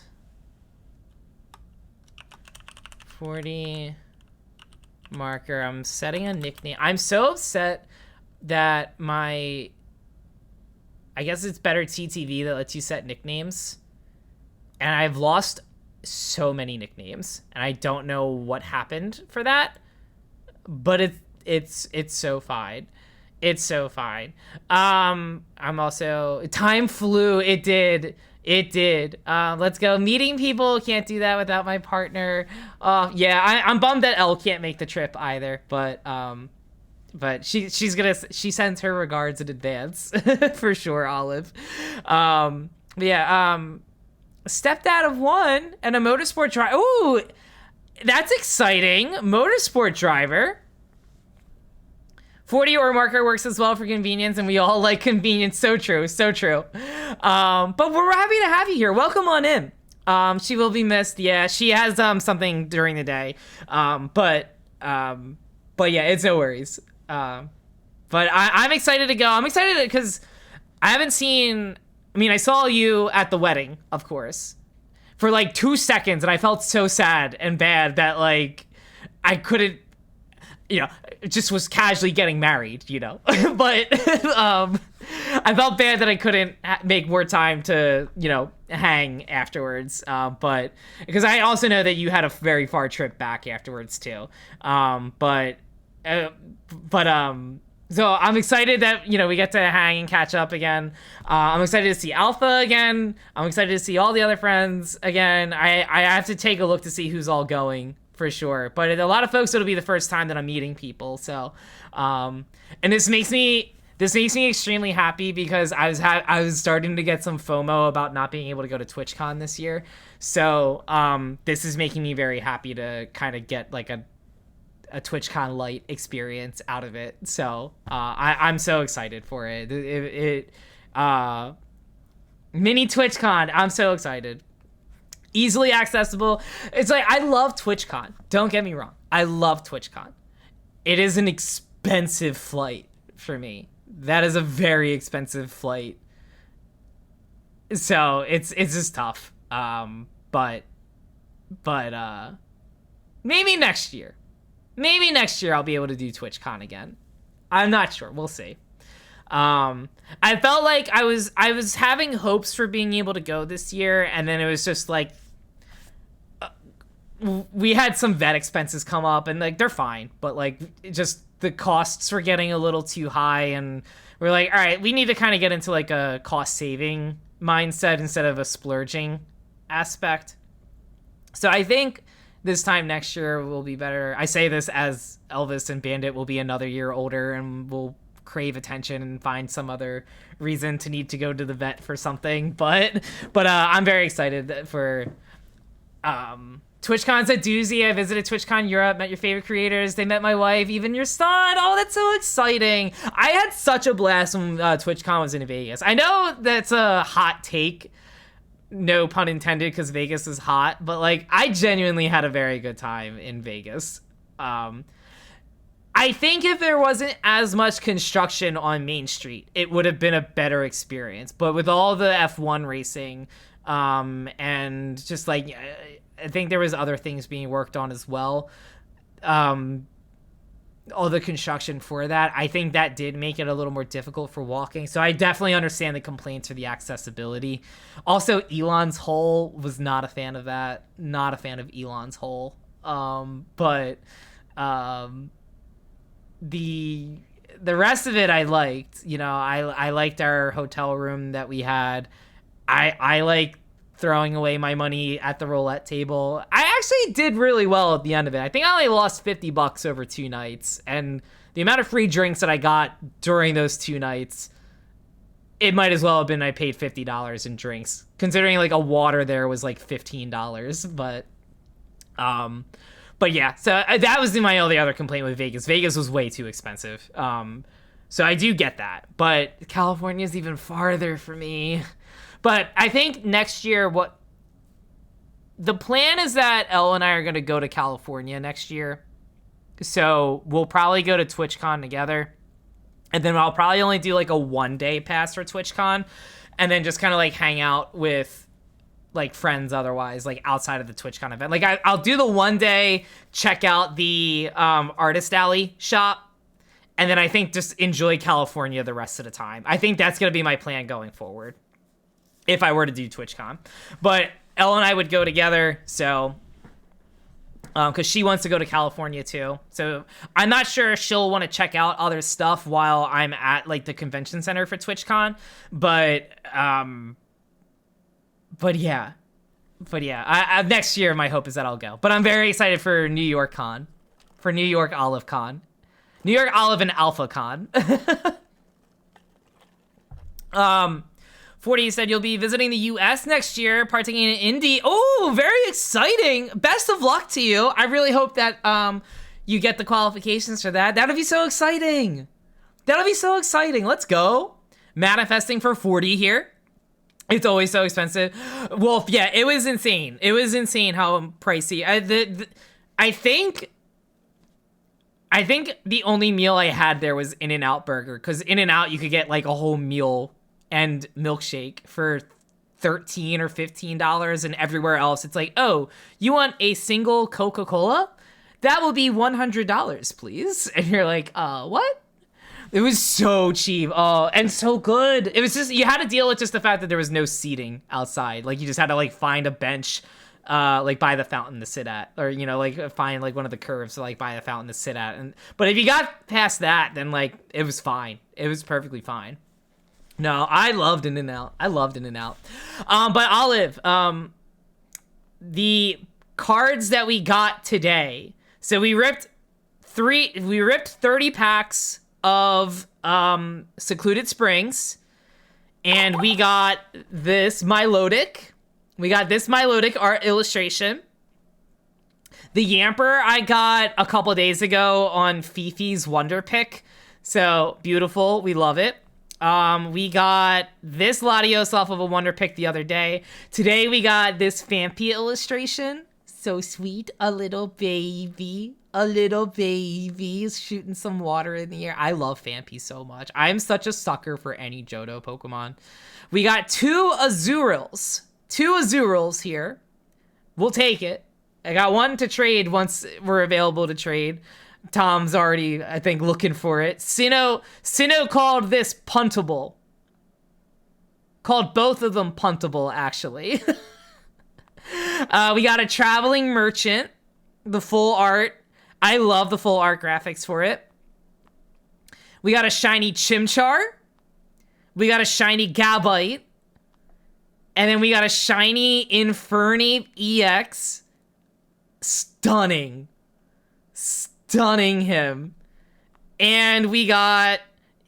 40 marker. I'm setting a nickname. I'm so upset that I guess it's better TTV that lets you set nicknames. And I've lost so many nicknames. And I don't know what happened for that. But it's so fine. It's so fine. I'm also... Time flew. It did. Let's go. Meeting people. Can't do that without my partner. Yeah, I'm bummed that Elle can't make the trip either. But she sends her regards in advance for sure, Olive. Stepdad of 1 and a motorsport driver. Ooh, that's exciting. Motorsport driver. 40 or marker works as well for convenience, and we all like convenience. So true. But we're happy to have you here. Welcome on in. She will be missed. Yeah, she has something during the day. But yeah, it's no worries. But I'm excited to go. I'm excited because I haven't seen... I mean, I saw you at the wedding, of course, for like 2 seconds, and I felt so sad and bad that like I couldn't, just was casually getting married, but I felt bad that I couldn't make more time to, hang afterwards. But because I also know that you had a very far trip back afterwards too. So I'm excited that, we get to hang and catch up again. I'm excited to see Alpha again. I'm excited to see all the other friends again. I have to take a look to see who's all going for sure. But a lot of folks, it'll be the first time that I'm meeting people. So, and this makes me extremely happy because I was starting to get some FOMO about not being able to go to TwitchCon this year. So, this is making me very happy to kind of get like a TwitchCon light experience out of it. So I'm so excited for it. Mini TwitchCon. I'm so excited. Easily accessible. It's like, I love TwitchCon. Don't get me wrong. I love TwitchCon. It is an expensive flight for me. That is a very expensive flight. So it's just tough. But maybe next year. Maybe next year I'll be able to do TwitchCon again. I'm not sure. We'll see. I felt like I was having hopes for being able to go this year, and then it was just like we had some vet expenses come up, and like they're fine, but like just the costs were getting a little too high, and we're like, all right, we need to kind of get into like a cost saving mindset instead of a splurging aspect. So I think this time next year will be better. I say this as Elvis and Bandit will be another year older and will crave attention and find some other reason to need to go to the vet for something. But I'm very excited for TwitchCon's a doozy. I visited TwitchCon Europe, met your favorite creators. They met my wife, even your son. Oh, that's so exciting. I had such a blast when TwitchCon was in Vegas. I know that's a hot take. No pun intended, because Vegas is hot, but like I genuinely had a very good time in Vegas. I think if there wasn't as much construction on Main Street, it would have been a better experience. But with all the F1 racing, and just like I think there was other things being worked on as well. All the construction for that, I think that did make it a little more difficult for walking. So I definitely understand the complaints for the accessibility. Also, Elon's Hole, was not a fan of that. Not a fan of Elon's Hole. But the rest of it I liked. You know, I liked our hotel room that we had. I like throwing away my money at the roulette table. I actually did really well at the end of it. I think I only lost $50 over 2 nights, and the amount of free drinks that I got during those 2 nights, it might as well have been I paid $50 in drinks, considering like a water there was like $15. But yeah, so that was my only other complaint with Vegas. Vegas was way too expensive. So I do get that, but California's even farther for me. But I think next year, what the plan is that Elle and I are going to go to California next year. So we'll probably go to TwitchCon together. And then I'll probably only do like a 1-day pass for TwitchCon. And then just kind of like hang out with like friends otherwise, like outside of the TwitchCon event. Like I'll do the 1 day, check out the Artist Alley shop. And then I think just enjoy California the rest of the time. I think that's going to be my plan going forward, if I were to do TwitchCon. But Elle and I would go together, so because she wants to go to California too. So I'm not sure if she'll want to check out other stuff while I'm at like the convention center for TwitchCon. But yeah. Next year, my hope is that I'll go. But I'm very excited for New York Con, for New York Olive Con, New York Olive and Alpha Con. 40 said you'll be visiting the U.S. next year, partaking in Indy. Oh, very exciting. Best of luck to you. I really hope that you get the qualifications for that. That'll be so exciting. Let's go. Manifesting for 40 here. It's always so expensive. Wolf, yeah, it was insane. It was insane how pricey. I think the only meal I had there was In-N-Out Burger, because In-N-Out you could get like a whole meal and milkshake for $13 or $15, and everywhere else it's like, oh, you want a single Coca-Cola? That will be $100, please. And you're like, what? It was so cheap. Oh, and so good. It was just, you had to deal with just the fact that there was no seating outside. Like you just had to like find a bench like by the fountain to sit at, or you know, like find like one of the curves to like by the fountain to sit at. And but if you got past that, then like it was fine. It was perfectly fine. No, I loved In-N-Out. But Olive, the cards that we got today. So we ripped 30 packs of Secluded Springs, and we got this Milotic. Art illustration. The Yamper I got a couple days ago on Fifi's Wonder Pick. So beautiful. We love it. We got this Latios off of a Wonder Pick the other day. Today we got this Fampy illustration. So sweet. A little baby is shooting some water in the air. I love Fampy so much. I'm such a sucker for any Johto Pokemon. We got 2 Azurals here. We'll take it. I got 1 to trade once we're available to trade. Tom's already, I think, looking for it. Sinnoh called this puntable. Called both of them puntable, actually. We got a Traveling Merchant. The full art. I love the full art graphics for it. We got a shiny Chimchar. We got a shiny Gabite. And then we got a shiny Infernape EX. Stunning him. And we got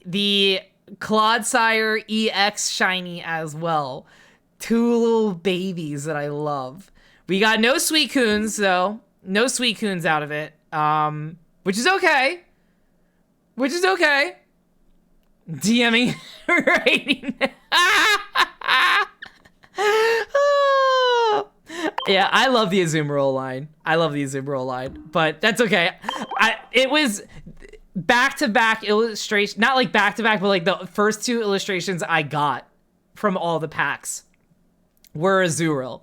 the Clodsire EX shiny as well. 2 little babies that I love. We got no Suicunes though. No Suicunes out of it. Which is okay. DMing right now. Yeah, I love the Azumarill line. But that's okay. It was back-to-back illustration, not like back-to-back, but like the first 2 illustrations I got from all the packs were Azurill.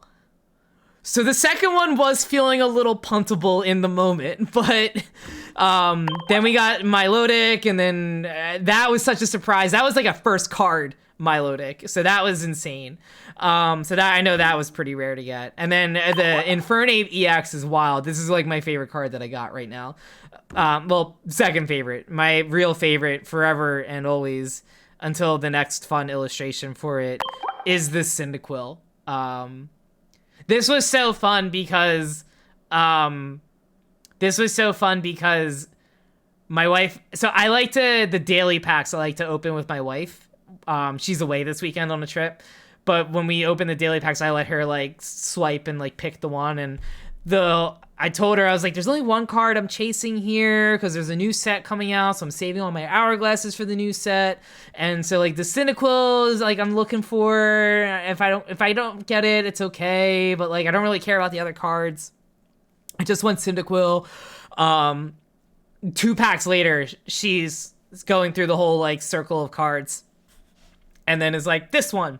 So the second one was feeling a little puntable in the moment, but then we got Milotic, and then that was such a surprise. That was like a first card Melodic. So that was insane. So that I know that was pretty rare to get. And then the Infernape EX is wild. This is like my favorite card that I got right now. Well, second favorite. My real favorite forever and always until the next fun illustration for it is this Cyndaquil. This was so fun because my wife, so I like the daily packs I like to open with my wife. She's away this weekend on a trip, but when we open the daily packs, I let her like swipe and like pick the one. And I told her, I was like, there's only one card I'm chasing here because there's a new set coming out, so I'm saving all my hourglasses for the new set. And so like the Cyndaquil is like I'm looking for. If I don't get it, it's okay. But like I don't really care about the other cards. I just want Cyndaquil. 2 packs later, she's going through the whole like circle of cards, and then is like this one.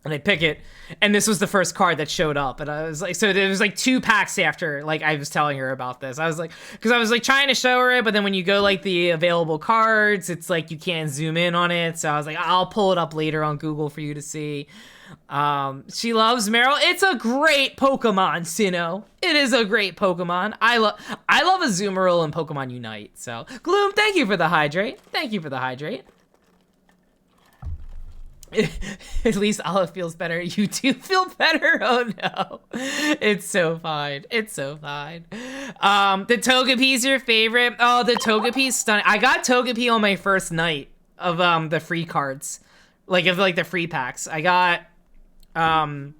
And I pick it, and this was the first card that showed up. And I was like, so there was like 2 packs after, like, I was telling her about this. I was like, because I was like trying to show her it, but then when you go like the available cards, it's like you can't zoom in on it. So I was like, I'll pull it up later on Google for you to see. She loves Meryl. It's a great Pokemon, Sinnoh. It is a great Pokemon. I love Azumarill and Pokemon Unite. So Gloom, thank you for the hydrate. Thank you for the hydrate. At least Olive feels better. You do feel better? Oh no. It's so fine. It's so fine. The Togepi's your favorite? Oh, the Togepi's stunning. I got Togepi on my first night of the free cards. Like of like the free packs. I got my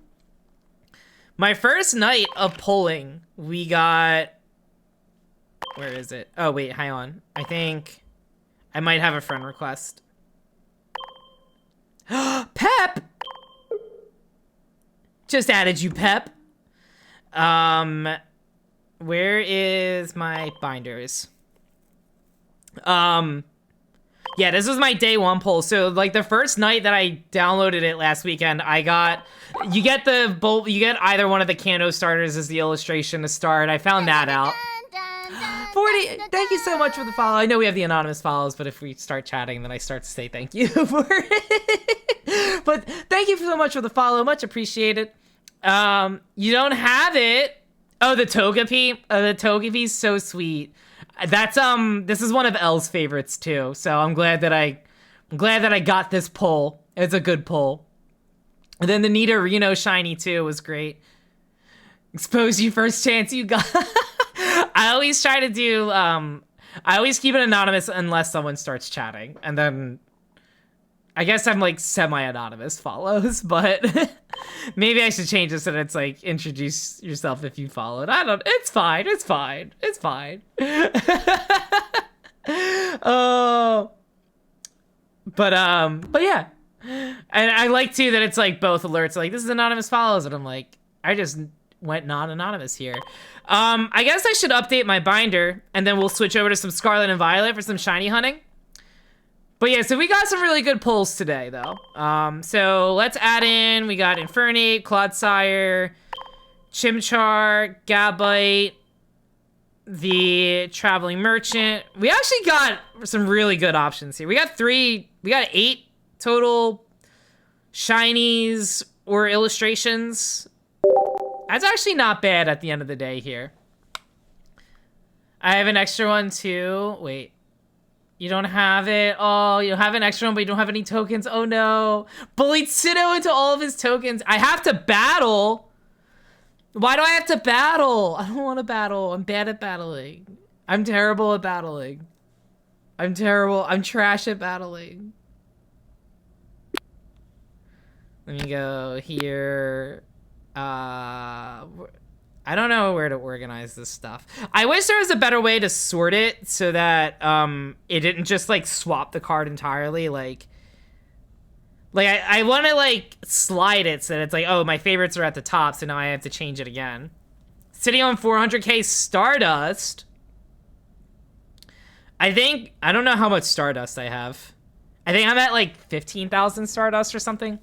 first night of pulling, we got, where is it? Oh wait, hang on. I think I might have a friend request. Pep! Just added you, Pep. Where is my binders? Yeah, this was my day 1 pull. So like the first night that I downloaded it last weekend, you get either one of the Kanto starters as the illustration to start. I found that out. 40, thank you so much for the follow. I know we have the anonymous follows, but if we start chatting, then I start to say thank you for it. But thank you so much for the follow. Much appreciated. You don't have it. Oh, the Togepi. The Togepi's so sweet. That's this is one of Elle's favorites too. So I'm glad that I got this pull. It's a good pull. And then the Nidorino shiny too was great. Expose you first chance you got. I always try to do, I always keep it anonymous unless someone starts chatting. And then I guess I'm like semi-anonymous follows, but maybe I should change this so that it's like introduce yourself if you followed. It's fine. It's fine. It's fine. Oh, but yeah. And I like too that it's like both alerts. Like this is anonymous follows. And I'm like, I just went non-anonymous here. I guess I should update my binder and then we'll switch over to some Scarlet and Violet for some shiny hunting. But yeah, so we got some really good pulls today though. So let's add in, we got Infernape, Clodsire, Chimchar, Gabite, the Traveling Merchant. We actually got some really good options here. We got 8 total shinies or illustrations. That's actually not bad at the end of the day here. I have an extra one too. Wait. You don't have it? Oh, you have an extra one, but you don't have any tokens. Oh no. Bullied Sinnoh into all of his tokens. I have to battle. Why do I have to battle? I don't want to battle. I'm bad at battling. I'm terrible at battling. I'm terrible. I'm trash at battling. Let me go here. I don't know where to organize this stuff. I wish there was a better way to sort it so that it didn't just like swap the card entirely. Like I want to like slide it so that it's like, oh, my favorites are at the top, so now I have to change it again. Sitting on 400k Stardust. I don't know how much Stardust I have. I think I'm at like 15,000 Stardust or something.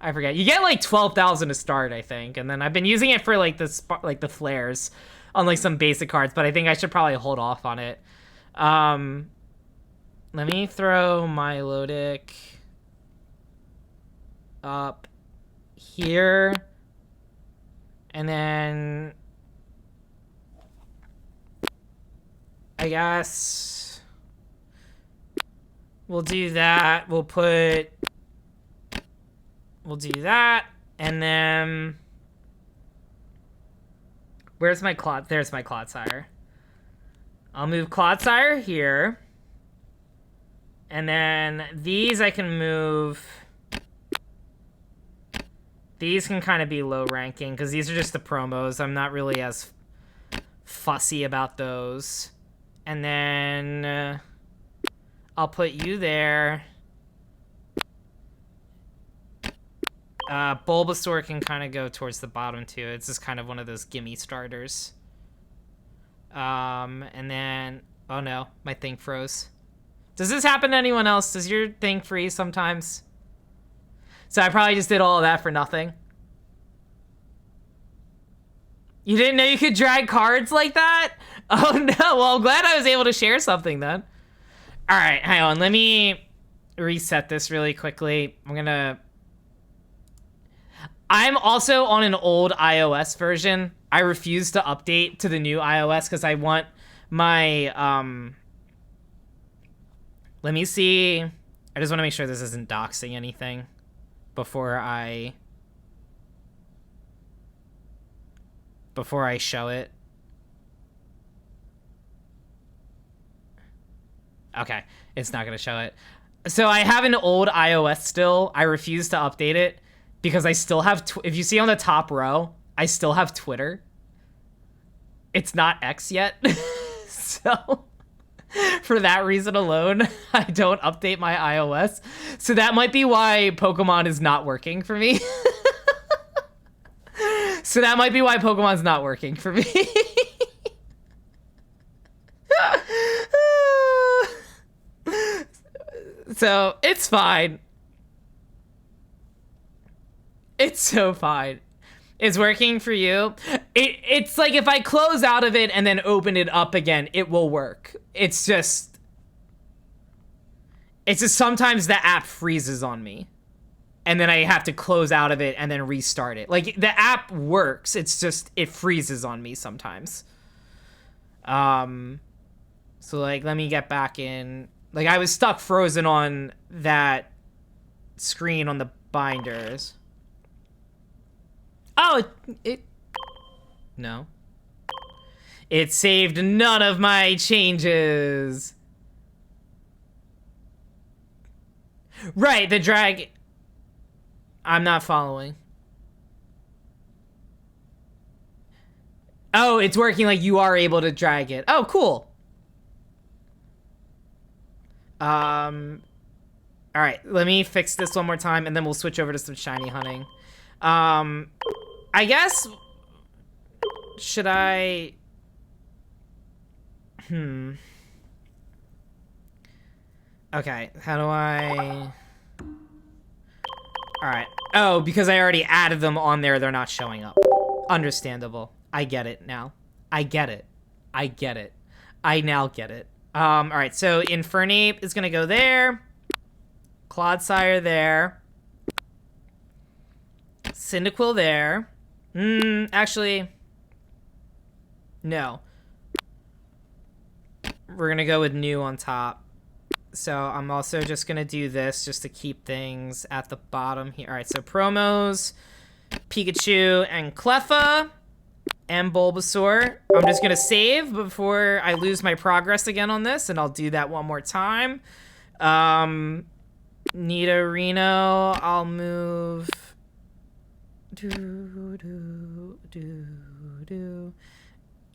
I forget. You get like 12,000 to start, I think, and then I've been using it for like the flares on like some basic cards, but I think I should probably hold off on it. Let me throw Melodic up here. And then I guess we'll do that. We'll do that. And then where's my Clod? There's my Clodsire. I'll move Clodsire here. And then these I can move. These can kind of be low ranking because these are just the promos. I'm not really as fussy about those. And then I'll put you there. Bulbasaur can kind of go towards the bottom too. It's just kind of one of those gimme starters. And then, oh no, my thing froze. Does this happen to anyone else? Does your thing freeze sometimes? So I probably just did all of that for nothing. You didn't know you could drag cards like that? Oh no, well, I'm glad I was able to share something then. All right, hang on, let me reset this really quickly. I'm also on an old iOS version. I refuse to update to the new iOS because I want my, let me see. I just want to make sure this isn't doxing anything before I show it. Okay, it's not going to show it. So I have an old iOS still. I refuse to update it because I still have, if you see on the top row, I still have Twitter. It's not X yet. So for that reason alone, I don't update my iOS. So that might be why Pokemon is not working for me. So that might be why Pokemon's not working for me. So it's fine. It's so fine. It's working for you. It's like if I close out of it and then open it up again, it will work. It's just sometimes the app freezes on me. And then I have to close out of it and then restart it. Like, the app works. It's just, it freezes on me sometimes. So, like, let me get back in. Like, I was stuck frozen on that screen on the binders. Oh, no. It saved none of my changes. Right, the drag... I'm not following. Oh, it's working, like you are able to drag it. Oh, cool. All right, let me fix this one more time and then we'll switch over to some shiny hunting. I guess, should I, okay, how do I, all right. Oh, because I already added them on there, they're not showing up. Understandable. I get it now. I get it. I get it. I now get it. All right, so Infernape is gonna go there. Clodsire there. Cyndaquil there. Actually, no. We're gonna go with new on top. So I'm also just gonna do this just to keep things at the bottom here. All right, so promos, Pikachu and Cleffa and Bulbasaur. I'm just gonna save before I lose my progress again on this, and I'll do that one more time. Nidorino, I'll move.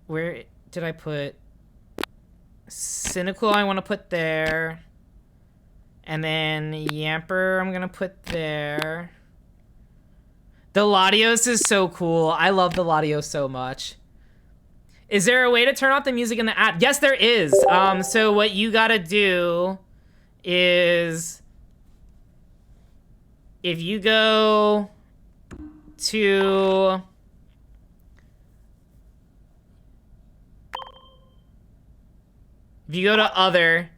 Where did I put Cyndaquil? I want to put there. And then Yamper I'm gonna put there. The Latios is so cool. I love the Latios so much. Is there a way to turn off the music in the app? Yes, there is. So what you gotta do is if you go to other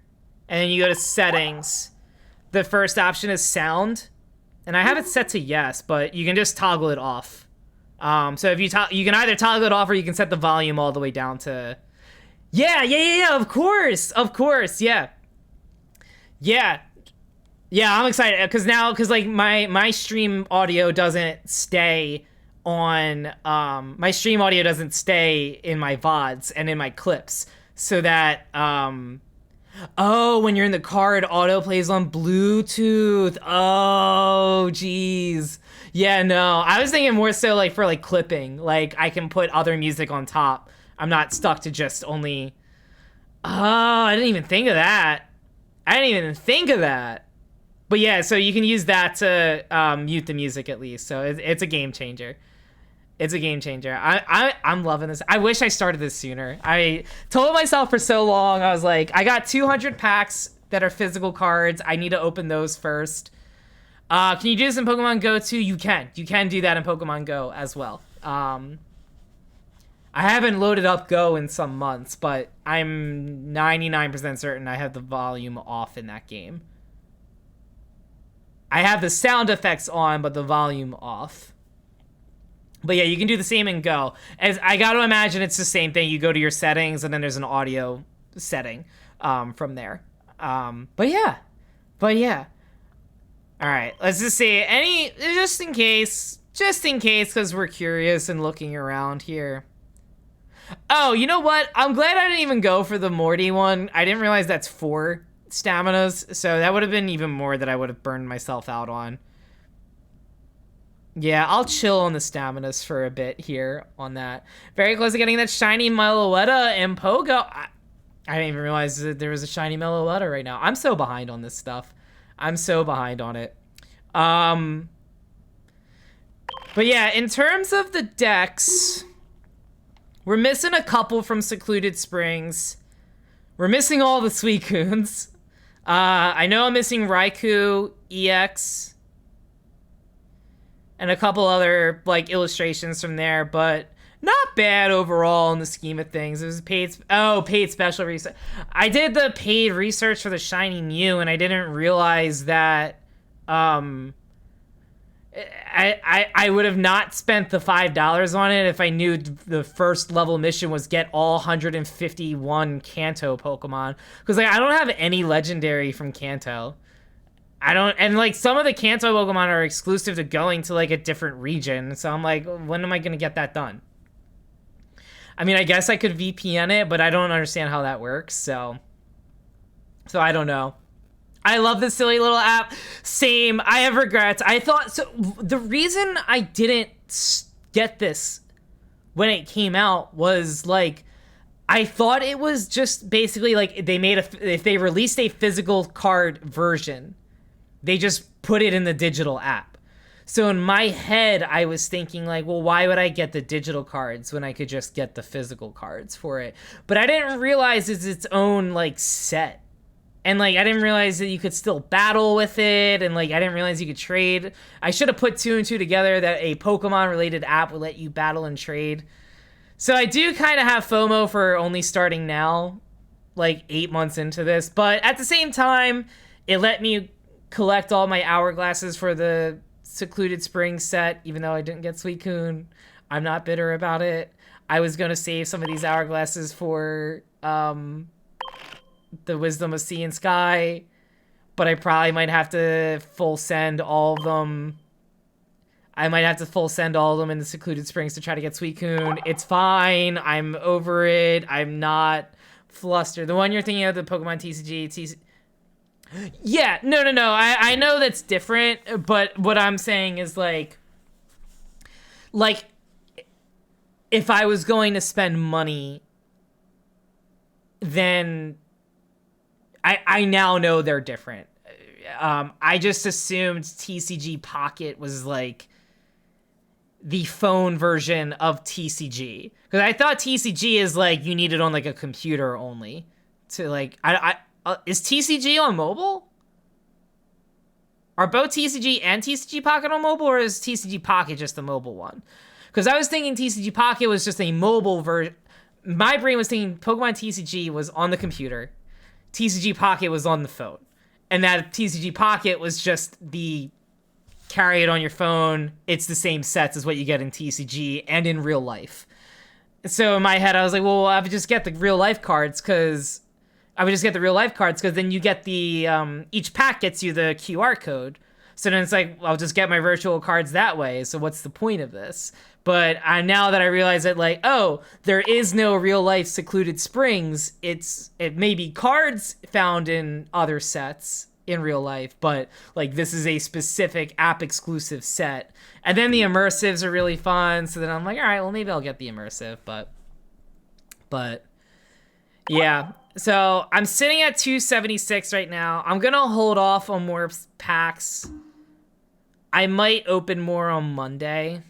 and then you go to settings, the first option is sound, And I have it set to yes, but you can just toggle it off. So if you can either toggle it off or you can set the volume all the way down to... Yeah, of course, yeah. Yeah, I'm excited, because like my stream audio doesn't stay on, my stream audio doesn't stay in my VODs and in my clips, so that, oh, when you're in the car, it auto plays on Bluetooth. Oh, jeez. Yeah, no, I was thinking more so like for like clipping, like I can put other music on top. I'm not stuck to just only, oh, I didn't even think of that. But yeah, so you can use that to mute the music at least. So it's a game changer. I'm loving this. I wish I started this sooner. I told myself for so long, I was like, I got 200 packs that are physical cards. I need to open those first. Can you do this in Pokemon Go too? You can do that in Pokemon Go as well. I haven't loaded up Go in some months, but I'm 99% certain I have the volume off in that game. I have the sound effects on, but the volume off. But yeah, you can do the same in Go. As I got to imagine it's the same thing. You go to your settings, and then there's an audio setting from there. But yeah. All right, let's just see. Just in case, because we're curious and looking around here. Oh, you know what? I'm glad I didn't even go for the Morty one. I didn't realize that's 4 staminas, so that would have been even more that I would have burned myself out on. Yeah, I'll chill on the staminas for a bit here on that. Very close to getting that shiny Meloetta and Pogo. I didn't even realize that there was a shiny Meloetta right now. I'm so behind on this stuff. I'm so behind on it. But yeah, in terms of the decks, we're missing a couple from Secluded Springs. We're missing all the Suicunes. I know I'm missing Raikou EX and a couple other like illustrations from there, but not bad overall in the scheme of things. It was paid special research. I did the paid research for the shiny Mew, and I didn't realize that I would have not spent the $5 on it if I knew the first level mission was get all 151 Kanto Pokemon. Because like I don't have any legendary from Kanto. And like some of the Kanto Pokemon are exclusive to going to like a different region. So I'm like, when am I gonna get that done? I mean, I guess I could VPN it, but I don't understand how that works. So I don't know. I love this silly little app. Same. I have regrets. I thought so. The reason I didn't get this when it came out was like, I thought it was just basically like if they released a physical card version, they just put it in the digital app. So in my head, I was thinking like, well, why would I get the digital cards when I could just get the physical cards for it? But I didn't realize it's its own like set. And like, I didn't realize that you could still battle with it. And like, I didn't realize you could trade. I should have put 2 and 2 together that a Pokemon related app would let you battle and trade. So I do kind of have FOMO for only starting now, like 8 months into this. But at the same time, it let me collect all my hourglasses for the Secluded Spring set, even though I didn't get Suicune. I'm not bitter about it. I was going to save some of these hourglasses for the Wisdom of Sea and Sky, but I probably might have to full send all of them. I might have to full send all of them in the Secluded Springs to try to get Suicune. It's fine. I'm over it. I'm not flustered. The one you're thinking of, the Pokemon TCG. Yeah, no. I know that's different, but what I'm saying is like, if I was going to spend money, then I now know they're different. I just assumed TCG Pocket was like the phone version of TCG, because I thought TCG is like you need it on like a computer only to like is TCG on mobile? Are both TCG and TCG Pocket on mobile, or is TCG Pocket just the mobile one? Because I was thinking TCG Pocket was just a mobile version. My brain was thinking Pokemon TCG was on the computer, TCG Pocket was on the phone, and that TCG Pocket was just the carry it on your phone, it's the same sets as what you get in TCG and in real life. So in my head, I was like, well, I would just get the real life cards because then you get the, each pack gets you the QR code. So then it's like, I'll just get my virtual cards that way. So what's the point of this? But now that I realize that, like, oh, there is no real life Secluded Springs. It may be cards found in other sets in real life, but like this is a specific app exclusive set. And then the immersives are really fun. So then I'm like, all right, well maybe I'll get the immersive, but yeah. So I'm sitting at 276 right now. I'm gonna hold off on more packs. I might open more on Monday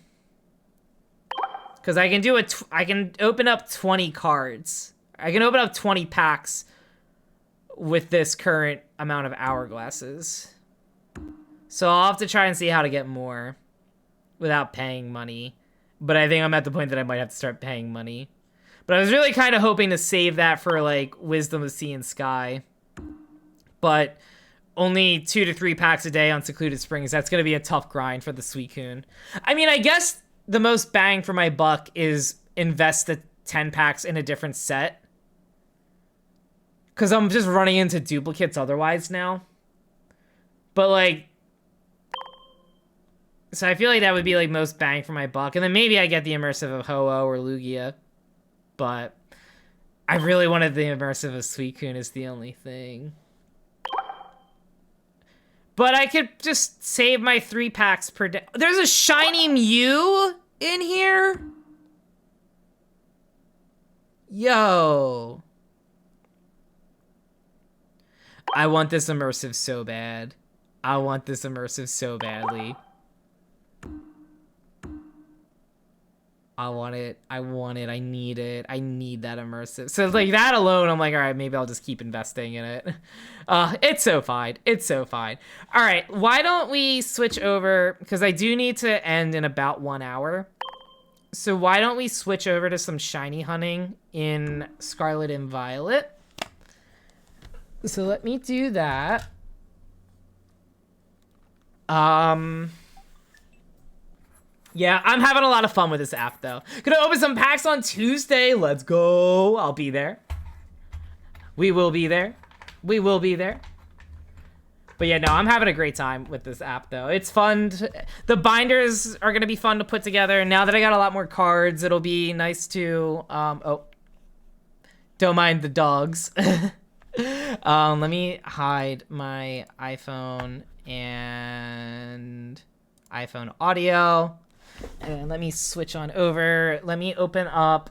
because I can I can open up 20 cards. I can open up 20 packs with this current amount of hourglasses. So I'll have to try and see how to get more without paying money. But I think I'm at the point that I might have to start paying money. But I was really kind of hoping to save that for like Wisdom of Sea and Sky. But only 2 to 3 packs a day on Secluded Springs. That's going to be a tough grind for the Suicune. I mean, I guess the most bang for my buck is invest the 10 packs in a different set. Because I'm just running into duplicates otherwise now. But, like... So I feel like that would be, like, most bang for my buck. And then maybe I get the immersive of Ho-Oh or Lugia. But I really wanted the immersive of Suicune is the only thing. But I could just save my 3 packs per day. There's a shiny Mew in here? Yo. I want this immersive so bad. I want this immersive so badly. I want it. I want it. I need it. I need that immersive. So like that alone, I'm like, all right, maybe I'll just keep investing in it. It's so fine. It's so fine. All right, why don't we switch over? Because I do need to end in about 1 hour. So why don't we switch over to some shiny hunting in Scarlet and Violet? So let me do that. Yeah, I'm having a lot of fun with this app, though. Gonna open some packs on Tuesday. Let's go. I'll be there. We will be there. We will be there. But yeah, no, I'm having a great time with this app, though. It's fun. The binders are gonna be fun to put together. Now that I got a lot more cards, it'll be nice to... oh. Don't mind the dogs. Let me hide my iPhone and iPhone audio. And let me switch on over. Let me open up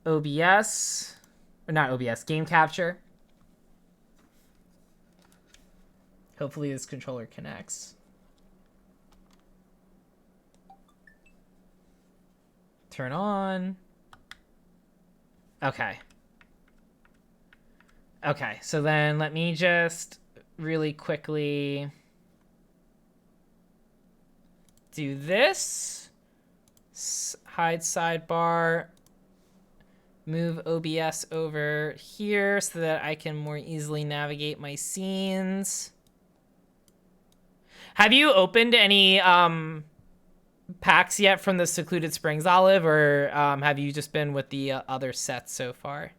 OBS. Or not OBS, Game Capture. Hopefully this controller connects. Turn on. Okay. Okay, so then let me just really quickly do this. Hide sidebar. Move OBS over here so that I can more easily navigate my scenes. Have you opened any packs yet from the Secluded Springs, Olive, or have you just been with the other sets so far?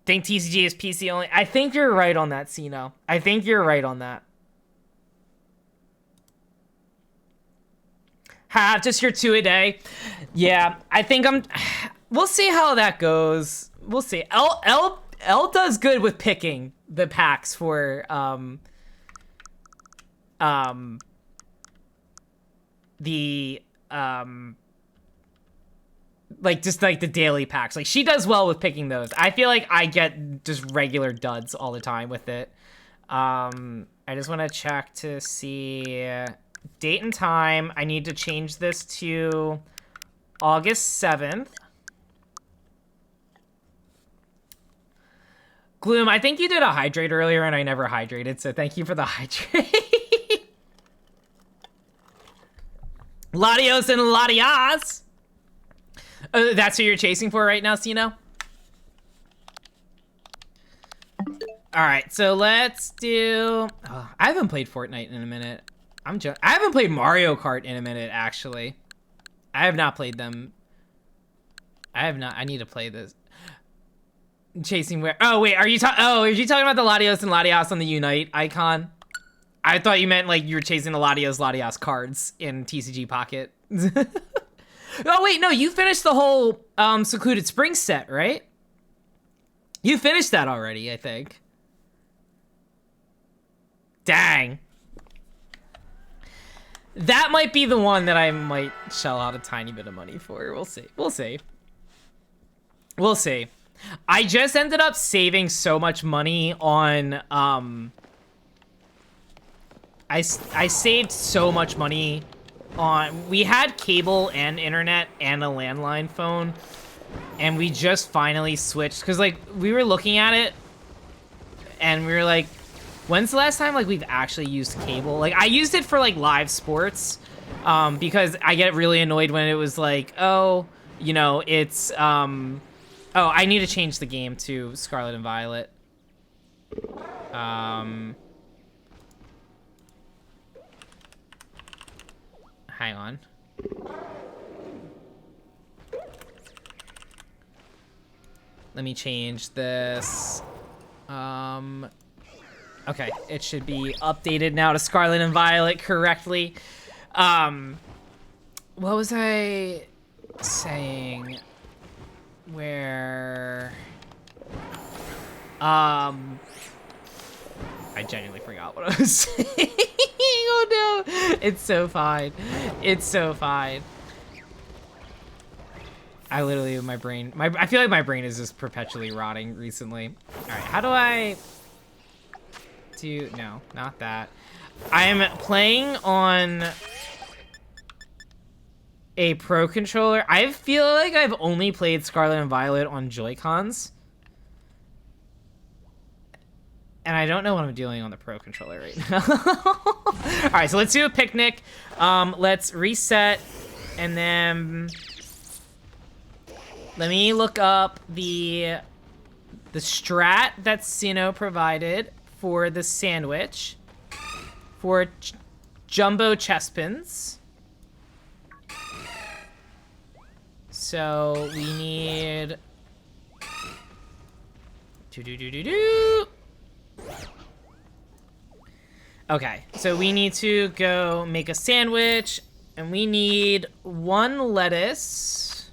Think TCG is PC only? I think you're right on that, Sino. I think you're right on that. Ha, just your 2 a day. Yeah, I think we'll see how that goes. We'll see. L does good with picking the packs for like just like the daily packs. Like she does well with picking those. I feel like I get just regular duds all the time with it. I just want to check to see date and time. I need to change this to August 7th. Gloom, I think you did a hydrate earlier and I never hydrated, so thank you for the hydrate. Latios and Latias. That's who you're chasing for right now, Sino? All right, so let's do. Oh, I haven't played Fortnite in a minute. I haven't played Mario Kart in a minute, actually. I have not played them. I have not. I need to play this. Chasing where? Oh wait, are you talking? Oh, are you talking about the Latios and Latios on the Unite icon? I thought you meant like you were chasing the Latios cards in TCG Pocket. Oh wait, no, you finished the whole Secluded Spring set, right? You finished that already, I think. Dang. That might be the one that I might shell out a tiny bit of money for. We'll see. We'll see. We'll see. I just ended up saving so much money on I saved so much money on, we had cable and internet and a landline phone, and we just finally switched because like we were looking at it and we were like, when's the last time like we've actually used cable? Like I used it for like live sports because I get really annoyed when it was like, oh, you know, it's oh, I need to change the game to Scarlet and Violet. Hang on. Let me change this. Okay, it should be updated now to Scarlet and Violet correctly. What was I saying? Where I genuinely forgot what I was saying. Oh no, it's so fine. It's so fine. I literally, my brain, I feel like my brain is just perpetually rotting recently. All right, how do I do? No, not that. I'm playing on a Pro controller. I feel like I've only played Scarlet and Violet on Joy-Cons. And I don't know what I'm doing on the Pro controller right now. All right, so let's do a picnic. Let's reset, and then let me look up the strat that Sino provided for the sandwich for jumbo chest pins. So we need Okay, so we need to go make a sandwich, and we need 1 lettuce.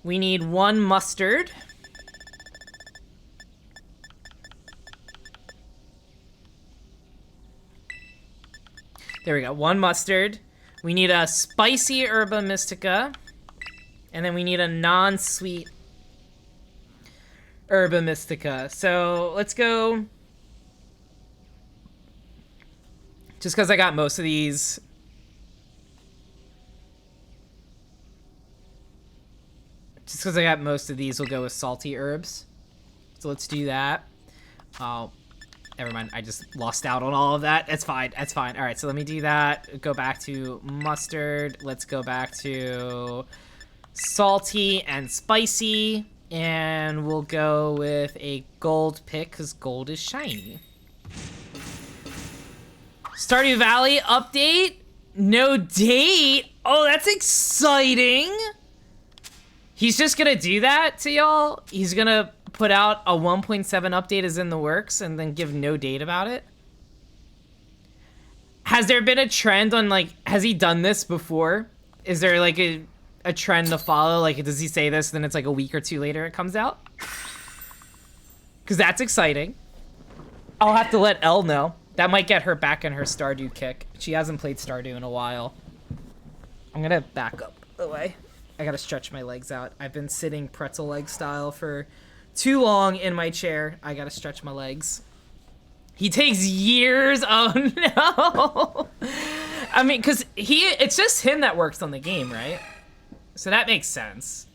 We need 1 mustard. There we go, 1 mustard. We need a spicy herba mystica, and then we need a non-sweet herba mystica. So let's go. Just because I got most of these. Just because I got most of these, we'll go with salty herbs. So let's do that. Oh, never mind. I just lost out on all of that. That's fine. That's fine. All right, so let me do that. Go back to mustard. Let's go back to salty and spicy. And we'll go with a gold pick because gold is shiny. Stardew Valley update? No date? Oh, that's exciting. He's just gonna do that to y'all? He's gonna put out a 1.7 update is in the works and then give no date about it? Has there been a trend on, like, has he done this before? Is there, like, a trend to follow? Like, does he say this, then it's, like, a week or 2 later it comes out? Because that's exciting. I'll have to let Elle know. That might get her back in her Stardew kick. She hasn't played Stardew in a while. I'm gonna back up the way. I gotta stretch my legs out. I've been sitting pretzel leg style for too long in my chair. I gotta stretch my legs. He takes years. Oh no. I mean, cause it's just him that works on the game, right? So that makes sense.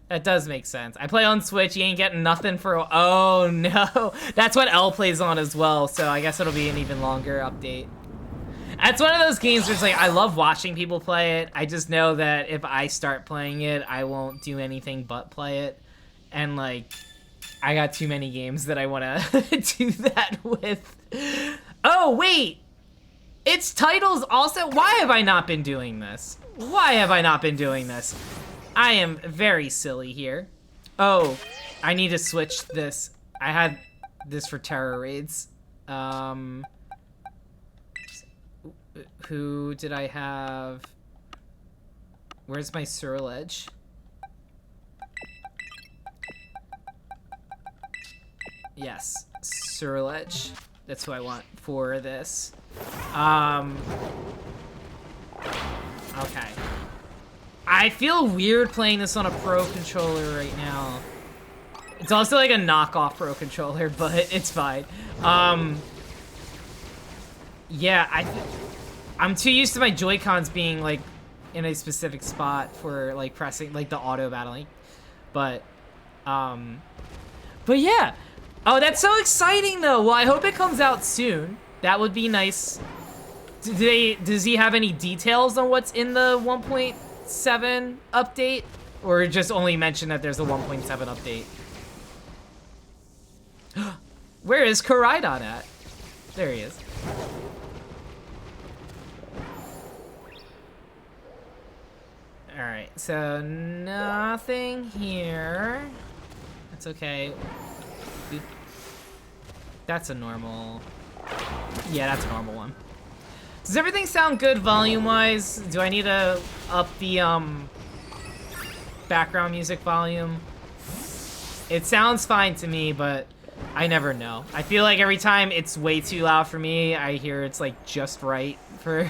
That does make sense. I play on Switch, you ain't getting nothing for, oh no. That's what Elle plays on as well, so I guess it'll be an even longer update. That's one of those games where it's like, I love watching people play it. I just know that if I start playing it, I won't do anything but play it. And like, I got too many games that I want to do that with. Oh, wait. It's titles also. Why have I not been doing this? Why have I not been doing this? I am very silly here. Oh, I need to switch this. I had this for terror raids. Who did I have? Where's my Scarlet? Yes, Scarlet. That's who I want for this. Okay. I feel weird playing this on a Pro controller right now. It's also like a knockoff Pro controller, but it's fine. Yeah, I'm too used to my Joy-Cons being like in a specific spot for like pressing like the auto battling. But yeah. Oh, that's so exciting though. Well, I hope it comes out soon. That would be nice. Does he have any details on what's in the 1.7 update? Or just only mention that there's a 1.7 update? Where is Koraidon at? There he is. Alright, so nothing here. That's okay. That's a normal... Yeah, that's a normal one. Does everything sound good volume-wise? Do I need to up the background music volume? It sounds fine to me, but I never know. I feel like every time it's way too loud for me, I hear it's like just right for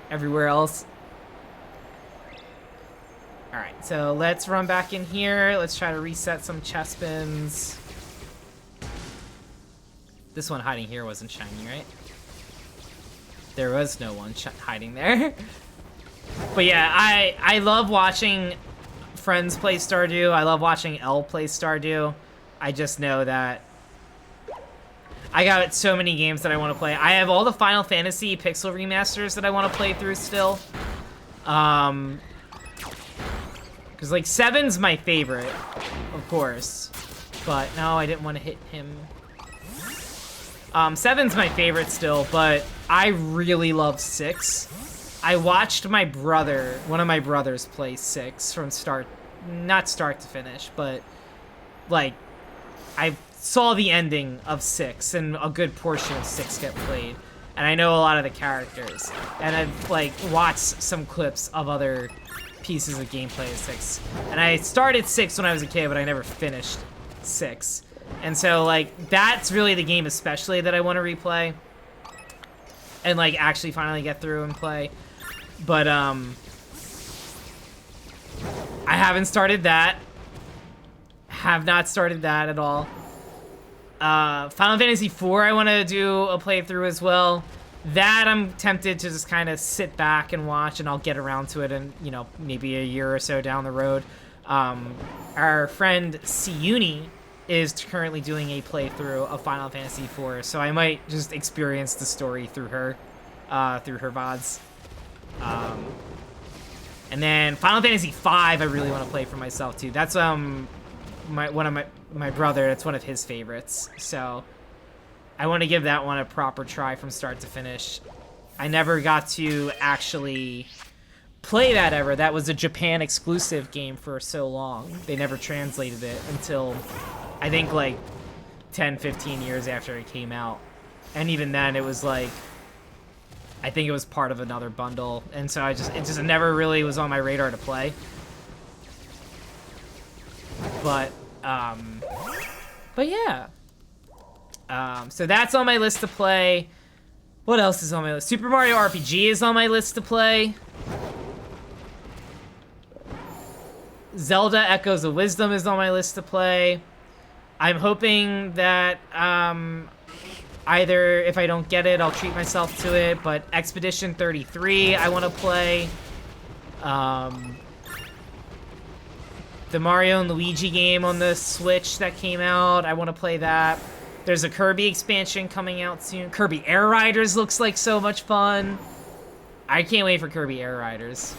everywhere else. Alright, so let's run back in here. Let's try to reset some chest bins. This one hiding here wasn't shiny, right? There was no one hiding there. But yeah, I love watching friends play Stardew. I love watching Elle play Stardew. I just know that I got so many games that I want to play. I have all the Final Fantasy Pixel remasters that I want to play through still. Because like 7's my favorite, of course. But no, I didn't want to hit him. 7's my favorite still, but I really love 6. I watched my brother, one of my brothers, play 6 from not start to finish, but like I saw the ending of 6 and a good portion of 6 get played, and I know a lot of the characters, and I've like watched some clips of other pieces of gameplay of 6, and I started 6 when I was a kid, but I never finished 6. And so, like, that's really the game especially that I want to replay. And, like, actually finally get through and play. But, I haven't started that. Have not started that at all. Final Fantasy IV I want to do a playthrough as well. That I'm tempted to just kind of sit back and watch, and I'll get around to it in, you know, maybe a year or so down the road. Our friend Siuni is currently doing a playthrough of Final Fantasy IV, so I might just experience the story through her VODs. And then Final Fantasy V I really want to play for myself too. That's my brother, that's one of his favorites. So I want to give that one a proper try from start to finish. I never got to actually play that ever. That was a Japan exclusive game for so long. They never translated it until I think like 10, 15 years after it came out. And even then it was like, I think it was part of another bundle. And so it just never really was on my radar to play. But yeah. So that's on my list to play. What else is on my list? Super Mario RPG is on my list to play. Zelda Echoes of Wisdom is on my list to play. I'm hoping that either if I don't get it, I'll treat myself to it, but Expedition 33 I want to play. The Mario and Luigi game on the Switch that came out, I want to play that. There's a Kirby expansion coming out soon. Kirby Air Riders looks like so much fun. I can't wait for Kirby Air Riders.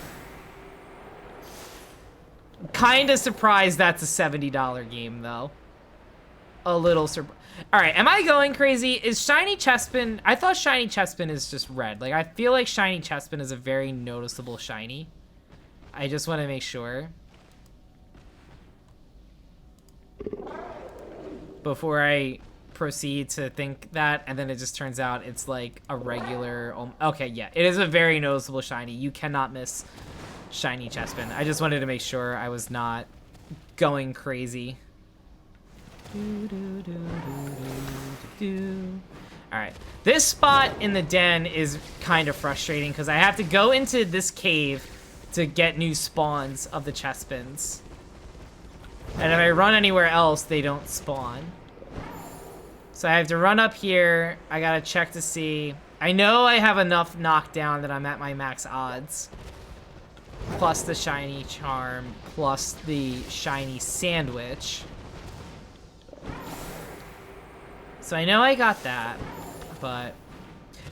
kind of surprised that's a $70 game, though. A little surprised. All right, am I going crazy? Is Shiny Chespin... I thought Shiny Chespin is just red. Like, I feel like Shiny Chespin is a very noticeable shiny. I just want to make sure. Before I proceed to think that, and then it just turns out it's like a regular... Okay, yeah, it is a very noticeable shiny. You cannot miss Shiny Chespin. I just wanted to make sure I was not going crazy. Alright, this spot in the den is kind of frustrating because I have to go into this cave to get new spawns of the Chespins. And if I run anywhere else, they don't spawn. So I have to run up here. I gotta check to see. I know I have enough knockdown that I'm at my max odds. Plus the shiny charm, plus the shiny sandwich. So I know I got that, but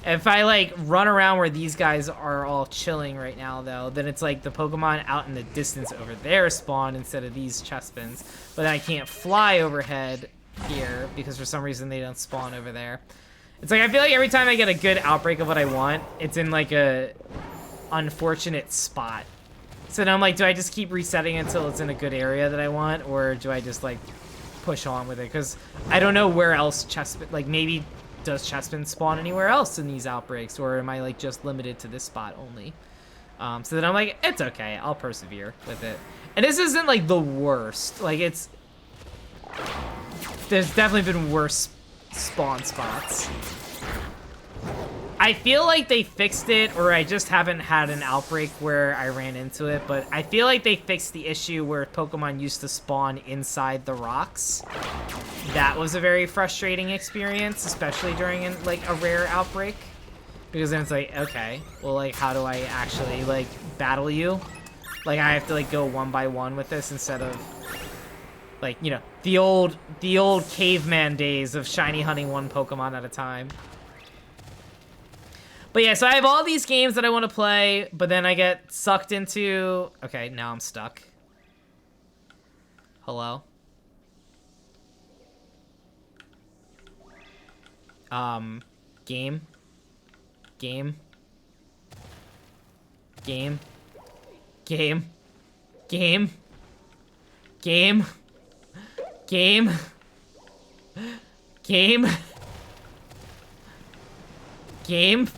if I like run around where these guys are all chilling right now though, then it's like the Pokemon out in the distance over there spawn instead of these Chespins. But then I can't fly overhead here because for some reason they don't spawn over there. It's like I feel like every time I get a good outbreak of what I want, it's in like a unfortunate spot. So now I'm like, do I just keep resetting until it's in a good area that I want, or do I just like push on with it? Because I don't know where else Chespin, like maybe does Chespin spawn anywhere else in these outbreaks, or am I like just limited to this spot only? So then I'm like, it's okay, I'll persevere with it. And this isn't like the worst. Like there's definitely been worse spawn spots. I feel like they fixed it, or I just haven't had an outbreak where I ran into it, but I feel like they fixed the issue where Pokemon used to spawn inside the rocks. That was a very frustrating experience, especially during like a rare outbreak. Because then it's like, okay, well like how do I actually like battle you? Like I have to like go one by one with this instead of like, you know, the old caveman days of shiny hunting one Pokemon at a time. But yeah, so I have all these games that I want to play, but then I get sucked into... Okay, now I'm stuck. Hello? Game? Game? Game? Game? Game? Game? Game? Game? Game?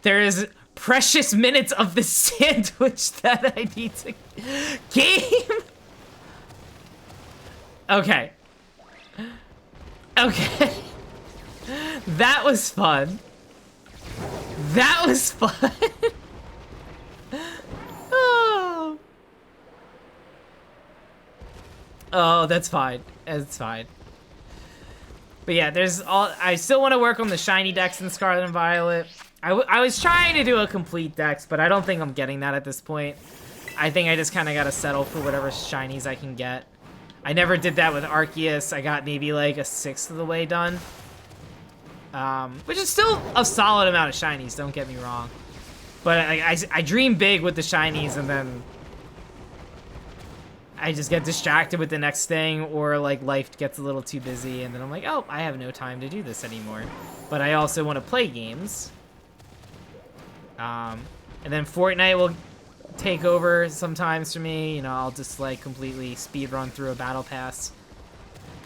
There is precious minutes of the sandwich that I need to... Game? Okay. Okay. That was fun. That was fun. Oh. Oh, that's fine. It's fine. But yeah, there's all... I still want to work on the shiny decks in Scarlet and Violet. I was trying to do a complete dex, but I don't think I'm getting that at this point. I think I just kind of got to settle for whatever shinies I can get. I never did that with Arceus. I got maybe like a sixth of the way done. Which is still a solid amount of shinies, don't get me wrong. But I dream big with the shinies, and then I just get distracted with the next thing, or like life gets a little too busy, and then I'm like, oh, I have no time to do this anymore. But I also want to play games. And then Fortnite will take over sometimes for me. You know, I'll just like completely speed run through a battle pass.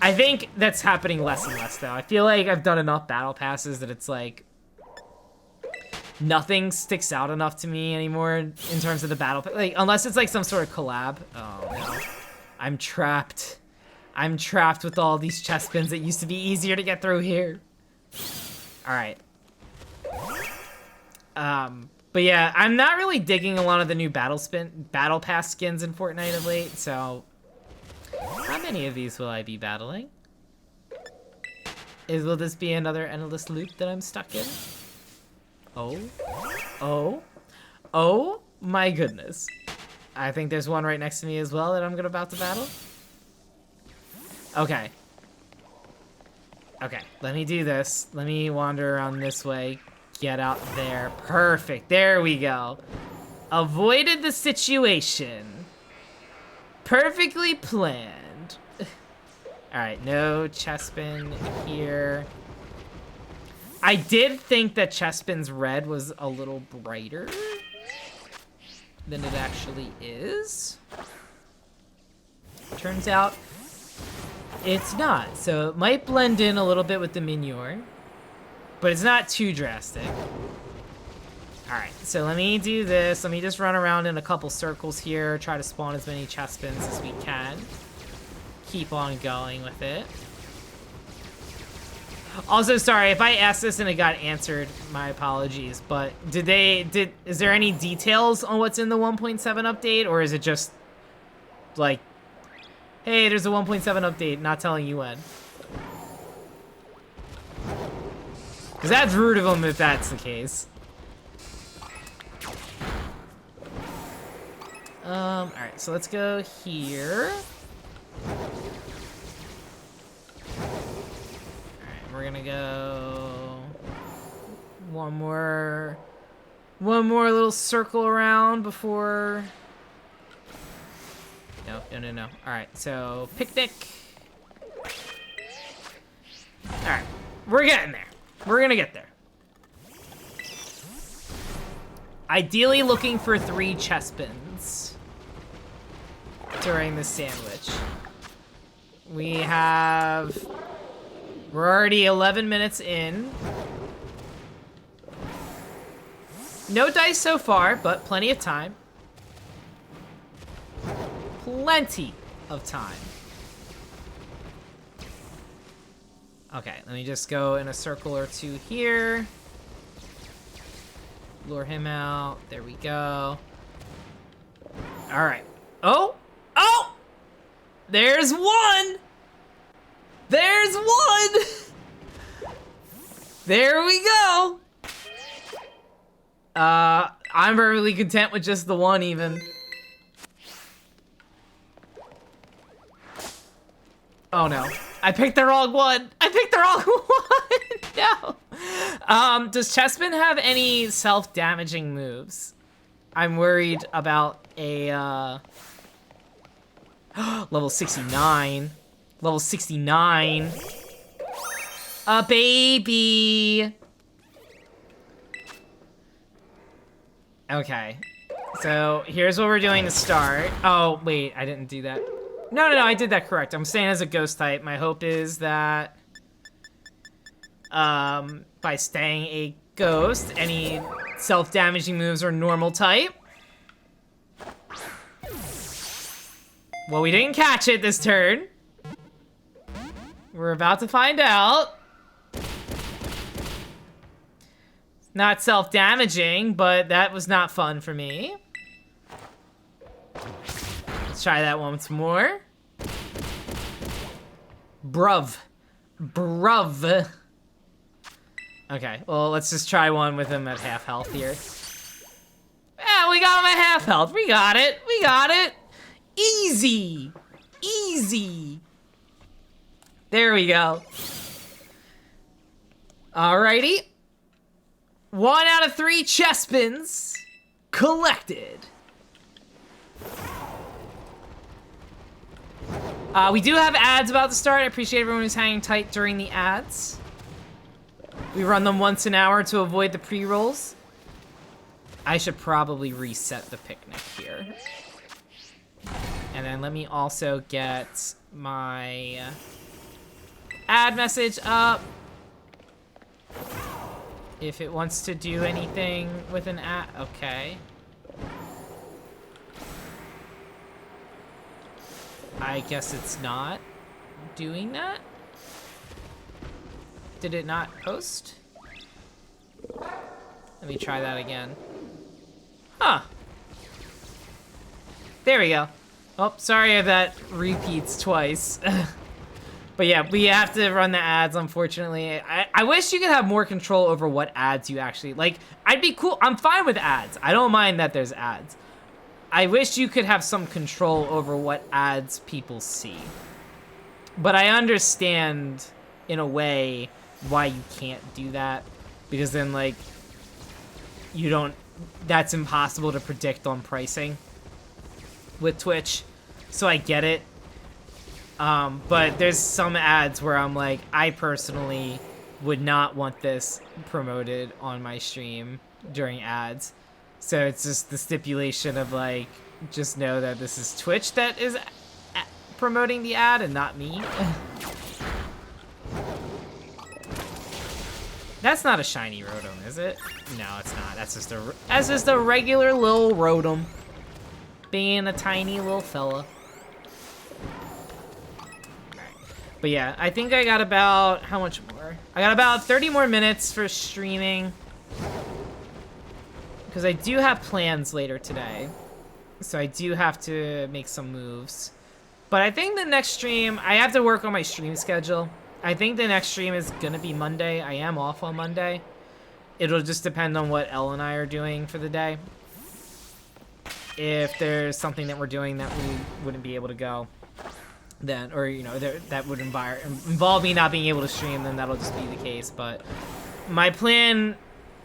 I think that's happening less and less though. I feel like I've done enough battle passes that it's like nothing sticks out enough to me anymore in terms of the battle pass. Like unless it's like some sort of collab. Oh no, I'm trapped. I'm trapped with all these Chespins. It used to be easier to get through here. All right. But yeah, I'm not really digging a lot of the new battle pass skins in Fortnite of late, so how many of these will I be battling? Will this be another endless loop that I'm stuck in? Oh my goodness. I think there's one right next to me as well that I'm about to battle. Okay, let me do this. Let me wander around this way. Get out there. Perfect. There we go. Avoided the situation. Perfectly planned. Alright, no chestpin here. I did think that chestpin's red was a little brighter than it actually is. Turns out it's not. So it might blend in a little bit with the Minior, but it's not too drastic. Alright, so let me do this. Let me just run around in a couple circles here, try to spawn as many chestpins as we can. Keep on going with it. Also, sorry, if I asked this and it got answered, my apologies, but is there any details on what's in the 1.7 update, or is it just, like, hey, there's a 1.7 update, not telling you when? Because that's rude of them if that's the case. Alright, so let's go here. Alright, we're gonna go one more little circle around before... No. Alright, so picnic. Alright, we're getting there. We're gonna get there. Ideally looking for 3 chestpins during the sandwich. We're already 11 minutes in. No dice so far, but plenty of time. Plenty of time. Okay, let me just go in a circle or two here. Lure him out. There we go. All right. Oh! Oh! There's one! There's one! There we go! I'm perfectly content with just the one, even. Oh no. I picked the wrong one! I picked the wrong one! No! Does Chespin have any self-damaging moves? I'm worried about a, level 69. Level 69. A baby! Okay. So, here's what we're doing to start. Oh, wait, I didn't do that. No, I did that correct. I'm staying as a ghost type. My hope is that, by staying a ghost, any self-damaging moves are normal type. Well, we didn't catch it this turn. We're about to find out. Not self-damaging, but that was not fun for me. Let's try that once more. Bruv. Okay, well, let's just try one with him at half health here. Yeah, we got him at half health. We got it. Easy. There we go. Alrighty. 1 out of 3 chestpins collected. We do have ads about to start. I appreciate everyone who's hanging tight during the ads. We run them once an hour to avoid the pre-rolls. I should probably reset the picnic here. And then let me also get my ad message up. If it wants to do anything with an ad, okay. I guess it's not doing that. Did it not post? Let me try that again. Huh. There we go. Oh, sorry if that repeats twice. But yeah, we have to run the ads, unfortunately. I wish you could have more control over what ads you actually... Like, I'd be cool. I'm fine with ads. I don't mind that there's ads. I wish you could have some control over what ads people see. But I understand, in a way, why you can't do that. Because then, like, you don't... That's impossible to predict on pricing with Twitch. so I get it. But there's some ads where I'm like, I personally would not want this promoted on my stream during ads. So it's just the stipulation of like, just know that this is Twitch that is promoting the ad and not me. That's not a shiny Rotom, is it? No, it's not. That's just a regular little Rotom. Being a tiny little fella. But yeah, I think I got about, how much more? I got about 30 more minutes for streaming. Because I do have plans later today. So I do have to make some moves. But I think the next stream, I have to work on my stream schedule. I think the next stream is going to be Monday. I am off on Monday. It'll just depend on what Elle and I are doing for the day. If there's something that we're doing that we wouldn't be able to go, then, or, you know, that would involve me not being able to stream, then that'll just be the case. But my plan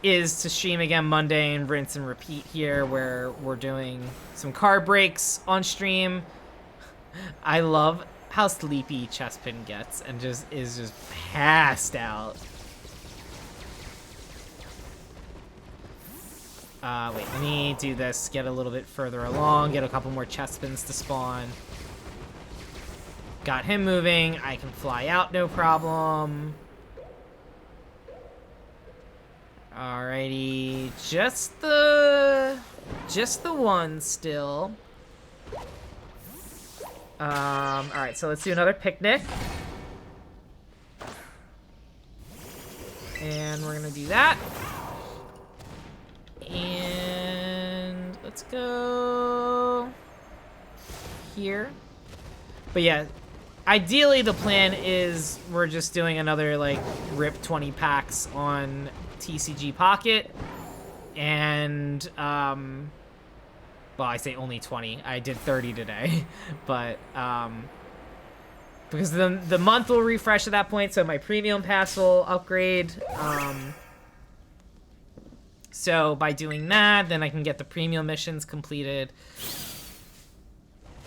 is to stream again Monday and rinse and repeat here, where we're doing some card breaks on stream. I love how sleepy Chespin gets and is just passed out. Wait, let me do this, get a little bit further along, get a couple more Chespins to spawn. Got him moving, I can fly out no problem. Alrighty, just the one still. Alright, so let's do another picnic. And we're gonna do that. And let's go here. But yeah, ideally the plan is we're just doing another like rip 20 packs on TCG Pocket. And well, I say only 20. I did 30 today, but because the month will refresh at that point, so my premium pass will upgrade. So by doing that, then I can get the premium missions completed.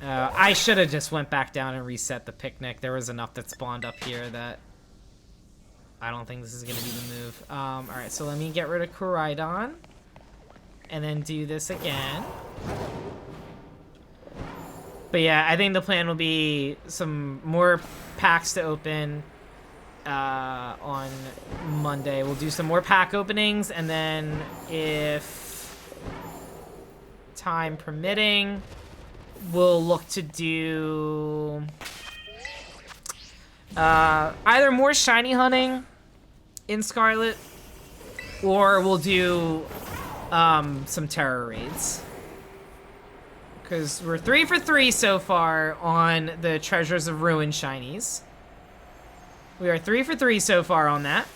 I should have just went back down and reset the picnic. There was enough that spawned up here that I don't think this is gonna be the move. All right, so let me get rid of Koraidon. And then do this again. But yeah, I think the plan will be some more packs to open on Monday. We'll do some more pack openings, and then if time permitting, we'll look to do either more shiny hunting in Scarlet, or we'll do some terror raids, because we're 3 for 3 so far on the Treasures of Ruin shinies. We are 3 for 3 so far on that.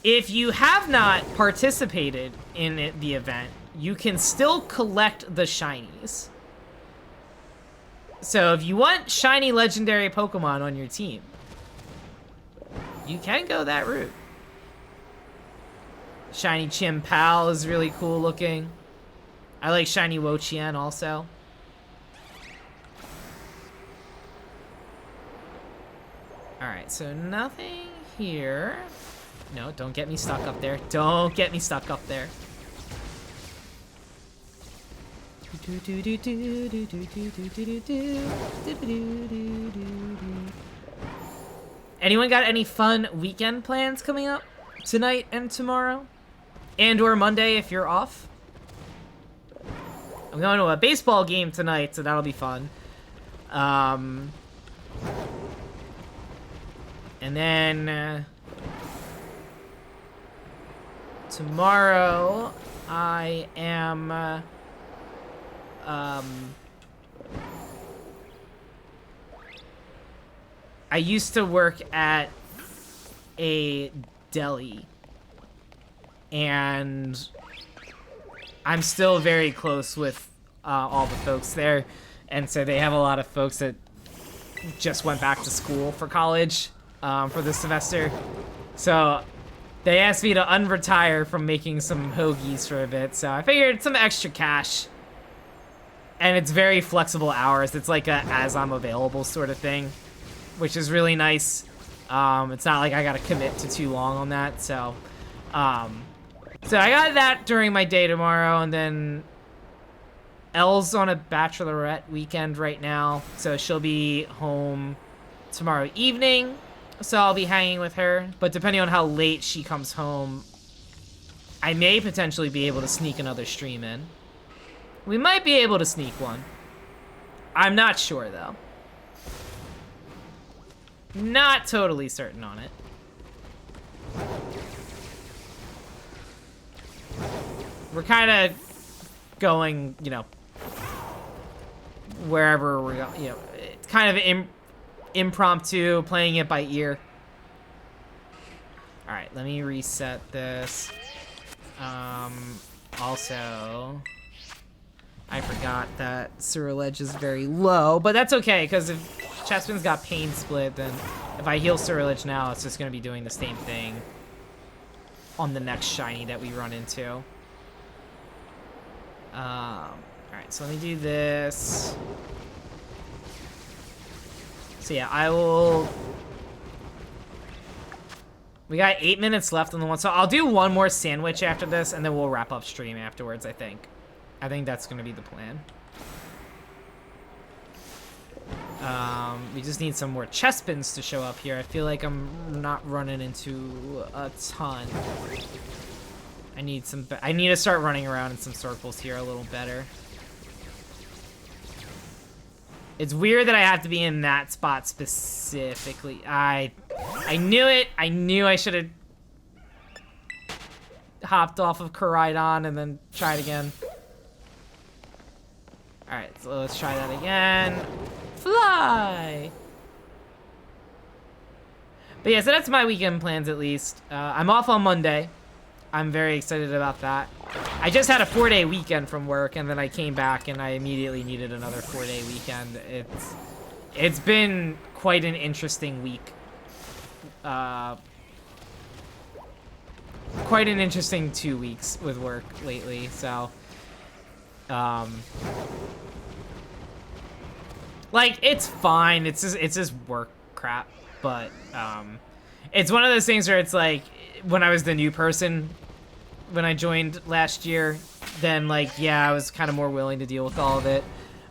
If you have not participated in the event, you can still collect the shinies. So if you want shiny legendary Pokemon on your team, you can go that route. Shiny Chimpal is really cool looking. I like shiny Wo-Chien also. Alright, so nothing here. No, don't get me stuck up there. Don't get me stuck up there. Anyone got any fun weekend plans coming up tonight and tomorrow? And or Monday if you're off? I'm going to a baseball game tonight, so that'll be fun. And then tomorrow I am I used to work at a deli, and I'm still very close with all the folks there, and so they have a lot of folks that just went back to school for college for this semester. So they asked me to unretire from making some hoagies for a bit, so I figured some extra cash And it's very flexible hours. It's like a as I'm available sort of thing, which is really nice. It's not like I gotta commit to too long on that. So I got that during my day tomorrow, and then Elle's on a bachelorette weekend right now, so she'll be home tomorrow evening. So I'll be hanging with her, but depending on how late she comes home, I may potentially be able to sneak another stream in. We might be able to sneak one. I'm not sure, though. Not totally certain on it. We're kind of going, you know, wherever we're going. You know, it's kind of impromptu, playing it by ear. All right, let me reset this. Also, I forgot that Surledge is very low, but that's okay, because if Chespin's got Pain Split, then if I heal Surledge now, it's just going to be doing the same thing on the next shiny that we run into. Alright, so let me do this. So yeah, I will... We got 8 minutes left on the one, so I'll do one more sandwich after this, and then we'll wrap up stream afterwards, I think. I think that's going to be the plan. We just need some more Chespins to show up here. I feel like I'm not running into a ton. I need to start running around in some circles here a little better. It's weird that I have to be in that spot specifically. I knew it. I knew I should have hopped off of Koraidon and then tried again. Alright, so let's try that again. Fly! But yeah, so that's my weekend plans at least. I'm off on Monday. I'm very excited about that. I just had a 4-day weekend from work, and then I came back and I immediately needed another 4-day weekend. It's been quite an interesting week. Quite an interesting 2 weeks with work lately, so like, it's fine. It's just work crap, but it's one of those things where it's like, when I was the new person, when I joined last year, then like, yeah, I was kind of more willing to deal with all of it.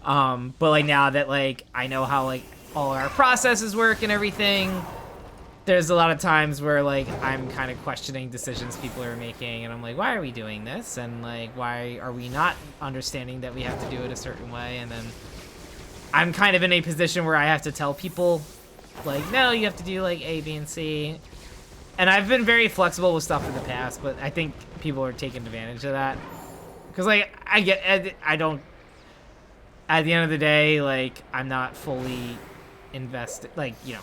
But like, now that like I know how like all our processes work and everything, there's a lot of times where like I'm kind of questioning decisions people are making, and I'm like, why are we doing this? And like, why are we not understanding that we have to do it a certain way? And then I'm kind of in a position where I have to tell people, like, no, you have to do like A, B, and C. And I've been very flexible with stuff in the past, but I think people are taking advantage of that. Because like, I don't, at the end of the day, like, I'm not fully invested, like, you know,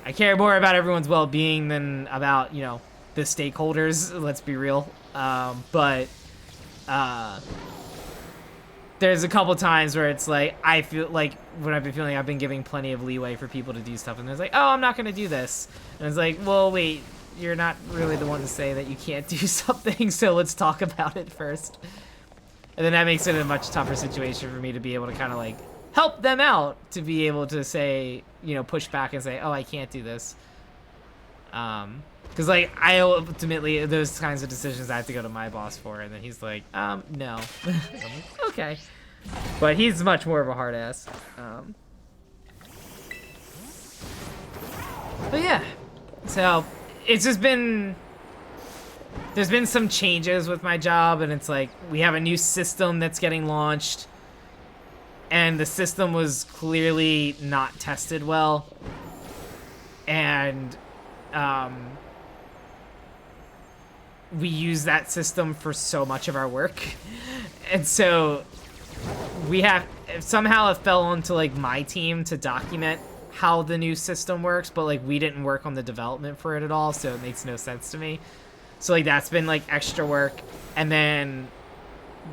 I care more about everyone's well-being than about, you know, the stakeholders, let's be real. But there's a couple times where it's like, I feel like when I've been feeling I've been giving plenty of leeway for people to do stuff, and it's like, oh, I'm not going to do this. And it's like, well, wait, you're not really the one to say that you can't do something, so let's talk about it first. And then that makes it a much tougher situation for me to be able to kind of like help them out, to be able to say, you know, push back and say, oh, I can't do this. Because like, I ultimately, those kinds of decisions I have to go to my boss for, and then he's like, no. I'm like, okay. But he's much more of a hard ass. But yeah, so it's just been, there's been some changes with my job, and it's like, we have a new system that's getting launched, and the system was clearly not tested well. And we use that system for so much of our work. And so we have, somehow it fell onto like my team to document how the new system works, but like we didn't work on the development for it at all, so it makes no sense to me. So like, that's been like extra work. And then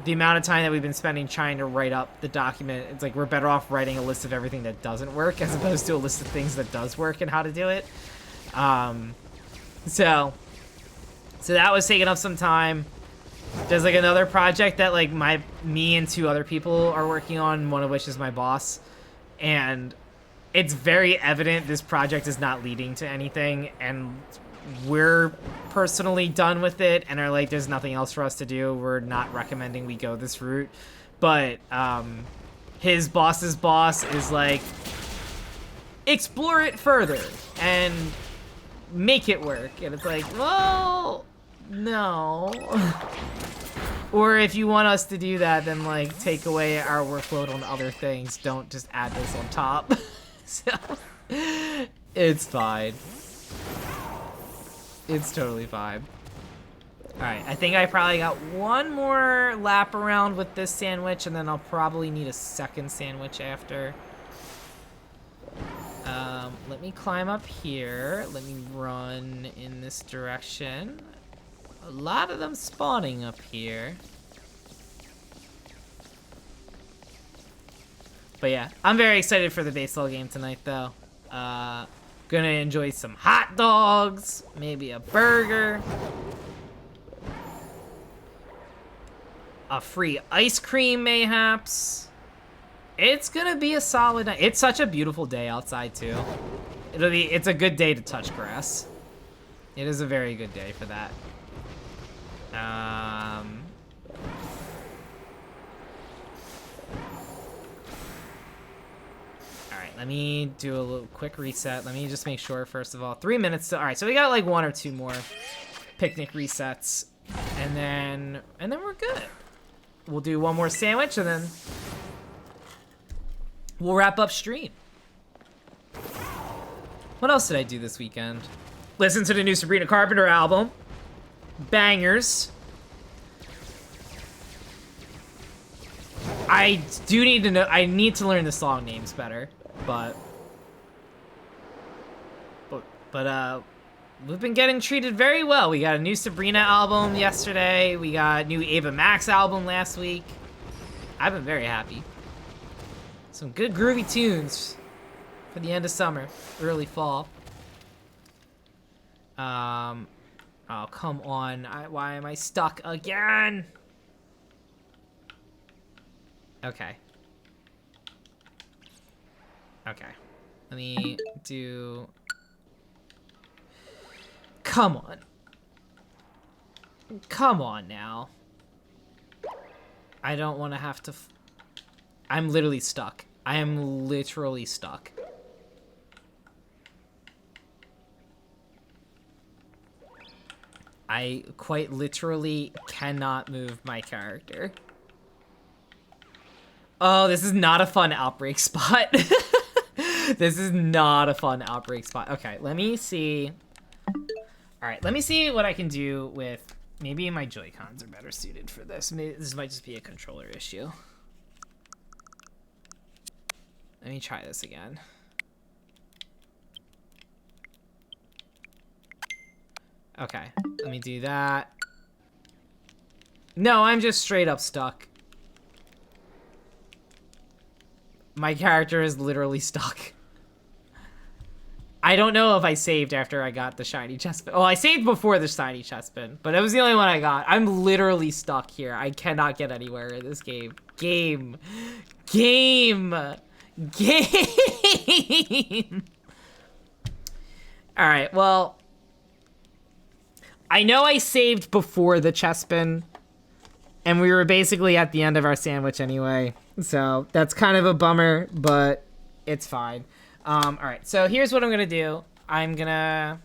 the amount of time that we've been spending trying to write up the document, it's like we're better off writing a list of everything that doesn't work as opposed to a list of things that does work and how to do it. So that was taking up some time. There's like another project that like me and 2 other people are working on, one of which is my boss, and it's very evident this project is not leading to anything, and we're personally done with it and are like, there's nothing else for us to do. We're not recommending we go this route. But his boss's boss is like, explore it further and make it work. And it's like, well, no. Or if you want us to do that, then like take away our workload on other things. Don't just add this on top. So it's fine. It's totally fine. Alright, I think I probably got one more lap around with this sandwich, and then I'll probably need a second sandwich after. Let me climb up here. Let me run in this direction. A lot of them spawning up here. But yeah, I'm very excited for the baseball game tonight, though. Gonna enjoy some hot dogs, maybe a burger, a free ice cream, mayhaps. It's gonna be a solid night. It's such a beautiful day outside, too. It's a good day to touch grass. It is a very good day for that. Alright, let me do a little quick reset. Let me just make sure, first of all. 3 minutes to, alright, so we got like 1 or 2 more picnic resets. And then we're good. We'll do one more sandwich and then we'll wrap up stream. What else did I do this weekend? Listen to the new Sabrina Carpenter album. Bangers. I do need to know, I need to learn the song names better, but we've been getting treated very well. We got a new Sabrina album yesterday. We got a new Ava Max album last week. I've been very happy. Some good groovy tunes for the end of summer, early fall. Oh, come on. Why am I stuck again? Okay. Okay. Let me do... Come on. Come on now. I don't want to have to... I'm literally stuck. I am literally stuck. I quite literally cannot move my character. Oh, this is not a fun outbreak spot. This is not a fun outbreak spot. Okay, let me see. All right, let me see what I can do with... Maybe my Joy-Cons are better suited for this. Maybe this might just be a controller issue. Let me try this again. Okay, let me do that. No, I'm just straight up stuck. My character is literally stuck. I don't know if I saved after I got the shiny chestpin. Oh, I saved before the shiny chestpin, but it was the only one I got. I'm literally stuck here. I cannot get anywhere in this game. Game. Alright, well... I know I saved before the chestpin, and we were basically at the end of our sandwich anyway. So that's kind of a bummer, but it's fine. All right, so here's what I'm gonna do. I'm gonna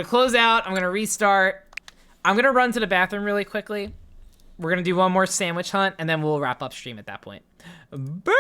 close out. I'm gonna restart. I'm gonna run to the bathroom really quickly. We're gonna do one more sandwich hunt, and then we'll wrap up stream at that point. Bye.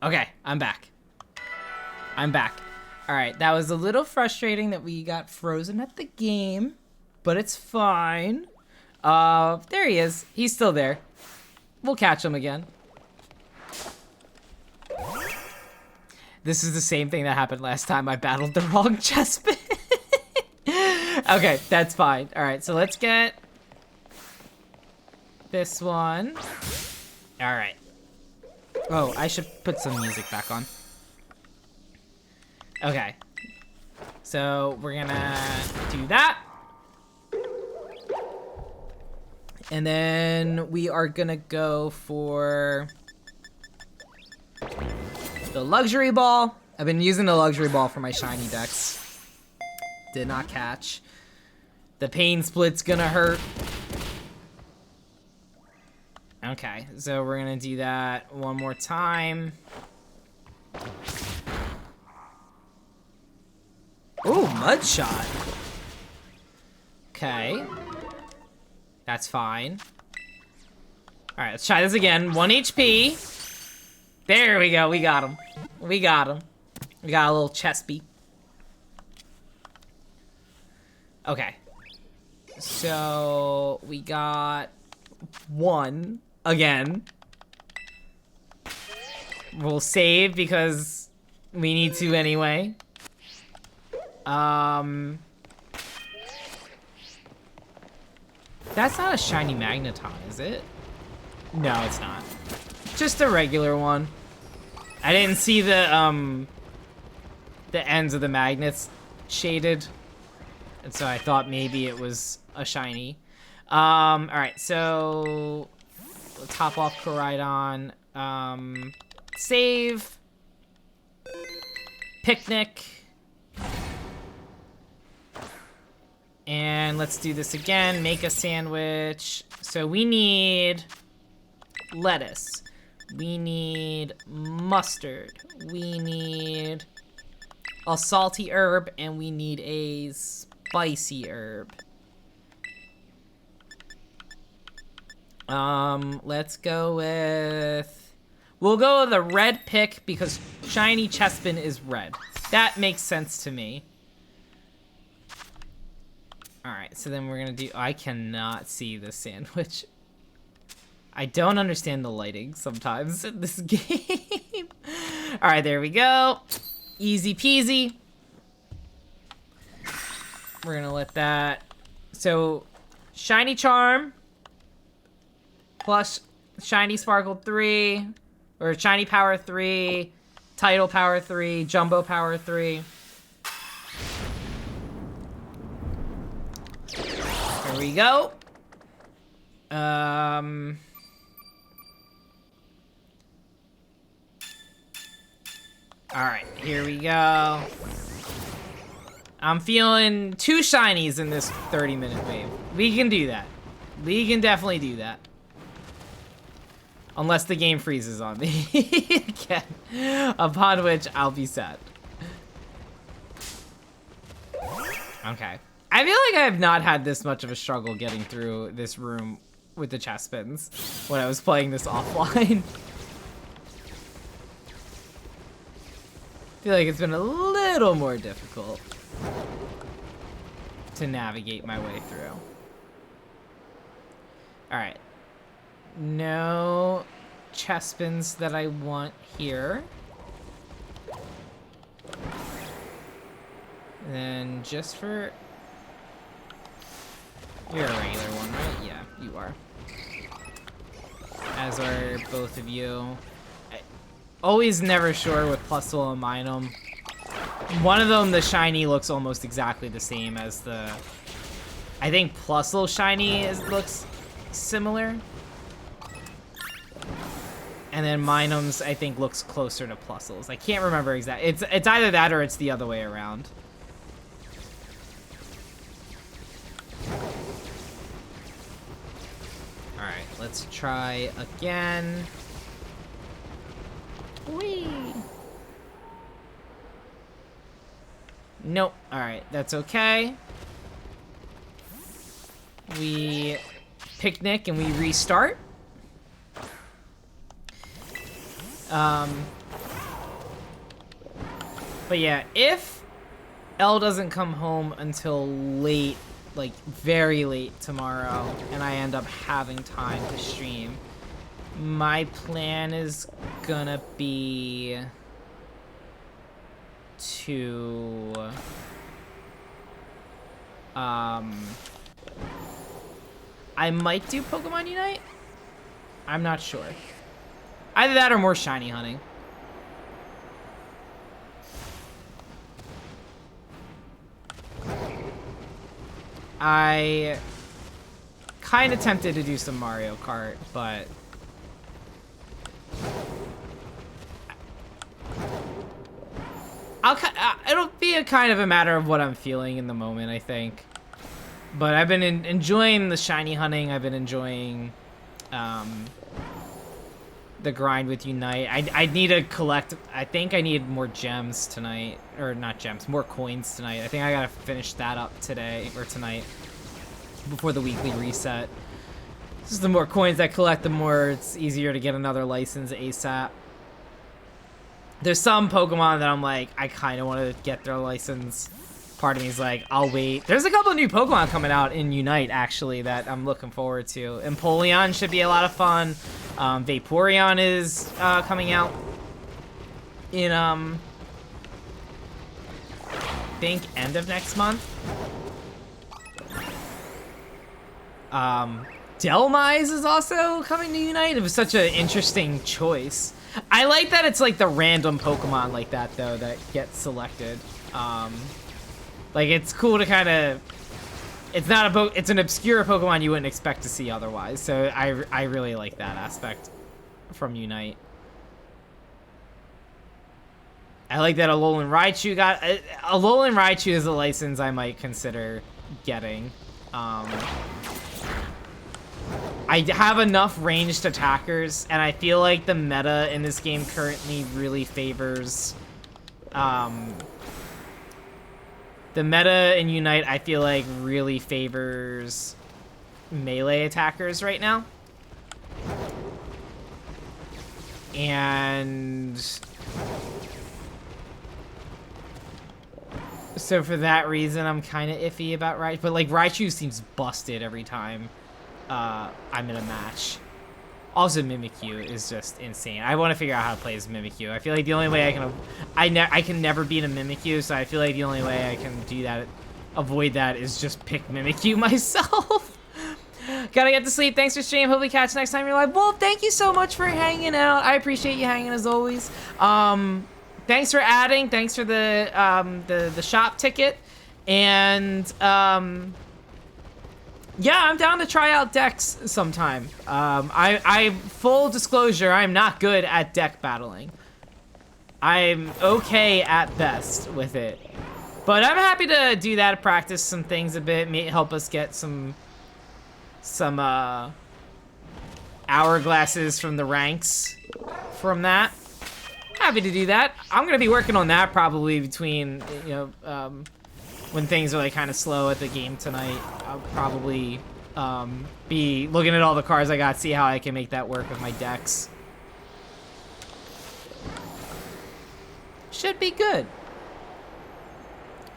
Okay, I'm back. I'm back. All right, that was a little frustrating that we got frozen at the game, but it's fine. There he is. He's still there. We'll catch him again. This is the same thing that happened last time I battled the wrong chestplate. Okay, that's fine. All right, so let's get this one. All right. Oh, I should put some music back on. Okay. So we're gonna do that. And then we are gonna go for the luxury ball. I've been using the luxury ball for my shiny decks. Did not catch. The pain split's gonna hurt. Okay, so we're gonna do that one more time. Ooh, mud shot. Okay. That's fine. All right, let's try this again. 1 HP. There we go. We got him. We got him. We got a little chespy. Okay. So we got 1 again. We'll save because we need to anyway. That's not a shiny magneton, is it? No, it's not. Just a regular one. I didn't see the ends of the magnets shaded. And so I thought maybe it was a shiny. Alright, so let's hop off Koraidon. Save. Picnic. And let's do this again. Make a sandwich. So we need lettuce. We need mustard. We need a salty herb, and we need a spicy herb. Let's go with... We'll go with a red pick because shiny Chespin is red. That makes sense to me. Alright, so then we're gonna do... I cannot see the sandwich. I don't understand the lighting sometimes in this game. Alright, there we go. Easy peasy. We're gonna let that... So, Shiny Charm plus Shiny Sparkle 3, or Shiny Power 3, Tidal Power 3, Jumbo Power 3. There we go. Alright, here we go. I'm feeling 2 shinies in this 30-minute wave. We can do that. We can definitely do that. Unless the game freezes on me again. Upon which I'll be sad. Okay. I feel like I have not had this much of a struggle getting through this room with the Chespins when I was playing this offline. I feel like it's been a little more difficult to navigate my way through. Alright. No Chespins that I want here. And then just for... You're a regular one, right? Yeah, you are. As are both of you. Always never sure with Plusle and Minum. One of them, the shiny, looks almost exactly the same as the... I think Plusle shiny looks similar. And then Minum's, I think, looks closer to Plusle's. I can't remember exactly. It's either that or it's the other way around. Alright, let's try again. Whee! Nope. Alright, that's okay. We picnic and we restart. But yeah, if Elle doesn't come home until late, like very late tomorrow, and I end up having time to stream, my plan is gonna be to I might do Pokemon Unite. I'm not sure. Either that or more shiny hunting. I kind of tempted to do some Mario Kart, but it'll be a kind of a matter of what I'm feeling in the moment, I think. But I've been enjoying the shiny hunting. I've been enjoying the grind with Unite. I need to collect. I think I need more gems tonight, or not gems, more coins tonight. I think I gotta finish that up today or tonight before the weekly reset. Just the more coins I collect, the more it's easier to get another license ASAP. There's some Pokemon that I'm like, I kind of want to get their license. Part of me is like, I'll wait. There's a couple of new Pokemon coming out in Unite, actually, that I'm looking forward to. Empoleon should be a lot of fun. Vaporeon is coming out in, I think, end of next month. Delmise is also coming to Unite. It was such an interesting choice. I like that it's like the random Pokemon like that, though, that get selected. Like, it's cool to kind of... It's not a it's an obscure Pokemon you wouldn't expect to see otherwise. So I really like that aspect from Unite. I like that Alolan Raichu got... Alolan Raichu is a license I might consider getting. I have enough ranged attackers, and I feel like the meta in this game currently really favors... the meta in Unite, I feel like, really favors melee attackers right now. And so for that reason, I'm kind of iffy about Raichu. But, like, Raichu seems busted every time I'm in a match. Also, Mimikyu is just insane. I want to figure out how to play as Mimikyu. I feel like the only way I can... I can never beat a Mimikyu, so I feel like the only way I can do that, avoid that, is just pick Mimikyu myself. Gotta get to sleep. Thanks for streaming. Hopefully catch next time you're live. Wolf, thank you so much for hanging out. I appreciate you hanging as always. Thanks for adding. Thanks for the shop ticket. And... yeah, I'm down to try out decks sometime. Full disclosure, I'm not good at deck battling. I'm okay at best with it. But I'm happy to do that, practice some things a bit, may help us get some hourglasses from the ranks from that. Happy to do that. I'm gonna be working on that probably between, you know, when things are like kind of slow at the game tonight. I'll probably be looking at all the cards I got, see how I can make that work with my decks. Should be good.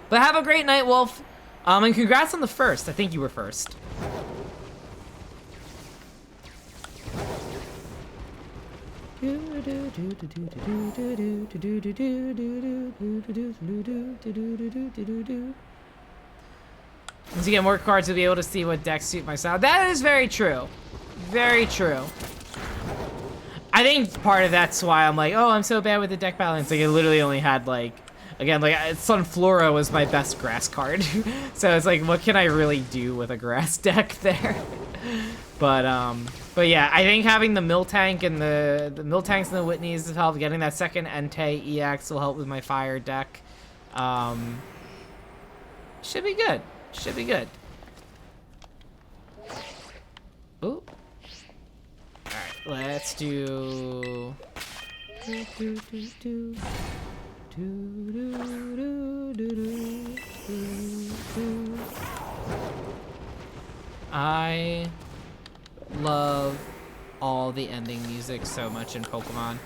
But have a great night, Wolf. And congrats on the first. I think you were first. Once you get more cards, you'll be able to see what decks suit my style. That is very true. Very true. I think part of that's why I'm like, oh, I'm so bad with the deck balance. Like, I literally only had, like, again, like, Sunflora was my best grass card. So it's like, what can I really do with a grass deck there? But yeah, I think having the Miltank and the Miltanks and the Whitneys will help. Getting that second Entei EX will help with my fire deck. Should be good. Should be good. Ooh. Alright, let's do... I love all the ending music so much in Pokemon.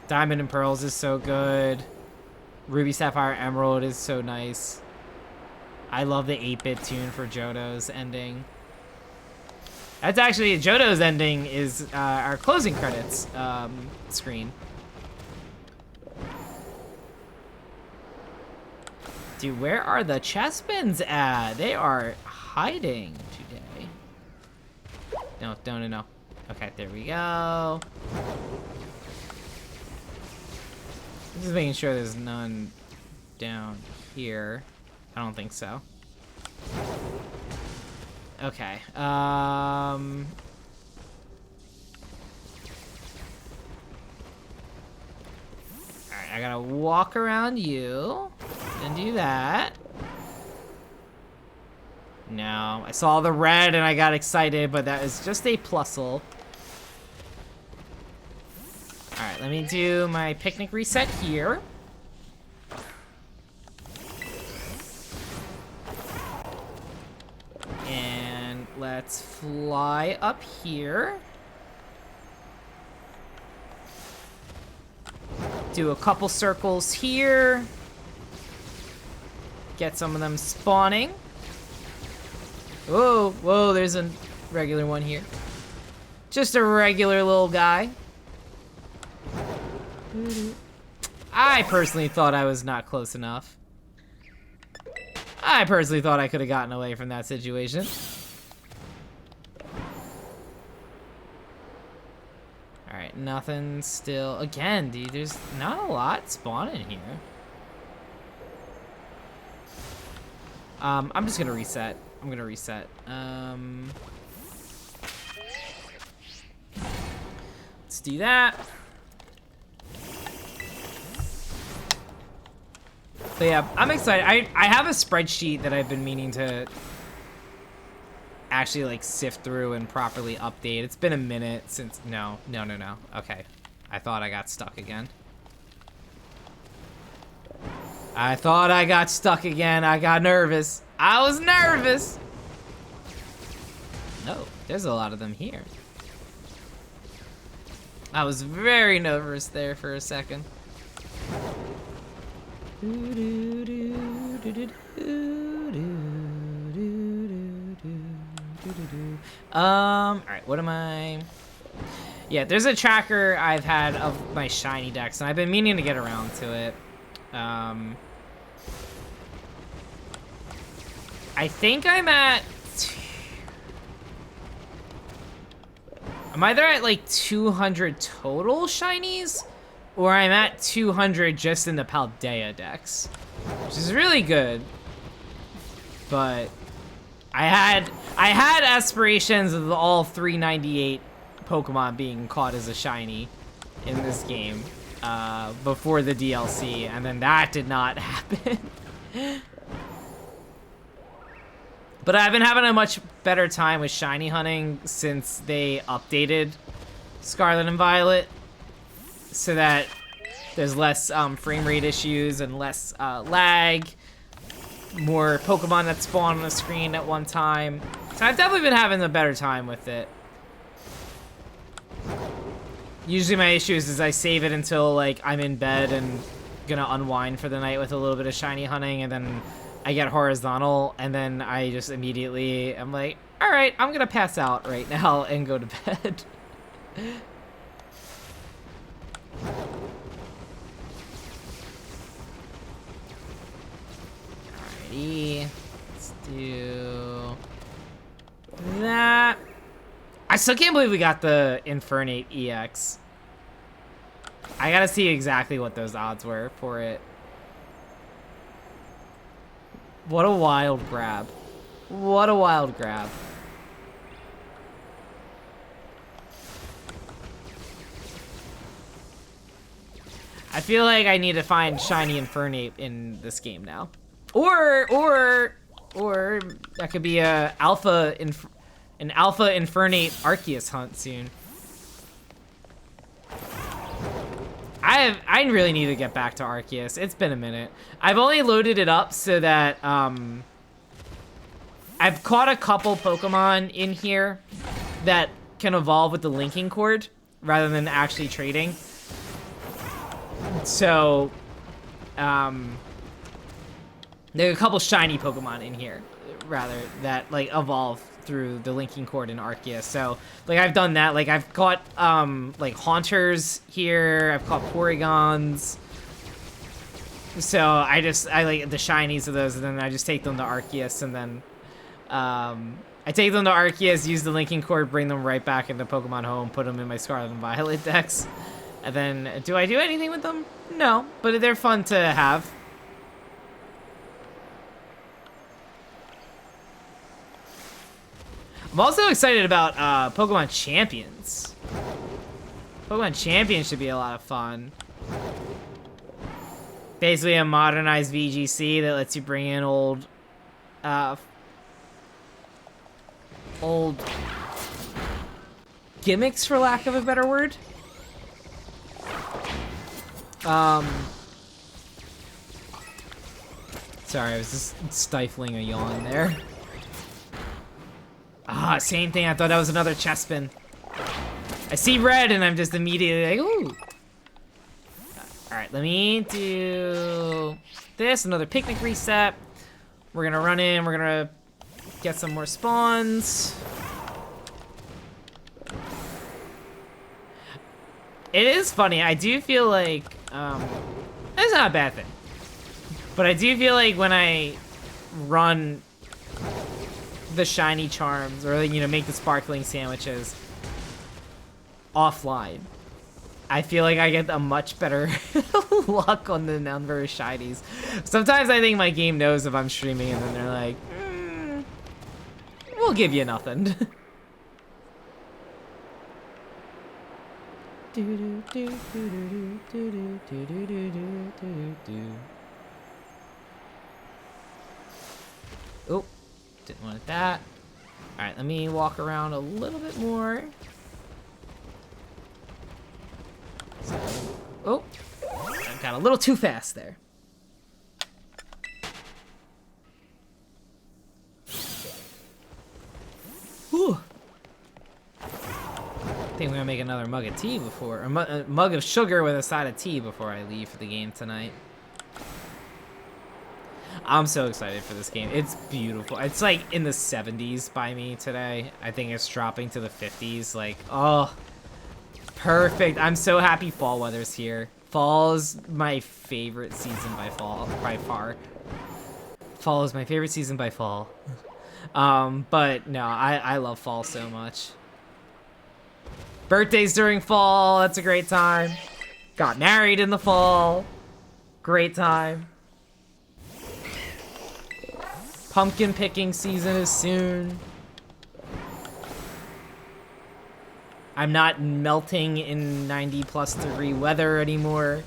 Diamond and Pearls is so good. Ruby, Sapphire, Emerald is so nice. I love the 8-bit tune for Johto's ending. That's actually, Johto's ending is our closing credits screen. Dude, where are the chestbins at? They are hiding today. No. Okay, there we go. I'm just making sure there's none down here. I don't think so. Okay. Alright, I gotta walk around you and do that. No, I saw the red and I got excited, but that is just a plusle. Alright, let me do my picnic reset here. And let's fly up here. Do a couple circles here. Get some of them spawning. Whoa, there's a regular one here. Just a regular little guy. I personally thought I was not close enough. I personally thought I could have gotten away from that situation. Alright, nothing still. Again, dude, there's not a lot spawning here. I'm just gonna reset. I'm gonna reset. Let's do that. But yeah, I'm excited. I have a spreadsheet that I've been meaning to actually like sift through and properly update. It's been a minute since. No. Okay, I thought I got stuck again. I thought I got stuck again. I got nervous. I was nervous. No, there's a lot of them here. I was very nervous there for a second. Alright, what am I? Yeah, there's a tracker I've had of my shiny decks, and I've been meaning to get around to it. I think I'm either at like 200 total shinies, or I'm at 200 just in the Paldea decks, which is really good. But I had aspirations of all 398 Pokemon being caught as a shiny in this game before the DLC, and then that did not happen. But I've been having a much better time with shiny hunting since they updated Scarlet and Violet, so that there's less frame rate issues and less lag, more Pokemon that spawn on the screen at one time. So I've definitely been having a better time with it. Usually my issues is I save it until like I'm in bed and gonna unwind for the night with a little bit of shiny hunting, and then I get horizontal, and then I just immediately I'm like, all right, I'm gonna pass out right now and go to bed. Alrighty, let's do that. I still can't believe we got the Infernate EX. I gotta see exactly what those odds were for it. What a wild grab. What a wild grab. I feel like I need to find shiny Infernate in this game now. Or that could be an alpha Infernate Arceus hunt soon. I really need to get back to Arceus. It's been a minute. I've only loaded it up so that I've caught a couple Pokemon in here that can evolve with the linking cord rather than actually trading. So, there are a couple shiny Pokemon in here, rather, that, like, evolve through the linking cord in Arceus. So, like, I've done that. Like, I've caught, like, Haunters here. I've caught Porygons. So, I like the shinies of those, and then I just take them to Arceus, and then, I take them to Arceus, use the linking cord, bring them right back into Pokemon Home, put them in my Scarlet and Violet decks. And then, do I do anything with them? No, but they're fun to have. I'm also excited about Pokemon Champions. Pokemon Champions should be a lot of fun. Basically a modernized VGC that lets you bring in old gimmicks, for lack of a better word. Sorry, I was just stifling a yawn there. Ah, same thing. I thought that was another Chespin. I see red and I'm just immediately like, ooh. Alright, let me do this. Another picnic reset. We're gonna run in. We're gonna get some more spawns. It is funny. I do feel like, that's not a bad thing. But I do feel like when I run the shiny charms, or, you know, make the sparkling sandwiches offline, I feel like I get a much better luck on the number of shinies. Sometimes I think my game knows if I'm streaming, and then they're like, we'll give you nothing. Oh, didn't want that. All right, let me walk around a little bit more. So, oh, I got a little too fast there. Whew. I think we're gonna make another mug of tea before, or a mug of sugar with a side of tea before I leave for the game tonight. I'm so excited for this game. It's beautiful. It's like in the 70s by me today. I think it's dropping to the 50s. Like, oh, perfect. I'm so happy fall weather's here. Fall is my favorite season by far. Fall is my favorite season by fall. But no, I love fall so much. Birthdays during fall, that's a great time. Got married in the fall, great time. Pumpkin picking season is soon. I'm not melting in 90+ degree weather anymore.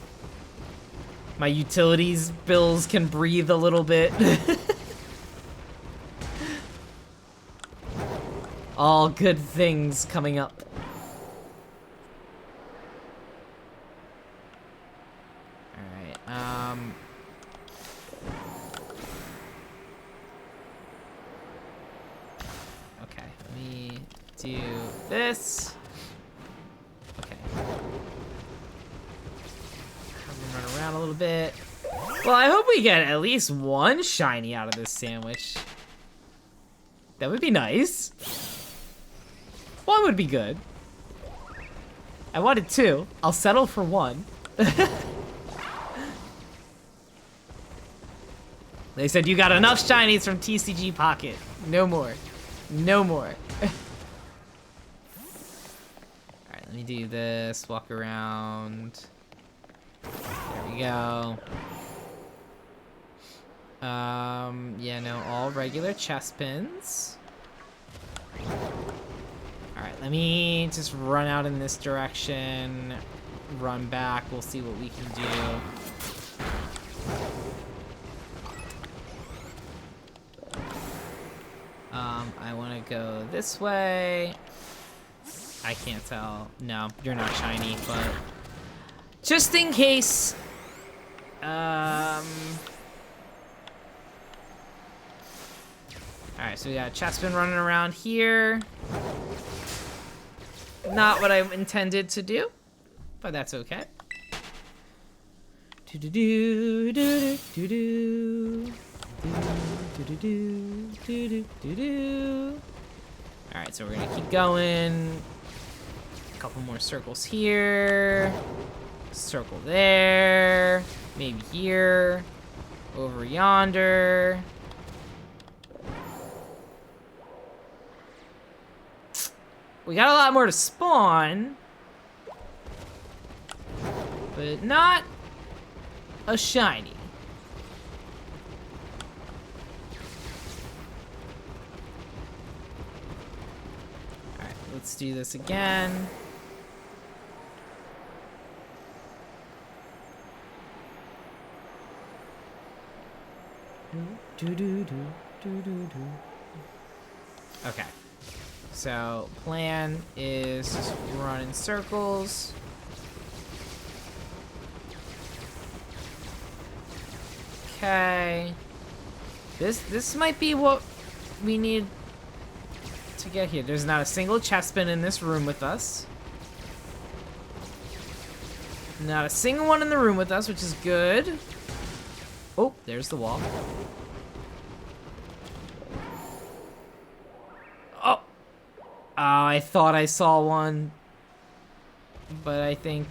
My utilities bills can breathe a little bit. All good things coming up. Okay, let me do this. Okay. Run around a little bit. Well, I hope we get at least one shiny out of this sandwich. That would be nice. One would be good. I wanted two. I'll settle for one. They said you got enough shinies from TCG Pocket. No more. No more. Alright, let me do this. Walk around. There we go. Yeah, no, all regular Chespins. Alright, let me just run out in this direction. Run back. We'll see what we can do. I want to go this way. I can't tell. No, you're not shiny, but just in case. Alright, so we got Chespin running around here. Not what I intended to do, but that's okay. Do-do-do, do-do-do-do. Do-do-do, do-do-do-do. Alright, so we're gonna keep going. A couple more circles here. Circle there. Maybe here. Over yonder. We got a lot more to spawn. But not a shiny. Alright, let's do this again. Okay. So, plan is just run in circles. Okay. This might be what we need to get here. There's not a single chestpin in this room with us. Not a single one in the room with us, which is good. Oh, there's the wall. Oh. I thought I saw one. But I think...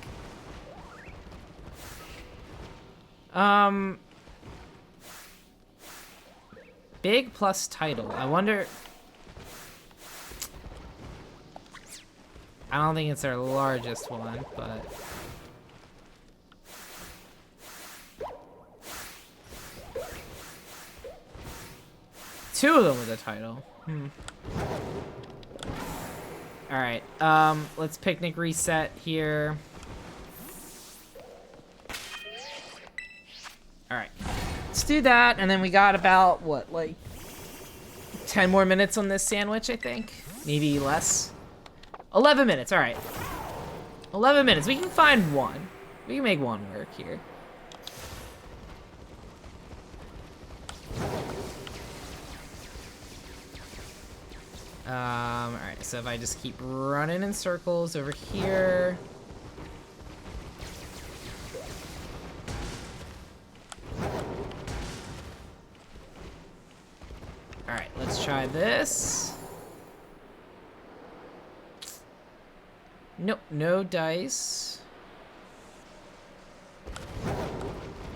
Big plus title. I wonder... I don't think it's our largest one, but... Two of them with a title. Alright, let's picnic reset here. Alright. Let's do that, and then we got about, what, like 10 more minutes on this sandwich, I think? Maybe less? 11 minutes, alright. 11 minutes, we can find one. We can make one work here. Alright, so if I just keep running in circles over here. Alright, let's try this. Nope, no dice.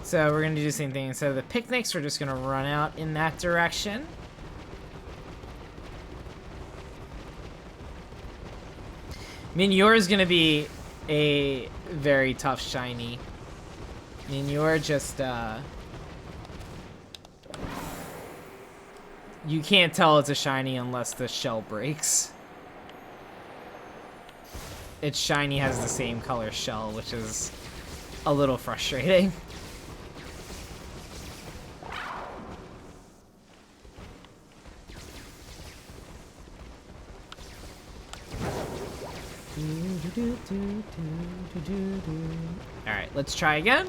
So we're gonna do the same thing. Instead of the picnics, we're just gonna run out in that direction. Minior is gonna be a very tough shiny. Minior just, you can't tell it's a shiny unless the shell breaks. Its shiny has the same color shell, which is a little frustrating. Alright, let's try again.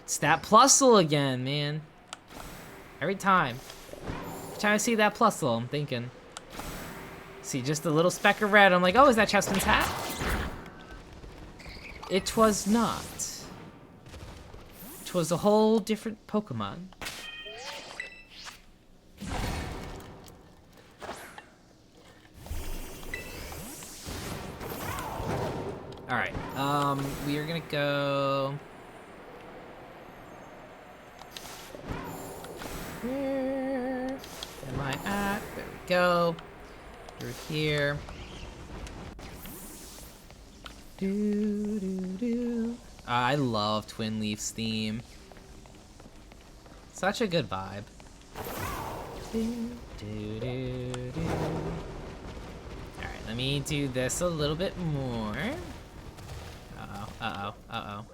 It's that plusle again, man. Every time I see that plusle, I'm thinking. See just a little speck of red, I'm like, oh, is that Chespin's hat? It was not. It was a whole different Pokemon. Alright, we are gonna go... Where am I at? There we go. Through here. I love Twin Leaf's theme. Such a good vibe. Alright, let me do this a little bit more. Uh-oh, uh-oh, uh-oh.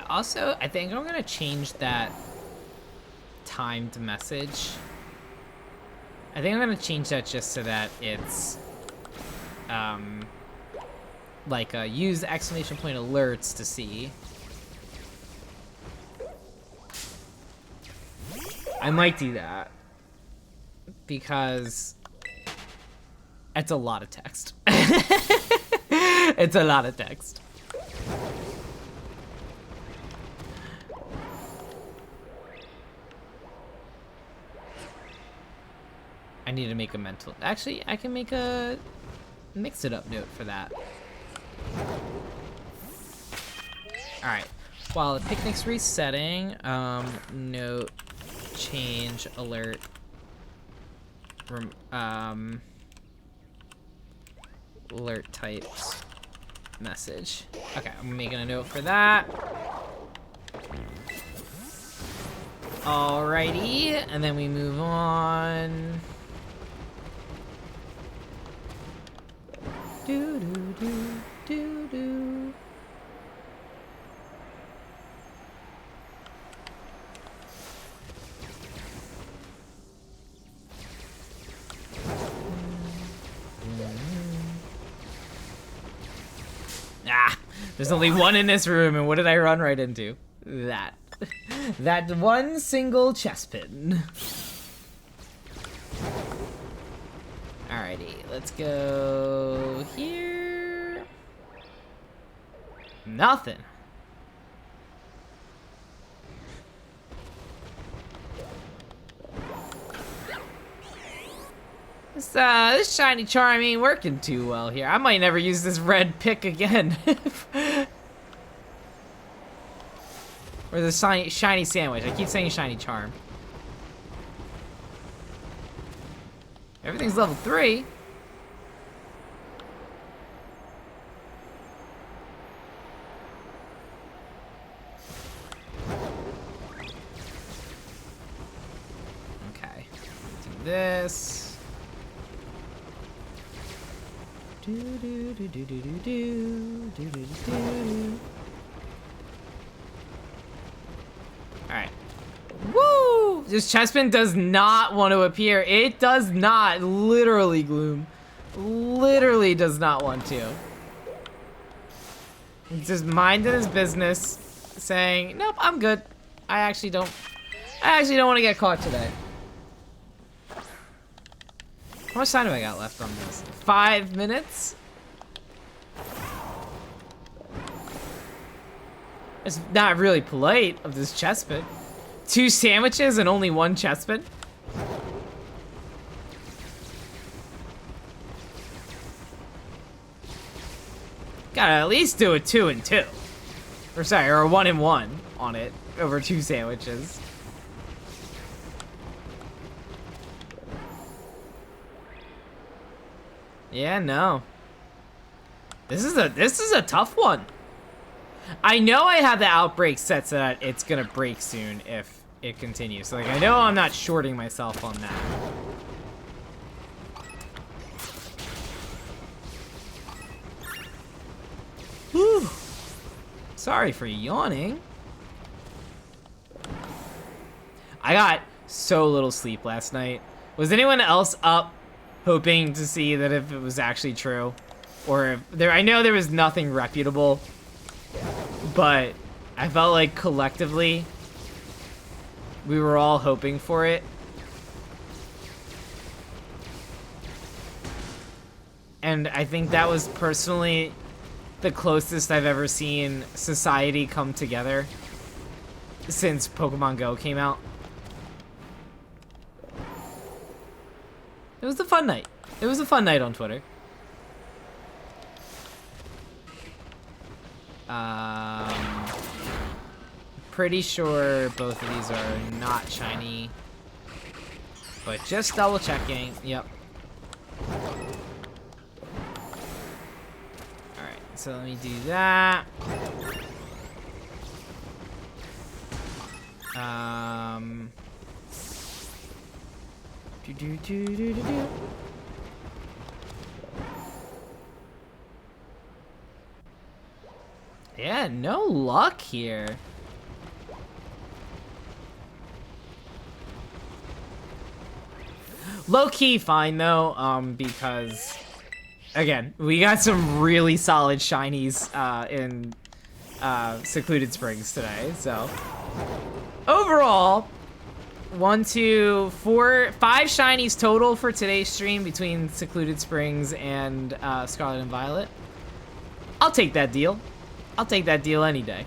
Also, I think I'm gonna change that timed message. I think I'm gonna change that just so that it's like use exclamation point alerts to see. I might do that. Because it's a lot of text. It's a lot of text. I need to make a mental... Actually, I can make a mix-it-up note for that. Alright. While the picnic's resetting, note, change, alert, alert types, message. Okay, I'm making a note for that. Alrighty, and then we move on. Do do do do do. Ah, there's only one in this room, and what did I run right into? That one single chest pin. Alrighty, let's go here. Nothing. This shiny charm ain't working too well here. I might never use this red pick again. Or the shiny sandwich. I keep saying shiny charm. Everything's level 3. Okay. Do this. Do do do do do do do do do do. Alright. Woo! This chestpin does not want to appear. It does not. Literally, Gloom. Literally does not want to. He's just minding his business, saying, nope, I'm good. I actually don't want to get caught today. How much time do I got left on this? 5 minutes? It's not really polite of this chestpin. 2 sandwiches and only 1 chestpin? Gotta at least do a 2 and 2. Or sorry, or a 1 and 1 on it over 2 sandwiches. Yeah, no. This is a tough one. I know I have the outbreak set so that it's gonna break soon if it continues. So, like, I know I'm not shorting myself on that. Whew. Sorry for yawning. I got so little sleep last night. Was anyone else up hoping to see that if it was actually true? Or if there, I know there was nothing reputable, but I felt like collectively we were all hoping for it. And I think that was personally the closest I've ever seen society come together since Pokemon Go came out. It was a fun night. It was a fun night on Twitter. Pretty sure both of these are not shiny, but just double checking. Yep. Alright, so let me do that. Yeah, no luck here. Low-key fine though, because again, we got some really solid shinies in Secluded Springs today, so overall 1, 2, 4, 5 shinies total for today's stream between Secluded Springs and Scarlet and Violet. I'll take that deal. I'll take that deal any day.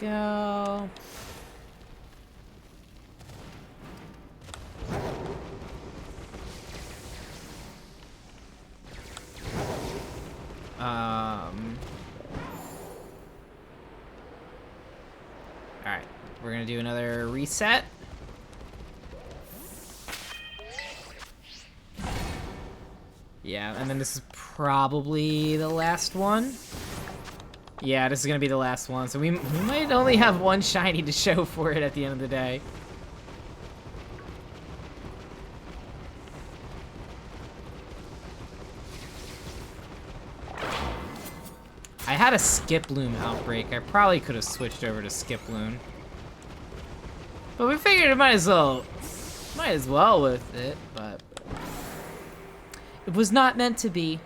Go. Alright, we're gonna do another reset. Yeah, and then this is probably the last one. Yeah, this is gonna be the last one, so we might only have one shiny to show for it at the end of the day. I had a Skiploom outbreak. I probably could have switched over to Skiploom. But we figured it might as well with it, but it was not meant to be.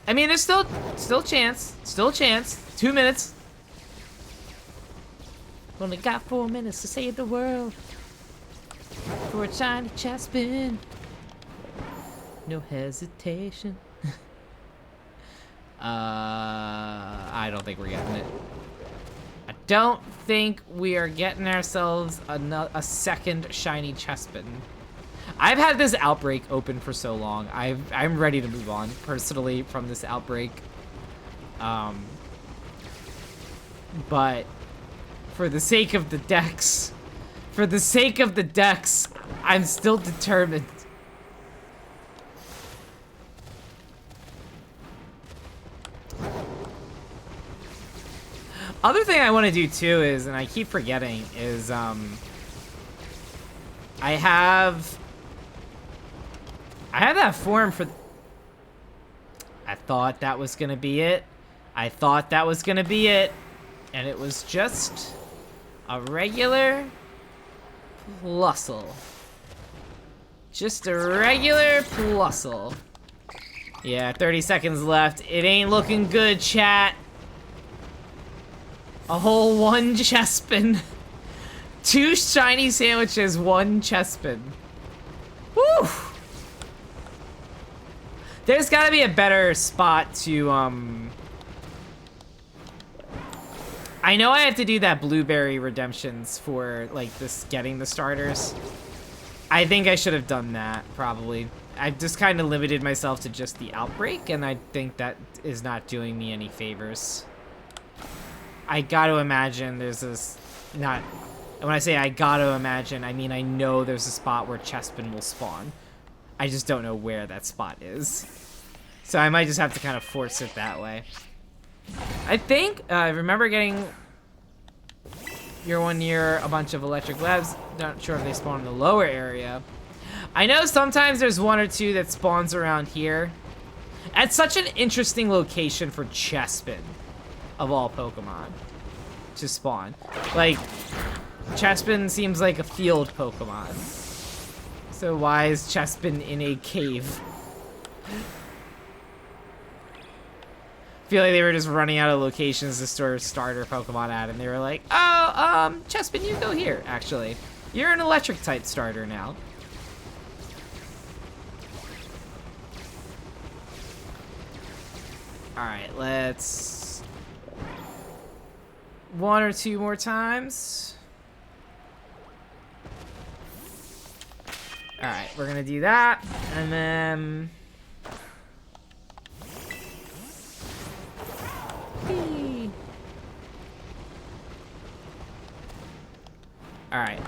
I mean, there's still chance. 2 minutes. Only got 4 minutes to save the world. For a shiny chestpin. No hesitation. I don't think we're getting it. I don't think we are getting ourselves a second shiny chestpin. I've had this outbreak open for so long. I'm ready to move on personally from this outbreak. But for the sake of the decks, I'm still determined. Other thing I want to do too is, and I keep forgetting, is I have that form for. I thought that was gonna be it. And it was just a regular Plusle. Just a regular Plusle. Yeah, 30 seconds left. It ain't looking good, chat. A whole 1 chestpin. 2 shiny sandwiches, 1 chestpin. Woo! There's gotta be a better spot to, I know I have to do that blueberry redemptions for, like, this getting the starters. I think I should have done that, probably. I've just kind of limited myself to just the outbreak, and I think that is not doing me any favors. I gotta imagine there's this, not, and when I say I gotta imagine, I mean I know there's a spot where chestpin will spawn. I just don't know where that spot is. So I might just have to kind of force it that way. I think, I remember getting year 1 year a bunch of electric labs. Not sure if they spawn in the lower area. I know sometimes there's 1 or 2 that spawns around here. At such an interesting location for chestpin, of all Pokemon, to spawn. Like, chestpin seems like a field Pokemon. So why is chestpin in a cave? I feel like they were just running out of locations to store starter Pokemon at, and they were like, oh, chestpin, you go here, actually. You're an electric type starter now. Alright, let's 1 or 2 more times. Alright, we're gonna do that, and then alright,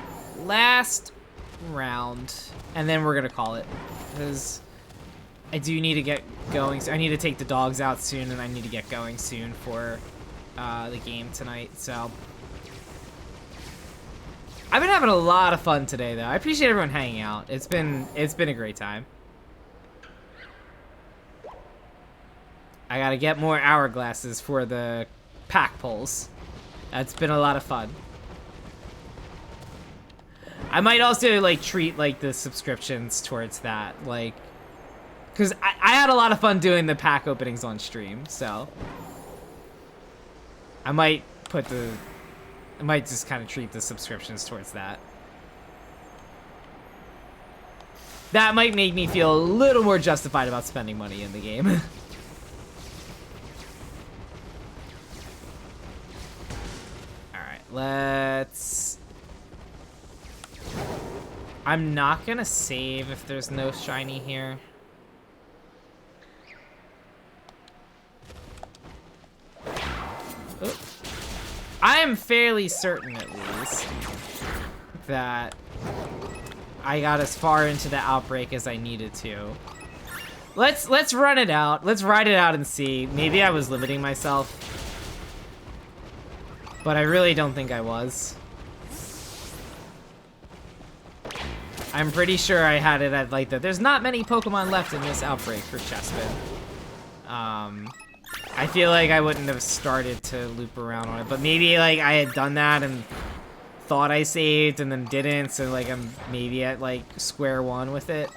last round, and then we're gonna call it, because I do need to get going. So I need to take the dogs out soon, and I need to get going soon for the game tonight. So I've been having a lot of fun today, though. I appreciate everyone hanging out. It's been a great time. I gotta get more hourglasses for the pack pulls. That's been a lot of fun. I might also like treat like the subscriptions towards that, like, because I had a lot of fun doing the pack openings on stream, so I might just kind of treat the subscriptions towards that. That might make me feel a little more justified about spending money in the game. Alright, let's... I'm not gonna save if there's no shiny here. Oop. I am fairly certain, at least, that I got as far into the outbreak as I needed to. Let's run it out. Let's ride it out and see. Maybe I was limiting myself, but I really don't think I was. I'm pretty sure I had it at like the... There's not many Pokemon left in this outbreak for Chespin. I feel like I wouldn't have started to loop around on it, but maybe like I had done that and thought I saved and then didn't, so like I'm maybe at like square one with it.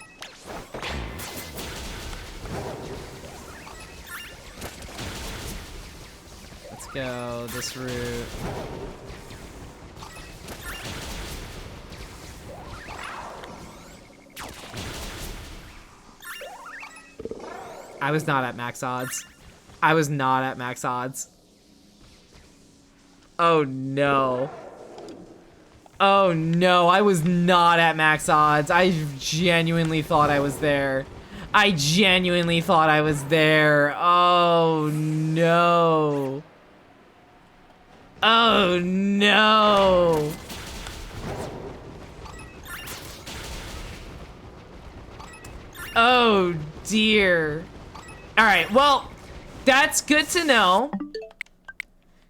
Let's go this route. I was not at max odds. I was not at max odds. Oh no. Oh no, I was not at max odds. I genuinely thought I was there. I genuinely thought I was there. Oh no. Oh no. Oh dear. All right, well, that's good to know.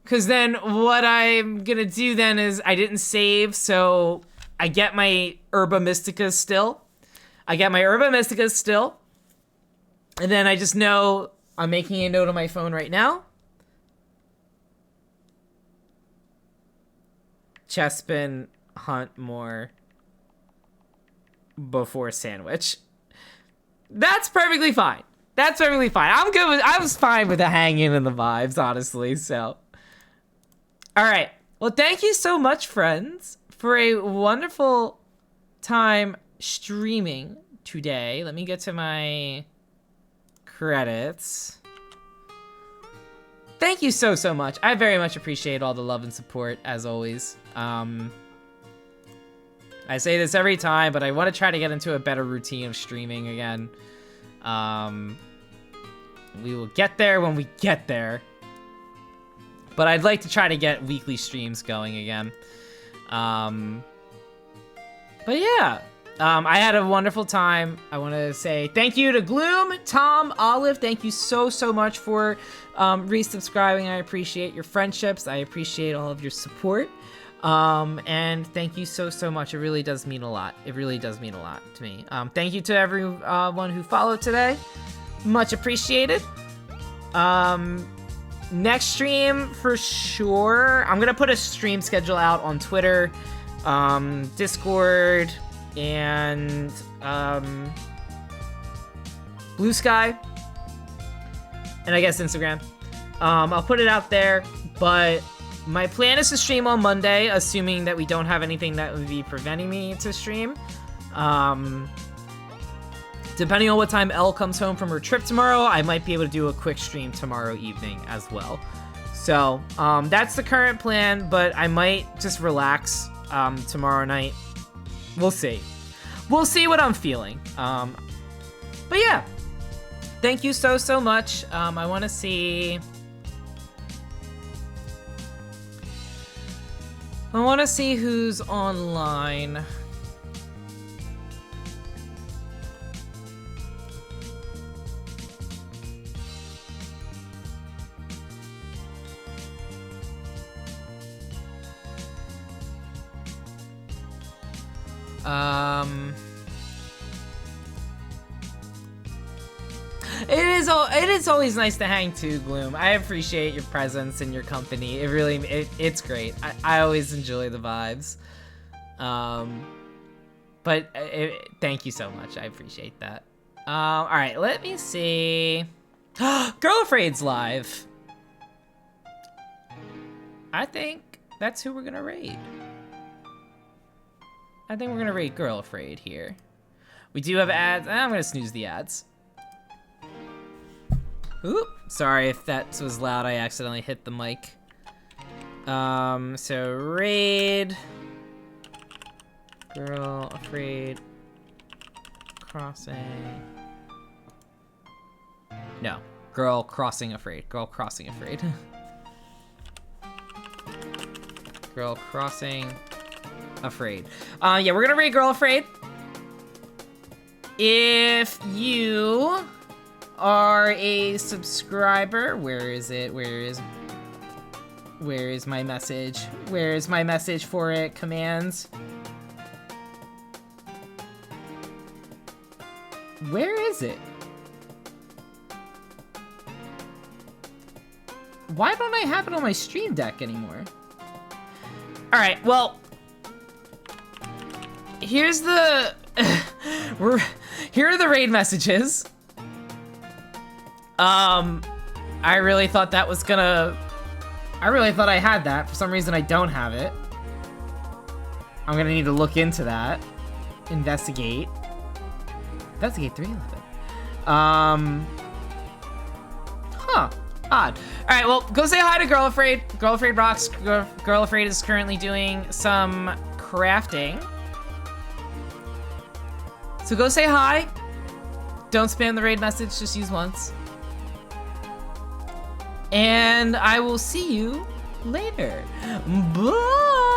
Because then what I'm going to do then is I didn't save, so I get my Herba Mystica still. And then I just know I'm making a note on my phone right now. Chespin, hunt more before sandwich. That's perfectly fine. That's perfectly fine. I'm good with, I was fine with the hanging and the vibes, honestly, so. All right. Well, thank you so much, friends, for a wonderful time streaming today. Let me get to my credits. Thank you so, so much. I very much appreciate all the love and support, as always. I say this every time, but I want to try to get into a better routine of streaming again. We will get there when we get there. But I'd like to try to get weekly streams going again. But yeah, I had a wonderful time. I want to say thank you to Gloom, Tom, Olive. Thank you so, so much for resubscribing. I appreciate your friendships. I appreciate all of your support. And thank you so, so much. It really does mean a lot. It really does mean a lot to me. Thank you to everyone who followed today. Much appreciated. Next stream for sure. I'm gonna put a stream schedule out on Twitter, Discord, and Blue Sky, and I guess Instagram. I'll put it out there, but my plan is to stream on Monday, assuming that we don't have anything that would be preventing me to stream. Depending on what time Elle comes home from her trip tomorrow, I might be able to do a quick stream tomorrow evening as well. So, that's the current plan, but I might just relax tomorrow night. We'll see. We'll see what I'm feeling. But yeah, thank you so, so much. I want to see... who's online. It is always nice to hang too, Gloom. I appreciate your presence and your company. It's great. I always enjoy the vibes. But thank you so much. I appreciate that. All right, let me see. Girl Afraid's live. I think that's who we're gonna raid. I think we're gonna raid Girl Afraid here. We do have ads. I'm gonna snooze the ads. Oop, sorry if that was loud. I accidentally hit the mic. So raid Girl Afraid crossing. No, Girl Crossing Afraid. Girl Crossing Afraid. Girl Crossing Afraid. Yeah, we're gonna raid Girl Afraid. If you are a subscriber, where is it? Where is my message? Where is my message for it? Commands. Where is it? Why don't I have it on my stream deck anymore? All right, well, here's the here are the raid messages. I really thought that was gonna. I really thought I had that. For some reason, I don't have it. I'm gonna need to look into that. Investigate. Investigate 311. Huh. Odd. All right, well, go say hi to Girl Afraid. Girl Afraid rocks. Girl Afraid is currently doing some crafting. So go say hi. Don't spam the raid message, just use once. And I will see you later. Bye!